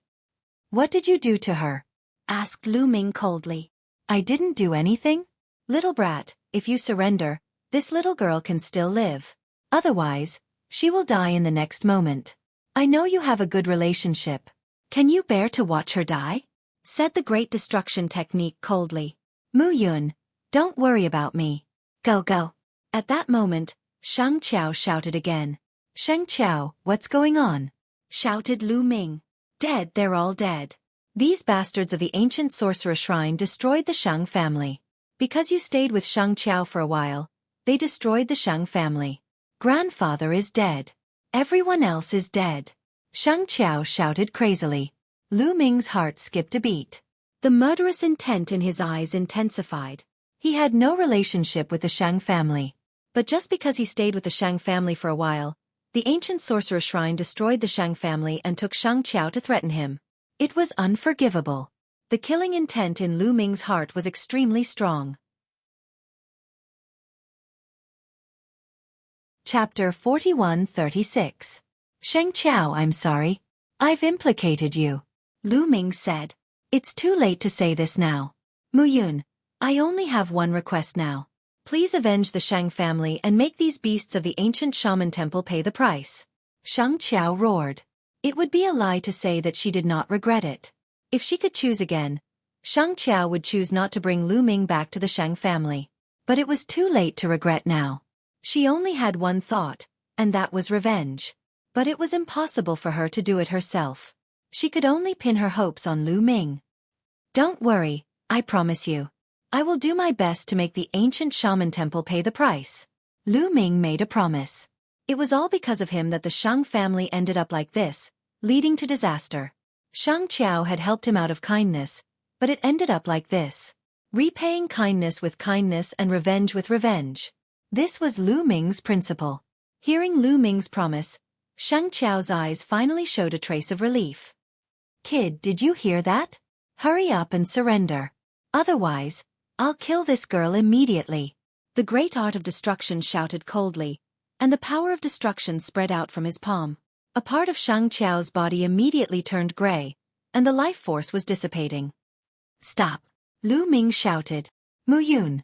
"What did you do to her?" asked Lu Ming coldly. "I didn't do anything. Little brat, if you surrender, this little girl can still live. Otherwise, she will die in the next moment. I know you have a good relationship. Can you bear to watch her die?" said the Great Destruction Technique coldly. Mu Yun, don't worry about me. Go go. At that moment, Shang Qiao shouted again. Shang Qiao, what's going on? Shouted Lu Ming. Dead, they're all dead. These bastards of the ancient sorcerer shrine destroyed the Shang family. Because you stayed with Shang Qiao for a while, they destroyed the Shang family. Grandfather is dead. Everyone else is dead. Shang Qiao shouted crazily. Lu Ming's heart skipped a beat. The murderous intent in his eyes intensified. He had no relationship with the Shang family. But just because he stayed with the Shang family for a while, the ancient sorcerer shrine destroyed the Shang family and took Shang Qiao to threaten him. It was unforgivable. The killing intent in Lu Ming's heart was extremely strong. Chapter 41-36. Shang Qiao, I'm sorry. I've implicated you. Lu Ming said. It's too late to say this now. Mu Yun, I only have one request now. Please avenge the Shang family and make these beasts of the ancient shaman temple pay the price. Shang Qiao roared. It would be a lie to say that she did not regret it. If she could choose again, Shang Qiao would choose not to bring Lu Ming back to the Shang family. But it was too late to regret now. She only had one thought, and that was revenge. But it was impossible for her to do it herself. She could only pin her hopes on Lu Ming. Don't worry, I promise you. I will do my best to make the ancient shaman temple pay the price. Lu Ming made a promise. It was all because of him that the Shang family ended up like this, leading to disaster. Shang Qiao had helped him out of kindness, but it ended up like this. Repaying kindness with kindness and revenge with revenge. This was Lu Ming's principle. Hearing Lu Ming's promise, Shang Qiao's eyes finally showed a trace of relief. Kid, did you hear that? Hurry up and surrender. Otherwise, I'll kill this girl immediately. The great art of destruction shouted coldly, and the power of destruction spread out from his palm. A part of Shang Qiao's body immediately turned gray, and the life force was dissipating. Stop! Lu Ming shouted. Mu Yun,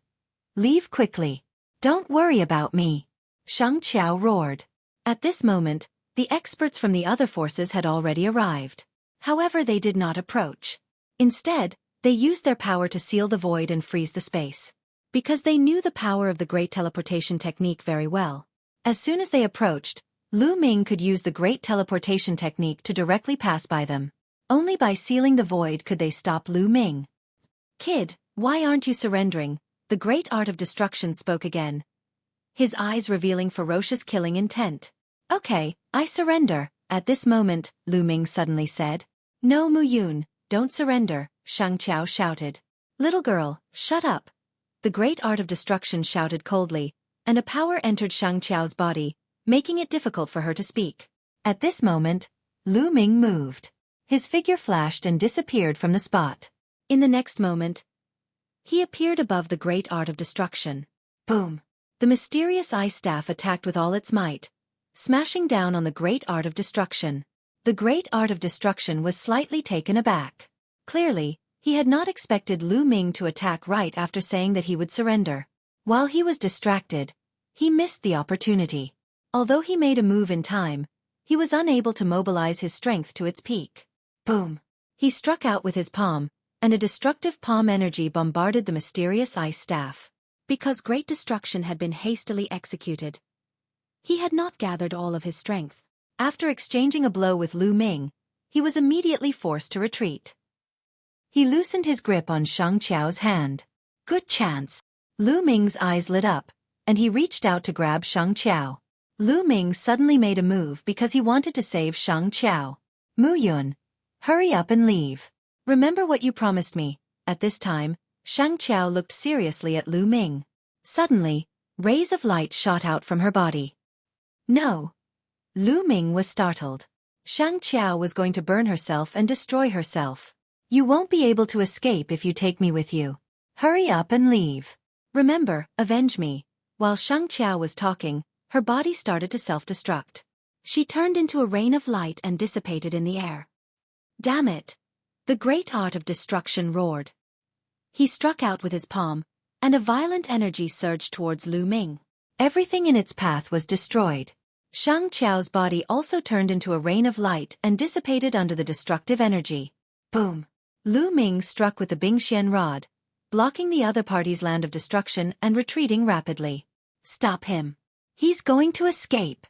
leave quickly. Don't worry about me. Shang Qiao roared. At this moment, the experts from the other forces had already arrived. However, they did not approach. Instead, they used their power to seal the void and freeze the space. Because they knew the power of the great teleportation technique very well. As soon as they approached, Lu Ming could use the great teleportation technique to directly pass by them. Only by sealing the void could they stop Lu Ming. Kid, why aren't you surrendering? The great art of destruction spoke again, his eyes revealing ferocious killing intent. Okay, I surrender. At this moment, Lu Ming suddenly said. No, Mu Yun, don't surrender, Shang Qiao shouted. Little girl, shut up. The great art of destruction shouted coldly, and a power entered Shang Qiao's body, making it difficult for her to speak. At this moment, Lu Ming moved. His figure flashed and disappeared from the spot. In the next moment, he appeared above the great art of destruction. Boom! The mysterious ice staff attacked with all its might, smashing down on the great art of destruction. The great art of destruction was slightly taken aback. Clearly, he had not expected Lu Ming to attack right after saying that he would surrender. While he was distracted, he missed the opportunity. Although he made a move in time, he was unable to mobilize his strength to its peak. Boom! He struck out with his palm, and a destructive palm energy bombarded the mysterious ice staff. Because great destruction had been hastily executed, he had not gathered all of his strength. After exchanging a blow with Lu Ming, he was immediately forced to retreat. He loosened his grip on Shang Qiao's hand. Good chance. Lu Ming's eyes lit up, and he reached out to grab Shang Qiao. Lu Ming suddenly made a move because he wanted to save Shang Qiao. Mu Yun, hurry up and leave. Remember what you promised me. At this time, Shang Qiao looked seriously at Lu Ming. Suddenly, rays of light shot out from her body. No. Lu Ming was startled. Shang Qiao was going to burn herself and destroy herself. You won't be able to escape if you take me with you. Hurry up and leave. Remember, avenge me. While Shang Qiao was talking, her body started to self-destruct. She turned into a rain of light and dissipated in the air. Damn it! The great art of destruction roared. He struck out with his palm, and a violent energy surged towards Lu Ming. Everything in its path was destroyed. Shang Qiao's body also turned into a rain of light and dissipated under the destructive energy. Boom! Lu Ming struck with the Bingxian rod, blocking the other party's land of destruction and retreating rapidly. Stop him. He's going to escape.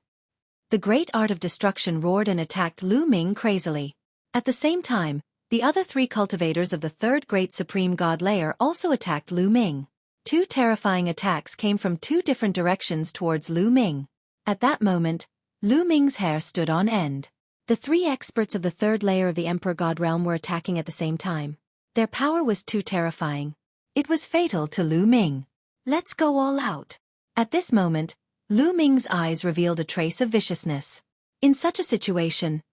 The great art of destruction roared and attacked Lu Ming crazily. At the same time, the other three cultivators of the third great supreme god layer also attacked Lu Ming. Two terrifying attacks came from two different directions towards Lu Ming. At that moment, Lu Ming's hair stood on end. The three experts of the third layer of the Emperor God realm were attacking at the same time. Their power was too terrifying. It was fatal to Lu Ming. Let's go all out. At this moment, Lu Ming's eyes revealed a trace of viciousness. In such a situation,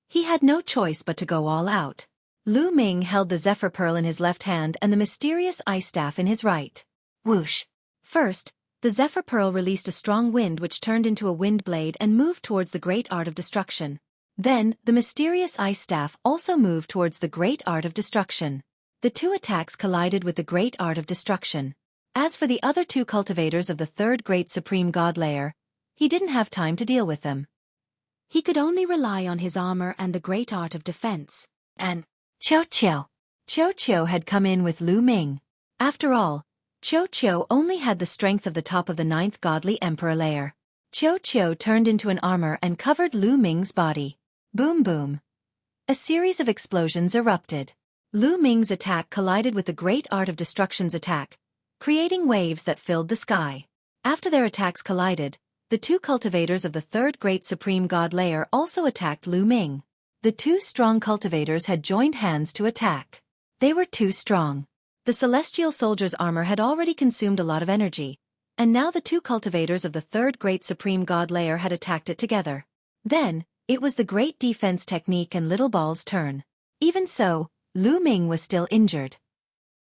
he had no choice but to go all out. Lu Ming held the Zephyr Pearl in his left hand and the mysterious ice staff in his right. Whoosh! First, the Zephyr Pearl released a strong wind which turned into a wind blade and moved towards the great art of destruction. Then, the mysterious ice staff also moved towards the great art of destruction. The two attacks collided with the great art of destruction. As for the other two cultivators of the third great supreme god layer, he didn't have time to deal with them. He could only rely on his armor and the great art of defense. And Xueqi had come in with Lu Ming. After all, Xueqi only had the strength of the top of the ninth godly emperor layer. Xueqi turned into an armor and covered Lu Ming's body. Boom boom. A series of explosions erupted. Lu Ming's attack collided with the great art of destruction's attack, creating waves that filled the sky. After their attacks collided, the two cultivators of the third great supreme god layer also attacked Lu Ming. The two strong cultivators had joined hands to attack. They were too strong. The celestial soldier's armor had already consumed a lot of energy, and now the two cultivators of the third great supreme god layer had attacked it together. Then, it was the great defense technique and Little Ball's turn. Even so, Lu Ming was still injured.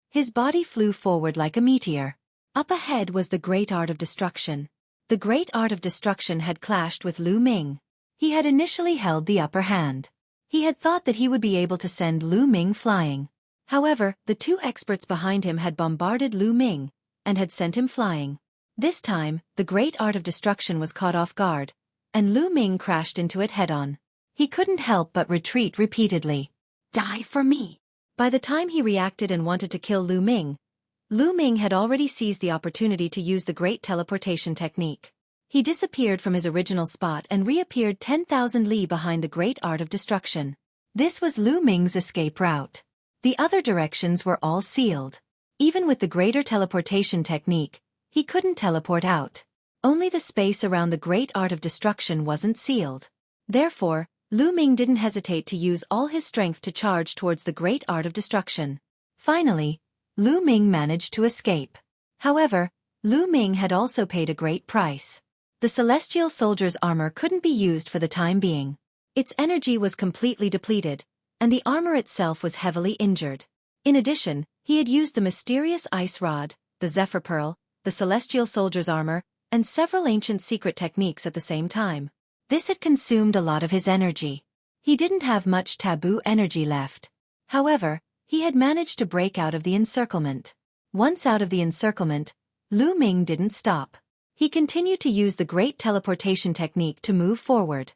His body flew forward like a meteor. Up ahead was the great art of destruction. The great art of destruction had clashed with Lu Ming. He had initially held the upper hand. He had thought that he would be able to send Lu Ming flying. However, the two experts behind him had bombarded Lu Ming, and had sent him flying. This time, the great art of destruction was caught off guard, and Lu Ming crashed into it head-on. He couldn't help but retreat repeatedly. Die for me! By the time he reacted and wanted to kill Lu Ming had already seized the opportunity to use the great teleportation technique. He disappeared from his original spot and reappeared 10,000 li behind the great art of destruction. This was Lu Ming's escape route. The other directions were all sealed. Even with the greater teleportation technique, he couldn't teleport out. Only the space around the great art of destruction wasn't sealed. Therefore, Lu Ming didn't hesitate to use all his strength to charge towards the great art of destruction. Finally, Lu Ming managed to escape. However, Lu Ming had also paid a great price. The celestial soldier's armor couldn't be used for the time being. Its energy was completely depleted, and the armor itself was heavily injured. In addition, he had used the mysterious ice rod, the Zephyr Pearl, the celestial soldier's armor, and several ancient secret techniques at the same time. This had consumed a lot of his energy. He didn't have much taboo energy left. However, he had managed to break out of the encirclement. Once out of the encirclement, Lu Ming didn't stop. He continued to use the great teleportation technique to move forward.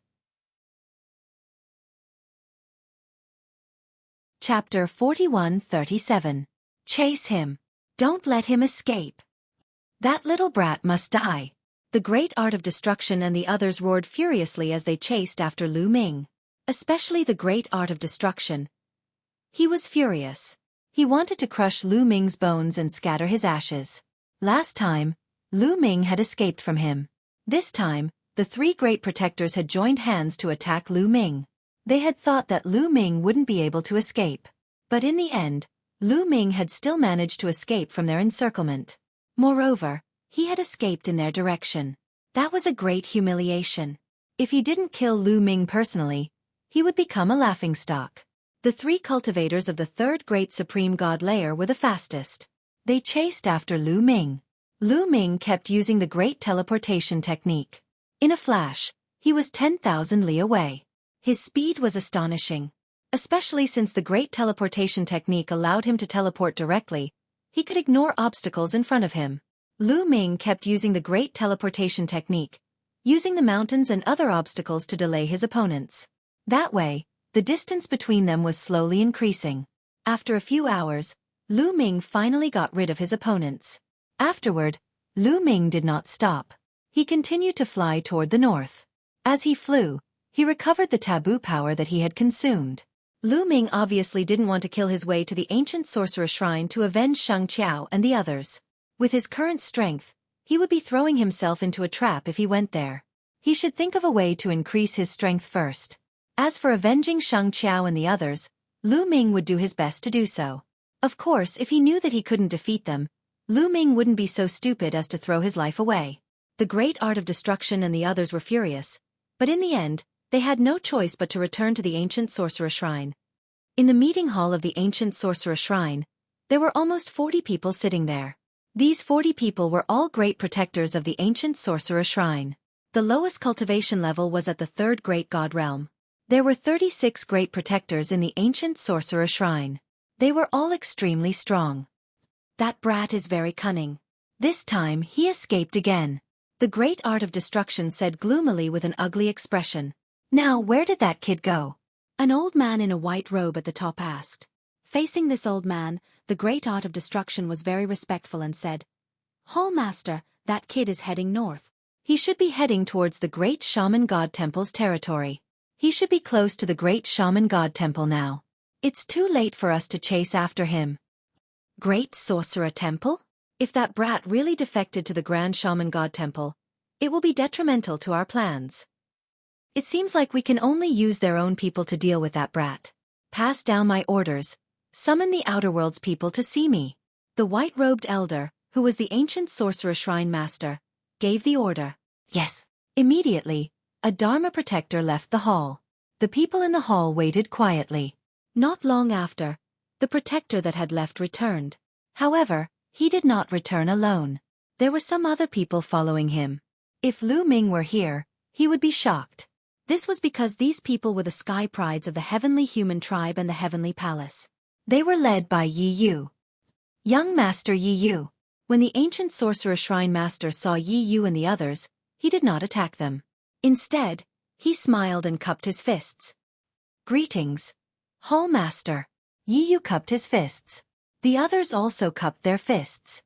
Chapter 41-37. Chase him. Don't let him escape. That little brat must die. The great art of destruction and the others roared furiously as they chased after Lu Ming. Especially the great art of destruction. He was furious. He wanted to crush Lu Ming's bones and scatter his ashes. Last time, Lu Ming had escaped from him. This time, the three great protectors had joined hands to attack Lu Ming. They had thought that Lu Ming wouldn't be able to escape. But in the end, Lu Ming had still managed to escape from their encirclement. Moreover, he had escaped in their direction. That was a great humiliation. If he didn't kill Lu Ming personally, he would become a laughingstock. The three cultivators of the third great supreme god layer were the fastest. They chased after Lu Ming. Lu Ming kept using the great teleportation technique. In a flash, he was 10,000 li away. His speed was astonishing. Especially since the great teleportation technique allowed him to teleport directly, he could ignore obstacles in front of him. Lu Ming kept using the great teleportation technique, using the mountains and other obstacles to delay his opponents. That way, the distance between them was slowly increasing. After a few hours, Lu Ming finally got rid of his opponents. Afterward, Lu Ming did not stop. He continued to fly toward the north. As he flew, he recovered the taboo power that he had consumed. Lu Ming obviously didn't want to kill his way to the ancient sorcerer shrine to avenge Xueqi and the others. With his current strength, he would be throwing himself into a trap if he went there. He should think of a way to increase his strength first. As for avenging Xueqi and the others, Lu Ming would do his best to do so. Of course, if he knew that he couldn't defeat them, Lu Ming wouldn't be so stupid as to throw his life away. The great art of destruction and the others were furious, but in the end, they had no choice but to return to the ancient sorcerer shrine. In the meeting hall of the ancient sorcerer shrine, there were almost 40 people sitting there. These 40 people were all great protectors of the ancient sorcerer shrine. The lowest cultivation level was at the third great god realm. There were 36 great protectors in the ancient sorcerer shrine. They were all extremely strong. That brat is very cunning. This time he escaped again. The great art of destruction said gloomily with an ugly expression. Now where did that kid go? An old man in a white robe at the top asked. Facing this old man, the great art of destruction was very respectful and said, Hall Master, that kid is heading north. He should be heading towards the great shaman god temple's territory. He should be close to the great shaman god temple now. It's too late for us to chase after him. Great sorcerer temple? If that brat really defected to the grand shaman god temple, it will be detrimental to our plans. It seems like we can only use their own people to deal with that brat. Pass down my orders. Summon the Outer World's people to see me. The white-robed elder, who was the ancient sorcerer shrine master, gave the order. Yes. Immediately, a Dharma protector left the hall. The people in the hall waited quietly. Not long after, the protector that had left returned. However, he did not return alone. There were some other people following him. If Lu Ming were here, he would be shocked. This was because these people were the sky prides of the heavenly human tribe and the heavenly palace. They were led by Yi Yu. Young Master Yi Yu. When the ancient sorcerer shrine master saw Yi Yu and the others, he did not attack them. Instead, he smiled and cupped his fists. Greetings, Hall Master. Yi Yu cupped his fists. The others also cupped their fists.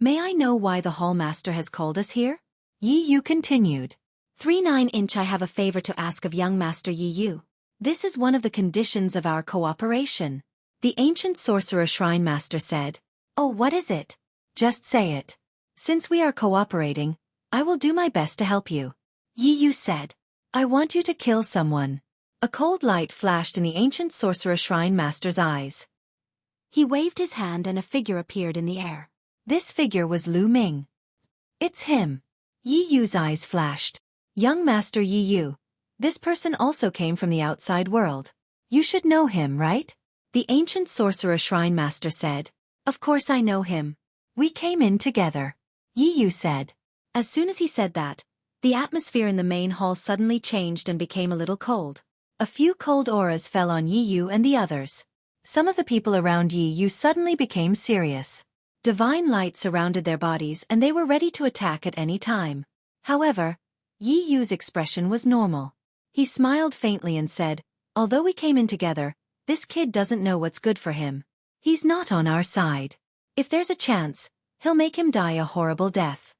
May I know why the Hall Master has called us here? Yi Yu continued. 39-inch I have a favor to ask of young Master Yi Yu. This is one of the conditions of our cooperation. The ancient sorcerer shrine master said. Oh, what is it? Just say it. Since we are cooperating, I will do my best to help you. Yi Yu said. I want you to kill someone. A cold light flashed in the ancient sorcerer shrine master's eyes. He waved his hand and a figure appeared in the air. This figure was Lu Ming. It's him. Yi Yu's eyes flashed. Young Master Yi Yu. This person also came from the outside world. You should know him, right? The ancient sorcerer shrine master said. Of course I know him. We came in together. Yi Yu said. As soon as he said that, the atmosphere in the main hall suddenly changed and became a little cold. A few cold auras fell on Yi Yu and the others. Some of the people around Yi Yu suddenly became serious. Divine light surrounded their bodies and they were ready to attack at any time. However, Yi Yu's expression was normal. He smiled faintly and said, although we came in together, this kid doesn't know what's good for him. He's not on our side. If there's a chance, he'll make him die a horrible death.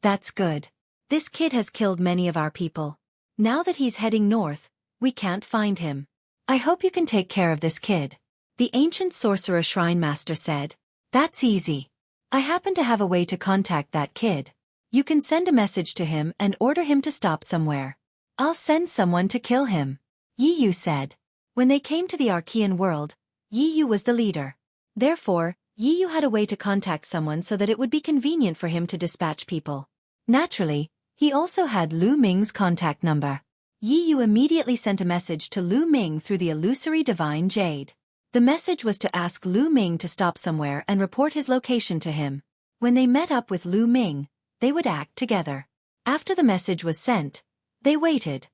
That's good. This kid has killed many of our people. Now that he's heading north, we can't find him. I hope you can take care of this kid. The ancient sorcerer shrine master said. That's easy. I happen to have a way to contact that kid. You can send a message to him and order him to stop somewhere. I'll send someone to kill him. Yi Yu said. When they came to the Archean world, Yi Yu was the leader. Therefore, Yi Yu had a way to contact someone so that it would be convenient for him to dispatch people. Naturally, he also had Lu Ming's contact number. Yi Yu immediately sent a message to Lu Ming through the illusory divine jade. The message was to ask Lu Ming to stop somewhere and report his location to him. When they met up with Lu Ming, they would act together. After the message was sent, they waited.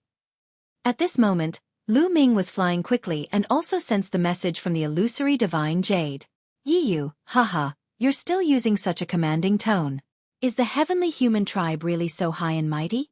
At this moment, Lu Ming was flying quickly and also sensed the message from the illusory divine jade. Yi Yu, haha, you're still using such a commanding tone. Is the heavenly human tribe really so high and mighty?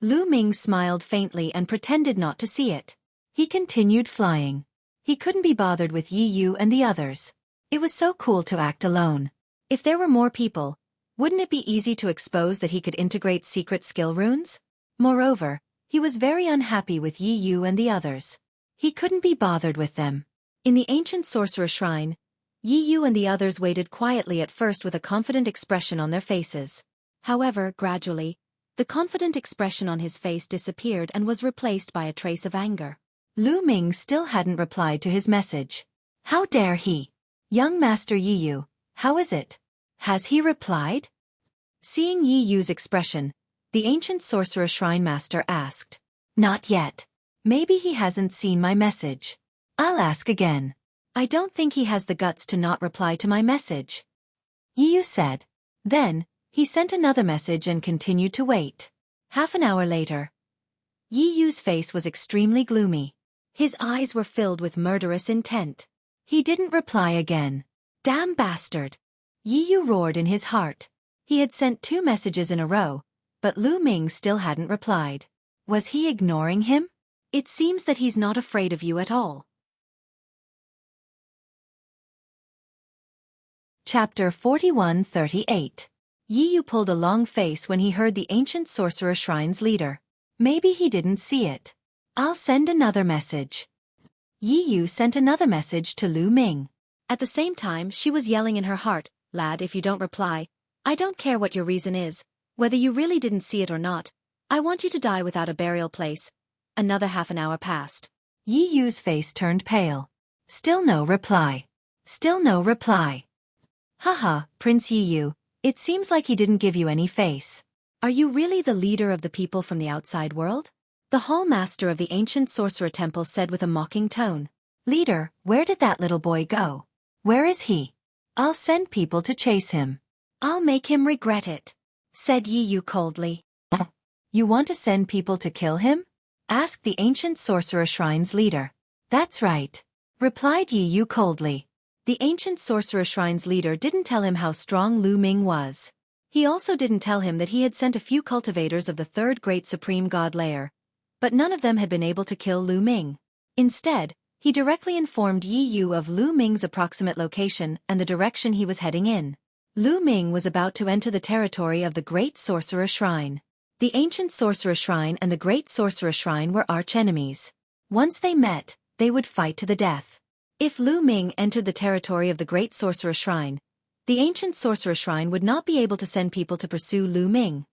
Lu Ming smiled faintly and pretended not to see it. He continued flying. He couldn't be bothered with Yi Yu and the others. It was so cool to act alone. If there were more people, wouldn't it be easy to expose that he could integrate secret skill runes? Moreover, he was very unhappy with Yi Yu and the others. He couldn't be bothered with them. In the ancient sorcerer shrine, Yi Yu and the others waited quietly at first with a confident expression on their faces. However, gradually, the confident expression on his face disappeared and was replaced by a trace of anger. Lu Ming still hadn't replied to his message. How dare he? Young Master Yi Yu, how is it? Has he replied? Seeing Yi Yu's expression, the ancient sorcerer shrine master asked. Not yet. Maybe he hasn't seen my message. I'll ask again. I don't think he has the guts to not reply to my message. Yi Yu said. Then, he sent another message and continued to wait. Half an hour later, Yi Yu's face was extremely gloomy. His eyes were filled with murderous intent. He didn't reply again. Damn bastard! Yi Yu roared in his heart. He had sent 2 messages in a row, but Lu Ming still hadn't replied. Was he ignoring him? It seems that he's not afraid of you at all. Chapter 41-38. Yi Yu pulled a long face when he heard the ancient sorcerer shrine's leader. Maybe he didn't see it. I'll send another message. Yi Yu sent another message to Lu Ming. At the same time, she was yelling in her heart, Lad, if you don't reply, I don't care what your reason is, whether you really didn't see it or not, I want you to die without a burial place. Another half an hour passed. Yi Yu's face turned pale. Still no reply. Still no reply. Haha, Prince Yi Yu, it seems like he didn't give you any face. Are you really the leader of the people from the outside world? The hall master of the ancient sorcerer temple said with a mocking tone. Leader, where did that little boy go? Where is he? I'll send people to chase him. I'll make him regret it, said Yi Yu coldly. You want to send people to kill him? Asked the ancient sorcerer shrine's leader. That's right, replied Yi Yu coldly. The ancient sorcerer shrine's leader didn't tell him how strong Lu Ming was. He also didn't tell him that he had sent a few cultivators of the 3rd great supreme god layer, but none of them had been able to kill Lu Ming. Instead, he directly informed Yi Yu of Lu Ming's approximate location and the direction he was heading in. Lu Ming was about to enter the territory of the Great Sorcerer Shrine. The ancient Sorcerer Shrine and the Great Sorcerer Shrine were arch-enemies. Once they met, they would fight to the death. If Lu Ming entered the territory of the Great Sorcerer Shrine, the ancient Sorcerer Shrine would not be able to send people to pursue Lu Ming.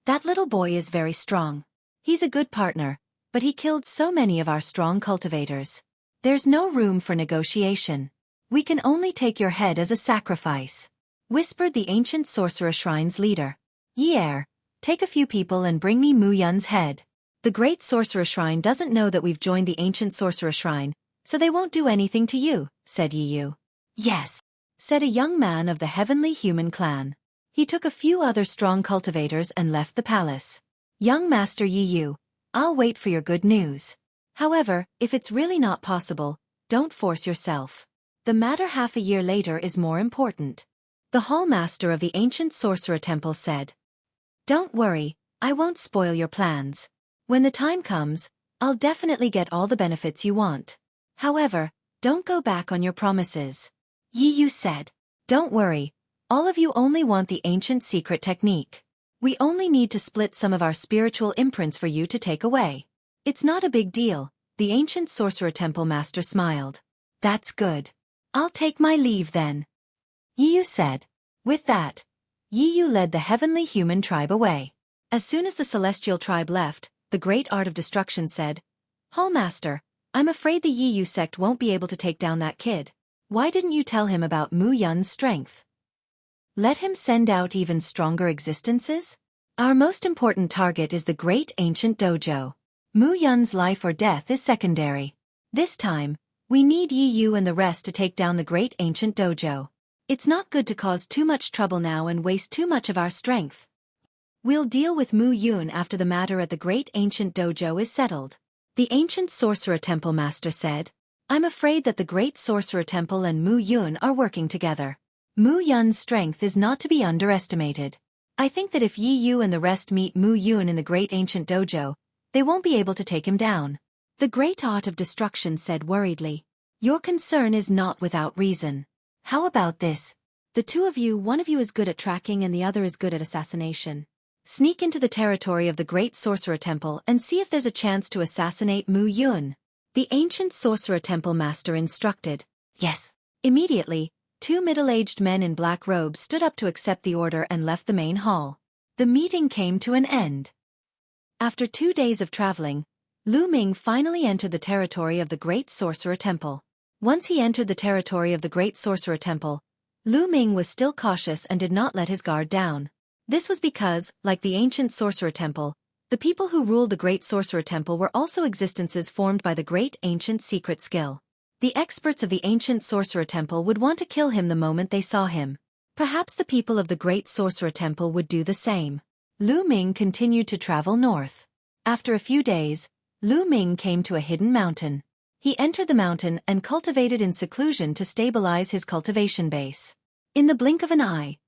That little boy is very strong. He's a good partner, but he killed so many of our strong cultivators. There's no room for negotiation. We can only take your head as a sacrifice, whispered the ancient Sorcerer Shrine's leader. Yi, take a few people and bring me Mu Yun's head. The Great Sorcerer Shrine doesn't know that we've joined the ancient Sorcerer Shrine, so they won't do anything to you, said Yi Yu. Yes, said a young man of the Heavenly Human clan. He took a few other strong cultivators and left the palace. Young Master Yi Yu, I'll wait for your good news. However, if it's really not possible, don't force yourself. The matter half a year later is more important. The hall master of the ancient sorcerer temple said. Don't worry, I won't spoil your plans. When the time comes, I'll definitely get all the benefits you want. However, don't go back on your promises. Yi Yu said. Don't worry, all of you only want the ancient secret technique. We only need to split some of our spiritual imprints for you to take away. It's not a big deal, the ancient sorcerer temple master smiled. That's good. I'll take my leave then. Yi Yu said. With that, Yi Yu led the heavenly human tribe away. As soon as the celestial tribe left, the great art of destruction said, Hall master, I'm afraid the Yi Yu sect won't be able to take down that kid. Why didn't you tell him about Mu Yun's strength? Let him send out even stronger existences? Our most important target is the great ancient dojo. Mu Yun's life or death is secondary. This time, we need Yi Yu and the rest to take down the great ancient dojo. It's not good to cause too much trouble now and waste too much of our strength. We'll deal with Mu Yun after the matter at the great ancient dojo is settled. The ancient sorcerer temple master said. I'm afraid that the great sorcerer temple and Mu Yun are working together. Mu Yun's strength is not to be underestimated. I think that if Yi Yu and the rest meet Mu Yun in the great ancient dojo, they won't be able to take him down. The great art of destruction said worriedly. Your concern is not without reason. How about this? The two of you, one of you is good at tracking and the other is good at assassination. Sneak into the territory of the Great Sorcerer Temple and see if there's a chance to assassinate Mu Yun. The ancient Sorcerer Temple Master instructed. Yes. Immediately, two middle-aged men in black robes stood up to accept the order and left the main hall. The meeting came to an end. After 2 days of traveling, Lu Ming finally entered the territory of the Great Sorcerer Temple. Once he entered the territory of the Great Sorcerer Temple, Lu Ming was still cautious and did not let his guard down. This was because, like the ancient Sorcerer Temple, the people who ruled the Great Sorcerer Temple were also existences formed by the great ancient secret skill. The experts of the ancient Sorcerer Temple would want to kill him the moment they saw him. Perhaps the people of the Great Sorcerer Temple would do the same. Lu Ming continued to travel north. After a few days, Lu Ming came to a hidden mountain. He entered the mountain and cultivated in seclusion to stabilize his cultivation base. In the blink of an eye,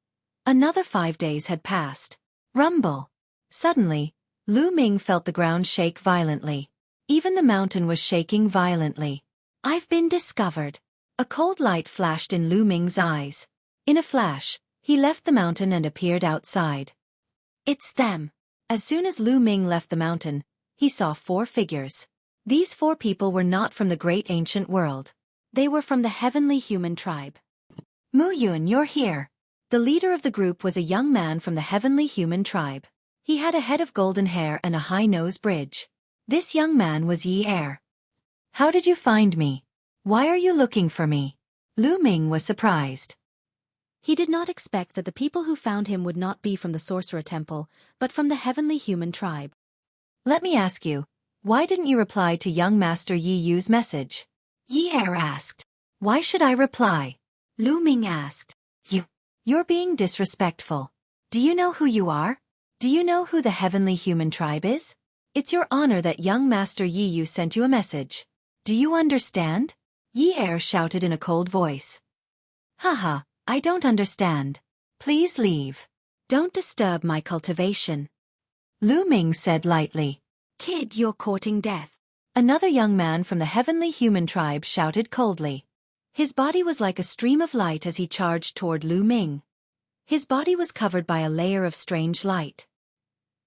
another 5 days had passed. Rumble! Suddenly, Lu Ming felt the ground shake violently. Even the mountain was shaking violently. I've been discovered. A cold light flashed in Lu Ming's eyes. In a flash, he left the mountain and appeared outside. It's them. As soon as Lu Ming left the mountain, he saw 4 figures. These 4 people were not from the great ancient world. They were from the heavenly human tribe. Mu Yun, you're here. The leader of the group was a young man from the heavenly human tribe. He had a head of golden hair and a high nose bridge. This young man was Yi Er. How did you find me? Why are you looking for me? Lu Ming was surprised. He did not expect that the people who found him would not be from the Sorcerer Temple, but from the heavenly human tribe. Let me ask you, why didn't you reply to young Master Yi Yu's message? Yi Er asked. Why should I reply? Lu Ming asked. You're being disrespectful. Do you know who you are? Do you know who the heavenly human tribe is? It's your honor that young Master Yi Yu sent you a message. Do you understand? Yi Er shouted in a cold voice. Haha, I don't understand. Please leave. Don't disturb my cultivation. Lu Ming said lightly. Kid, you're courting death. Another young man from the heavenly human tribe shouted coldly. His body was like a stream of light as he charged toward Lu Ming. His body was covered by a layer of strange light.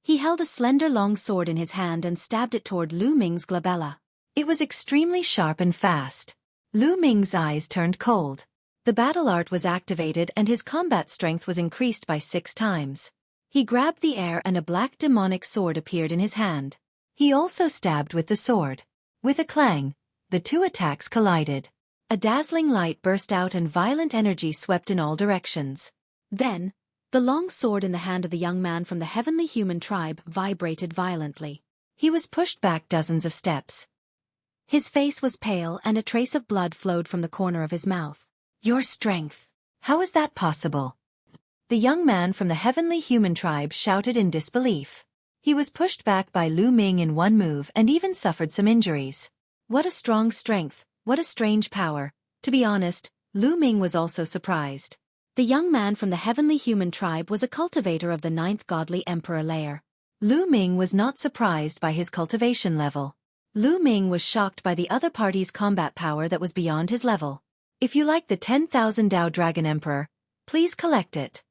He held a slender long sword in his hand and stabbed it toward Lu Ming's glabella. It was extremely sharp and fast. Lu Ming's eyes turned cold. The battle art was activated and his combat strength was increased by 6 times. He grabbed the air and a black demonic sword appeared in his hand. He also stabbed with the sword. With a clang, the 2 attacks collided. A dazzling light burst out and violent energy swept in all directions. Then, the long sword in the hand of the young man from the heavenly human tribe vibrated violently. He was pushed back dozens of steps. His face was pale and a trace of blood flowed from the corner of his mouth. Your strength. How is that possible? The young man from the heavenly human tribe shouted in disbelief. He was pushed back by Lu Ming in one move and even suffered some injuries. What a strong strength. What a strange power. To be honest, Lu Ming was also surprised. The young man from the heavenly human tribe was a cultivator of the 9th godly emperor layer. Lu Ming was not surprised by his cultivation level. Lu Ming was shocked by the other party's combat power that was beyond his level. If you like the 10,000 Dao Dragon Emperor, please collect it.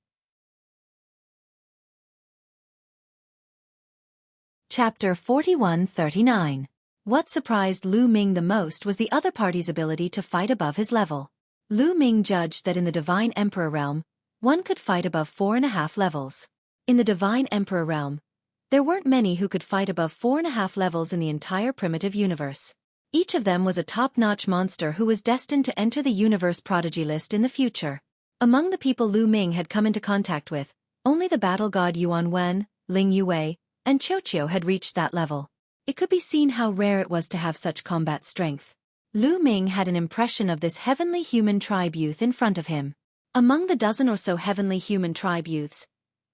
Chapter 41-39. What surprised Lu Ming the most was the other party's ability to fight above his level. Lu Ming judged that in the Divine Emperor realm, one could fight above 4.5 levels. In the Divine Emperor realm, there weren't many who could fight above 4.5 levels in the entire primitive universe. Each of them was a top-notch monster who was destined to enter the universe prodigy list in the future. Among the people Lu Ming had come into contact with, only the battle god Yuan Wen, Ling Yue, and Xueqi had reached that level. It could be seen how rare it was to have such combat strength. Lu Ming had an impression of this heavenly human tribe youth in front of him. Among the dozen or so heavenly human tribe youths,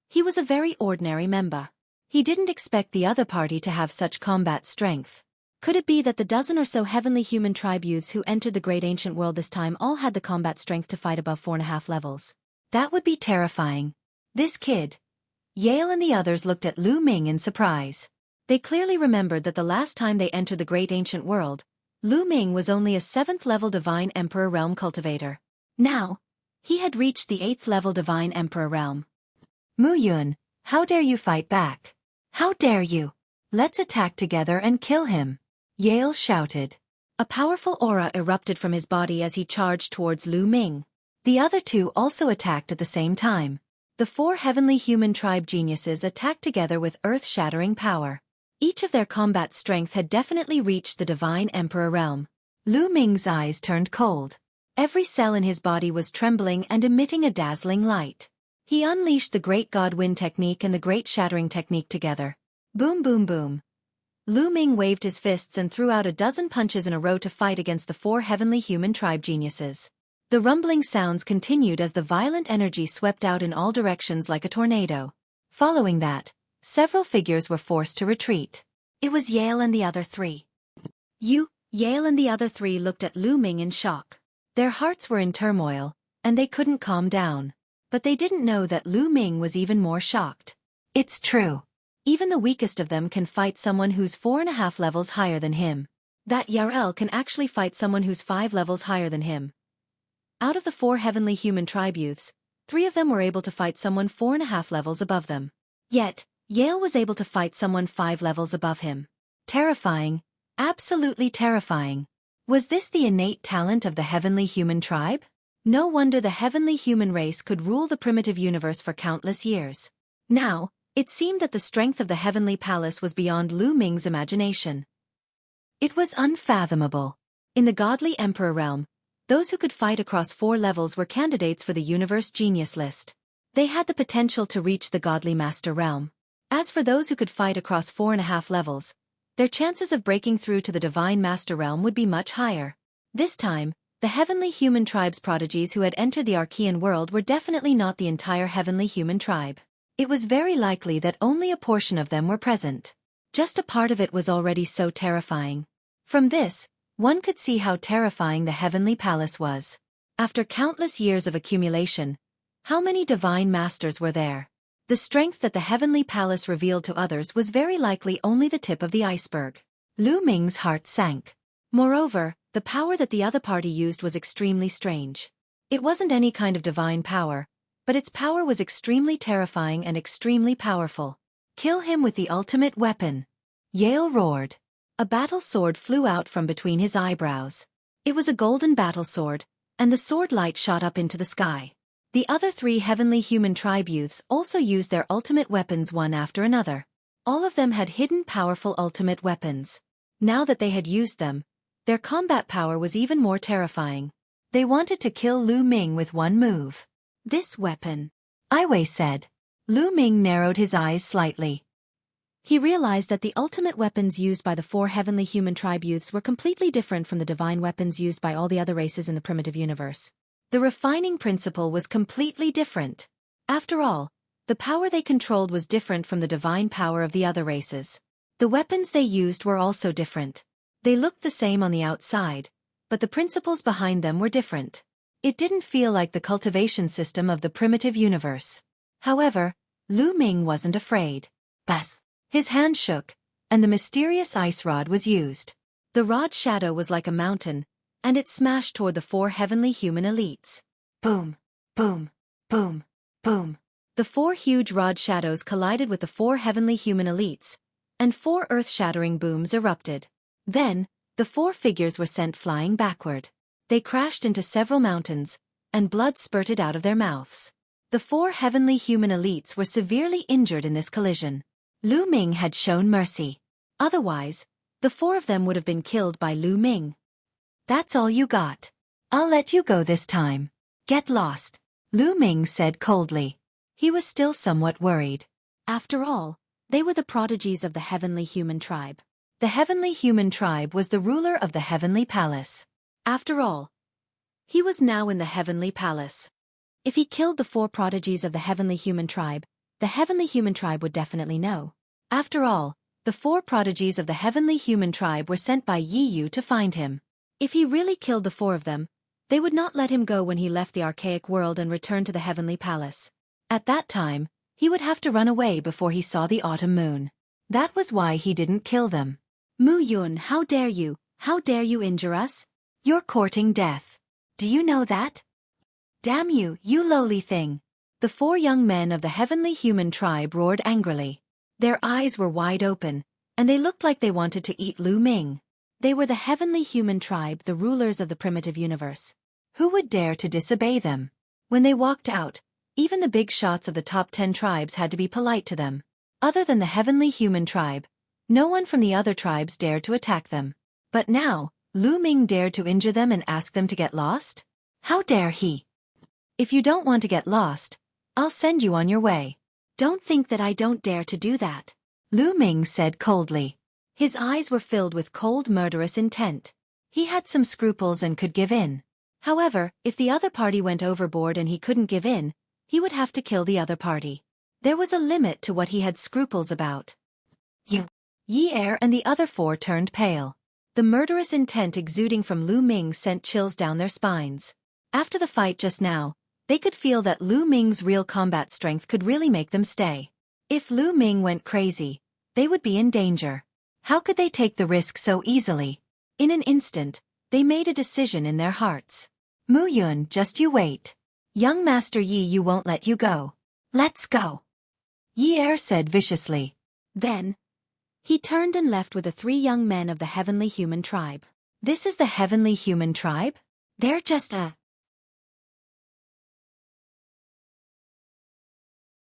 he was a very ordinary member. He didn't expect the other party to have such combat strength. Could it be that the dozen or so heavenly human tribe youths who entered the great ancient world this time all had the combat strength to fight above 4.5 levels? That would be terrifying. This kid. Yale and the others looked at Lu Ming in surprise. They clearly remembered that the last time they entered the great ancient world, Lu Ming was only a 7th-level Divine Emperor Realm cultivator. Now, he had reached the 8th-level Divine Emperor Realm. Mu Yun, how dare you fight back? How dare you? Let's attack together and kill him. Yale shouted. A powerful aura erupted from his body as he charged towards Lu Ming. The other two also attacked at the same time. The 4 heavenly human tribe geniuses attacked together with earth-shattering power. Each of their combat strength had definitely reached the Divine Emperor realm. Lu Ming's eyes turned cold. Every cell in his body was trembling and emitting a dazzling light. He unleashed the Great God Wind technique and the Great Shattering technique together. Boom boom boom. Lu Ming waved his fists and threw out a dozen punches in a row to fight against the 4 heavenly human tribe geniuses. The rumbling sounds continued as the violent energy swept out in all directions like a tornado. Following that, several figures were forced to retreat. It was Yale and the other 3. Yale and the other 3 looked at Lu Ming in shock. Their hearts were in turmoil, and they couldn't calm down. But they didn't know that Lu Ming was even more shocked. It's true. Even the weakest of them can fight someone who's 4.5 levels higher than him. That Yarel can actually fight someone who's 5 levels higher than him. Out of the 4 heavenly human tribe youths, 3 of them were able to fight someone 4.5 levels above them. Yet, Yale was able to fight someone 5 levels above him. Terrifying. Absolutely terrifying. Was this the innate talent of the heavenly human tribe? No wonder the heavenly human race could rule the primitive universe for countless years. Now, it seemed that the strength of the heavenly palace was beyond Lu Ming's imagination. It was unfathomable. In the godly emperor realm, those who could fight across 4 levels were candidates for the universe genius list. They had the potential to reach the godly master realm. As for those who could fight across 4.5 levels, their chances of breaking through to the divine master realm would be much higher. This time, the heavenly human tribe's prodigies who had entered the Archean world were definitely not the entire heavenly human tribe. It was very likely that only a portion of them were present. Just a part of it was already so terrifying. From this, one could see how terrifying the heavenly palace was. After countless years of accumulation, how many divine masters were there? The strength that the heavenly palace revealed to others was very likely only the tip of the iceberg. Lu Ming's heart sank. Moreover, the power that the other party used was extremely strange. It wasn't any kind of divine power, but its power was extremely terrifying and extremely powerful. Kill him with the ultimate weapon. Yale roared. A battle sword flew out from between his eyebrows. It was a golden battle sword, and the sword light shot up into the sky. The other 3 heavenly human tribe youths also used their ultimate weapons one after another. All of them had hidden powerful ultimate weapons. Now that they had used them, their combat power was even more terrifying. They wanted to kill Lu Ming with one move. This weapon, Aiwei said. Lu Ming narrowed his eyes slightly. He realized that the ultimate weapons used by the 4 heavenly human tribe youths were completely different from the divine weapons used by all the other races in the primitive universe. The refining principle was completely different. After all, the power they controlled was different from the divine power of the other races. The weapons they used were also different. They looked the same on the outside, but the principles behind them were different. It didn't feel like the cultivation system of the primitive universe. However, Lu Ming wasn't afraid. Bas! His hand shook, and the mysterious ice rod was used. The rod's shadow was like a mountain, and it smashed toward the 4 heavenly human elites. Boom! Boom! Boom! Boom! The 4 huge rod shadows collided with the 4 heavenly human elites, and 4 earth-shattering booms erupted. Then, the 4 figures were sent flying backward. They crashed into several mountains, and blood spurted out of their mouths. The 4 heavenly human elites were severely injured in this collision. Lu Ming had shown mercy. Otherwise, the 4 of them would have been killed by Lu Ming. That's all you got. I'll let you go this time. Get lost, Lu Ming said coldly. He was still somewhat worried. After all, they were the prodigies of the heavenly human tribe. The heavenly human tribe was the ruler of the heavenly palace. After all, he was now in the heavenly palace. If he killed the 4 prodigies of the heavenly human tribe, the heavenly human tribe would definitely know. After all, the 4 prodigies of the heavenly human tribe were sent by Yi Yu to find him. If he really killed the 4 of them, they would not let him go when he left the archaic world and returned to the heavenly palace. At that time, he would have to run away before he saw the autumn moon. That was why he didn't kill them. Mu Yun, how dare you? How dare you injure us? You're courting death. Do you know that? Damn you, you lowly thing. The 4 young men of the heavenly human tribe roared angrily. Their eyes were wide open, and they looked like they wanted to eat Lu Ming. They were the heavenly human tribe, the rulers of the primitive universe. Who would dare to disobey them? When they walked out, even the big shots of the top 10 tribes had to be polite to them. Other than the heavenly human tribe, no one from the other tribes dared to attack them. But now, Lu Ming dared to injure them and ask them to get lost? How dare he? If you don't want to get lost, I'll send you on your way. Don't think that I don't dare to do that, Lu Ming said coldly. His eyes were filled with cold, murderous intent. He had some scruples and could give in. However, if the other party went overboard and he couldn't give in, he would have to kill the other party. There was a limit to what he had scruples about. Yi Er and the other 4 turned pale. The murderous intent exuding from Lu Ming sent chills down their spines. After the fight just now, they could feel that Lu Ming's real combat strength could really make them stay. If Lu Ming went crazy, they would be in danger. How could they take the risk so easily? In an instant, they made a decision in their hearts. Mu Yun, just you wait. Young Master Yi, you won't let you go. Let's go. Yi Er said viciously. Then, he turned and left with the 3 young men of the heavenly human tribe. This is the heavenly human tribe? They're just a...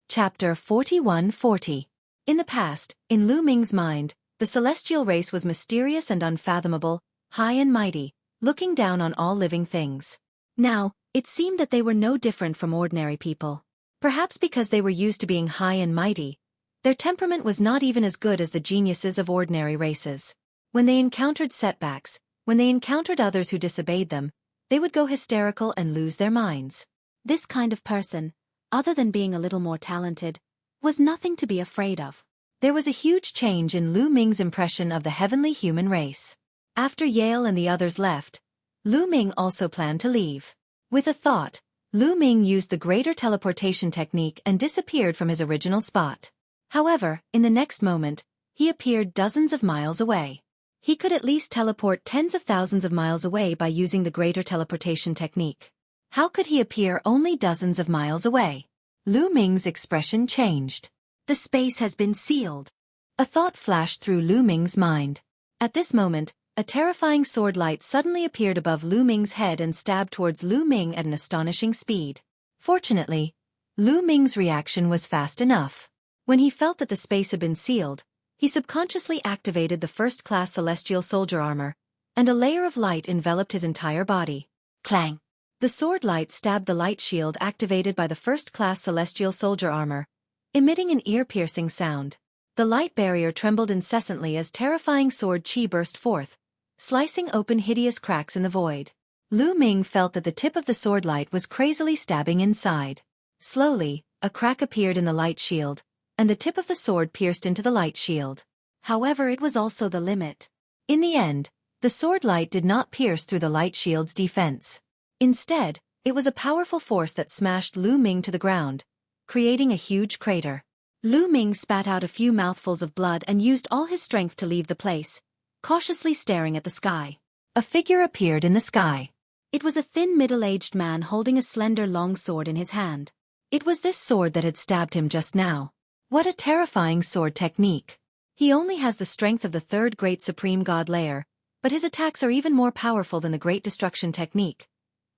Chapter 41-40. In the past, in Lu Ming's mind, the celestial race was mysterious and unfathomable, high and mighty, looking down on all living things. Now, it seemed that they were no different from ordinary people. Perhaps because they were used to being high and mighty, their temperament was not even as good as the geniuses of ordinary races. When they encountered setbacks, when they encountered others who disobeyed them, they would go hysterical and lose their minds. This kind of person, other than being a little more talented, was nothing to be afraid of. There was a huge change in Lu Ming's impression of the heavenly human race. After Yale and the others left, Lu Ming also planned to leave. With a thought, Lu Ming used the greater teleportation technique and disappeared from his original spot. However, in the next moment, he appeared dozens of miles away. He could at least teleport tens of thousands of miles away by using the greater teleportation technique. How could he appear only dozens of miles away? Lu Ming's expression changed. The space has been sealed. A thought flashed through Lu Ming's mind. At this moment, a terrifying sword light suddenly appeared above Lu Ming's head and stabbed towards Lu Ming at an astonishing speed. Fortunately, Lu Ming's reaction was fast enough. When he felt that the space had been sealed, he subconsciously activated the first-class celestial soldier armor, and a layer of light enveloped his entire body. Clang! The sword light stabbed the light shield activated by the first-class celestial soldier armor, emitting an ear-piercing sound. The light barrier trembled incessantly as terrifying sword chi burst forth, slicing open hideous cracks in the void. Lu Ming felt that the tip of the sword light was crazily stabbing inside. Slowly, a crack appeared in the light shield, and the tip of the sword pierced into the light shield. However, it was also the limit. In the end, the sword light did not pierce through the light shield's defense. Instead, it was a powerful force that smashed Lu Ming to the ground, creating a huge crater. Lu Ming spat out a few mouthfuls of blood and used all his strength to leave the place, cautiously staring at the sky. A figure appeared in the sky. It was a thin middle-aged man holding a slender long sword in his hand. It was this sword that had stabbed him just now. What a terrifying sword technique. He only has the strength of the 3rd Great Supreme God layer, but his attacks are even more powerful than the Great Destruction technique.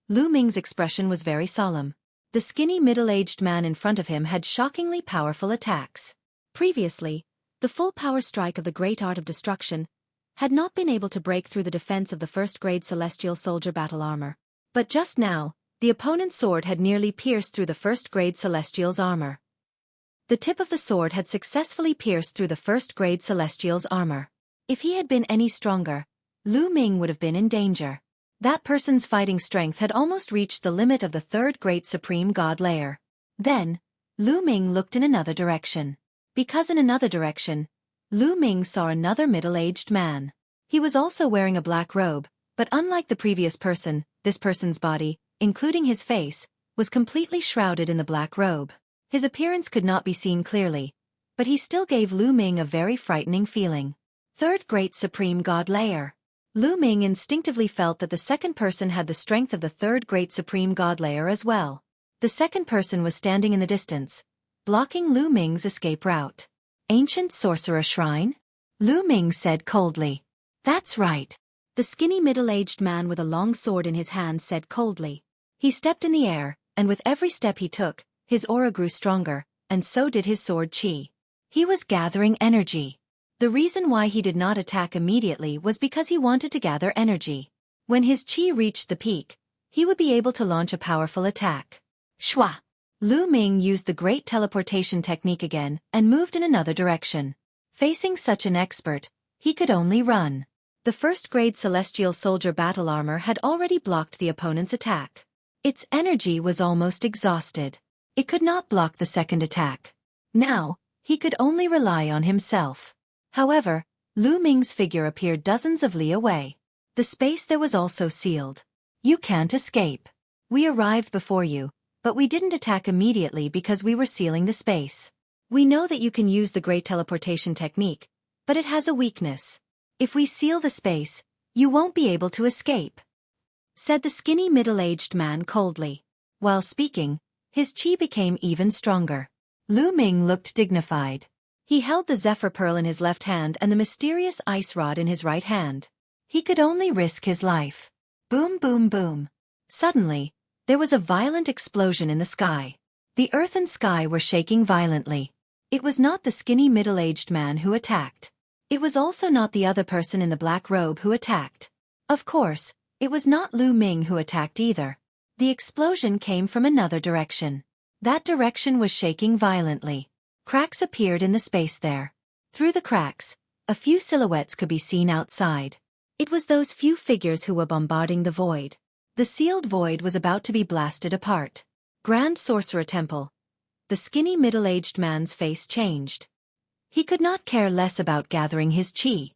Lu Ming's expression was very solemn. The skinny middle-aged man in front of him had shockingly powerful attacks. Previously, the full power strike of the Great Art of Destruction had not been able to break through the defense of the first-grade celestial soldier battle armor. But just now, the opponent's sword had nearly pierced through the first-grade celestial's armor. The tip of the sword had successfully pierced through the first-grade celestial's armor. If he had been any stronger, Lu Ming would have been in danger. That person's fighting strength had almost reached the limit of the 3rd Great Supreme God layer. Then, Lu Ming looked in another direction. Because in another direction, Lu Ming saw another middle-aged man. He was also wearing a black robe, but unlike the previous person, this person's body, including his face, was completely shrouded in the black robe. His appearance could not be seen clearly, but he still gave Lu Ming a very frightening feeling. 3rd Great Supreme God layer. Lu Ming instinctively felt that the second person had the strength of the third great supreme god layer as well. The second person was standing in the distance, blocking Lu Ming's escape route. Ancient Sorcerer Shrine? Lu Ming said coldly. That's right. The skinny middle-aged man with a long sword in his hand said coldly. He stepped in the air, and with every step he took, his aura grew stronger, and so did his sword chi. He was gathering energy. The reason why he did not attack immediately was because he wanted to gather energy. When his chi reached the peak, he would be able to launch a powerful attack. Shwa! Lu Ming used the great teleportation technique again and moved in another direction. Facing such an expert, he could only run. The first-grade celestial soldier battle armor had already blocked the opponent's attack. Its energy was almost exhausted. It could not block the second attack. Now, he could only rely on himself. However, Lu Ming's figure appeared dozens of li away. The space there was also sealed. You can't escape. We arrived before you, but we didn't attack immediately because we were sealing the space. We know that you can use the great teleportation technique, but it has a weakness. If we seal the space, you won't be able to escape, said the skinny middle-aged man coldly. While speaking, his chi became even stronger. Lu Ming looked dignified. He held the Zephyr Pearl in his left hand and the mysterious ice rod in his right hand. He could only risk his life. Boom, boom, boom. Suddenly, there was a violent explosion in the sky. The earth and sky were shaking violently. It was not the skinny middle-aged man who attacked. It was also not the other person in the black robe who attacked. Of course, it was not Lu Ming who attacked either. The explosion came from another direction. That direction was shaking violently. Cracks appeared in the space there. Through the cracks, a few silhouettes could be seen outside. It was those few figures who were bombarding the void. The sealed void was about to be blasted apart. Grand Sorcerer Temple. The skinny middle-aged man's face changed. He could not care less about gathering his chi.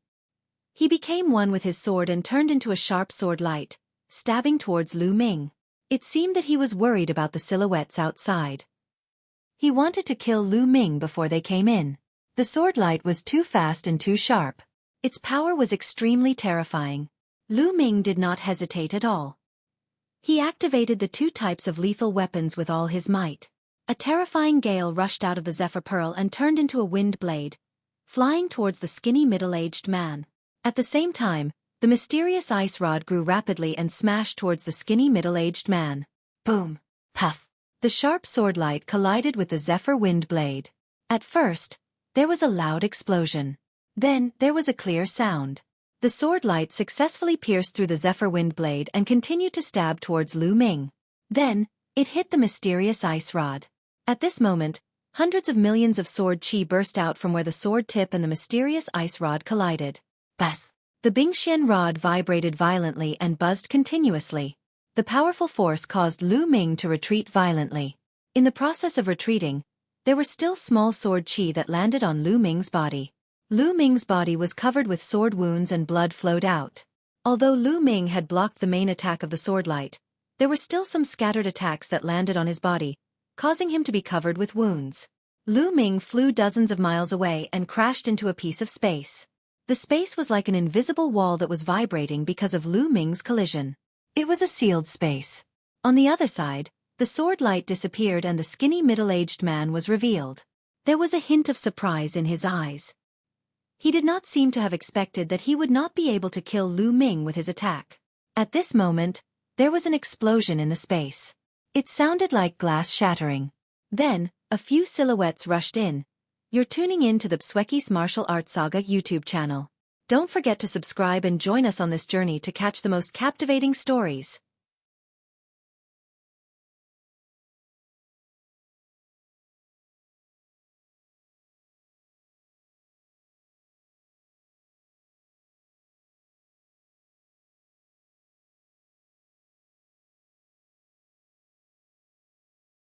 He became one with his sword and turned into a sharp sword light, stabbing towards Lu Ming. It seemed that he was worried about the silhouettes outside. He wanted to kill Lu Ming before they came in. The sword light was too fast and too sharp. Its power was extremely terrifying. Lu Ming did not hesitate at all. He activated the two types of lethal weapons with all his might. A terrifying gale rushed out of the Zephyr Pearl and turned into a wind blade, flying towards the skinny middle-aged man. At the same time, the mysterious ice rod grew rapidly and smashed towards the skinny middle-aged man. Boom! Puff! The sharp sword light collided with the Zephyr wind blade. At first, there was a loud explosion. Then, there was a clear sound. The sword light successfully pierced through the Zephyr wind blade and continued to stab towards Lu Ming. Then, it hit the mysterious ice rod. At this moment, hundreds of millions of sword chi burst out from where the sword tip and the mysterious ice rod collided. Buzz! The Bingxian rod vibrated violently and buzzed continuously. The powerful force caused Lu Ming to retreat violently. In the process of retreating, there were still small sword chi that landed on Lu Ming's body. Lu Ming's body was covered with sword wounds and blood flowed out. Although Lu Ming had blocked the main attack of the sword light, there were still some scattered attacks that landed on his body, causing him to be covered with wounds. Lu Ming flew dozens of miles away and crashed into a piece of space. The space was like an invisible wall that was vibrating because of Lu Ming's collision. It was a sealed space. On the other side, the sword light disappeared and the skinny middle-aged man was revealed. There was a hint of surprise in his eyes. He did not seem to have expected that he would not be able to kill Lu Ming with his attack. At this moment, there was an explosion in the space. It sounded like glass shattering. Then, a few silhouettes rushed in. You're tuning in to the Xueqi's Martial Arts Saga YouTube channel. Don't forget to subscribe and join us on this journey to catch the most captivating stories.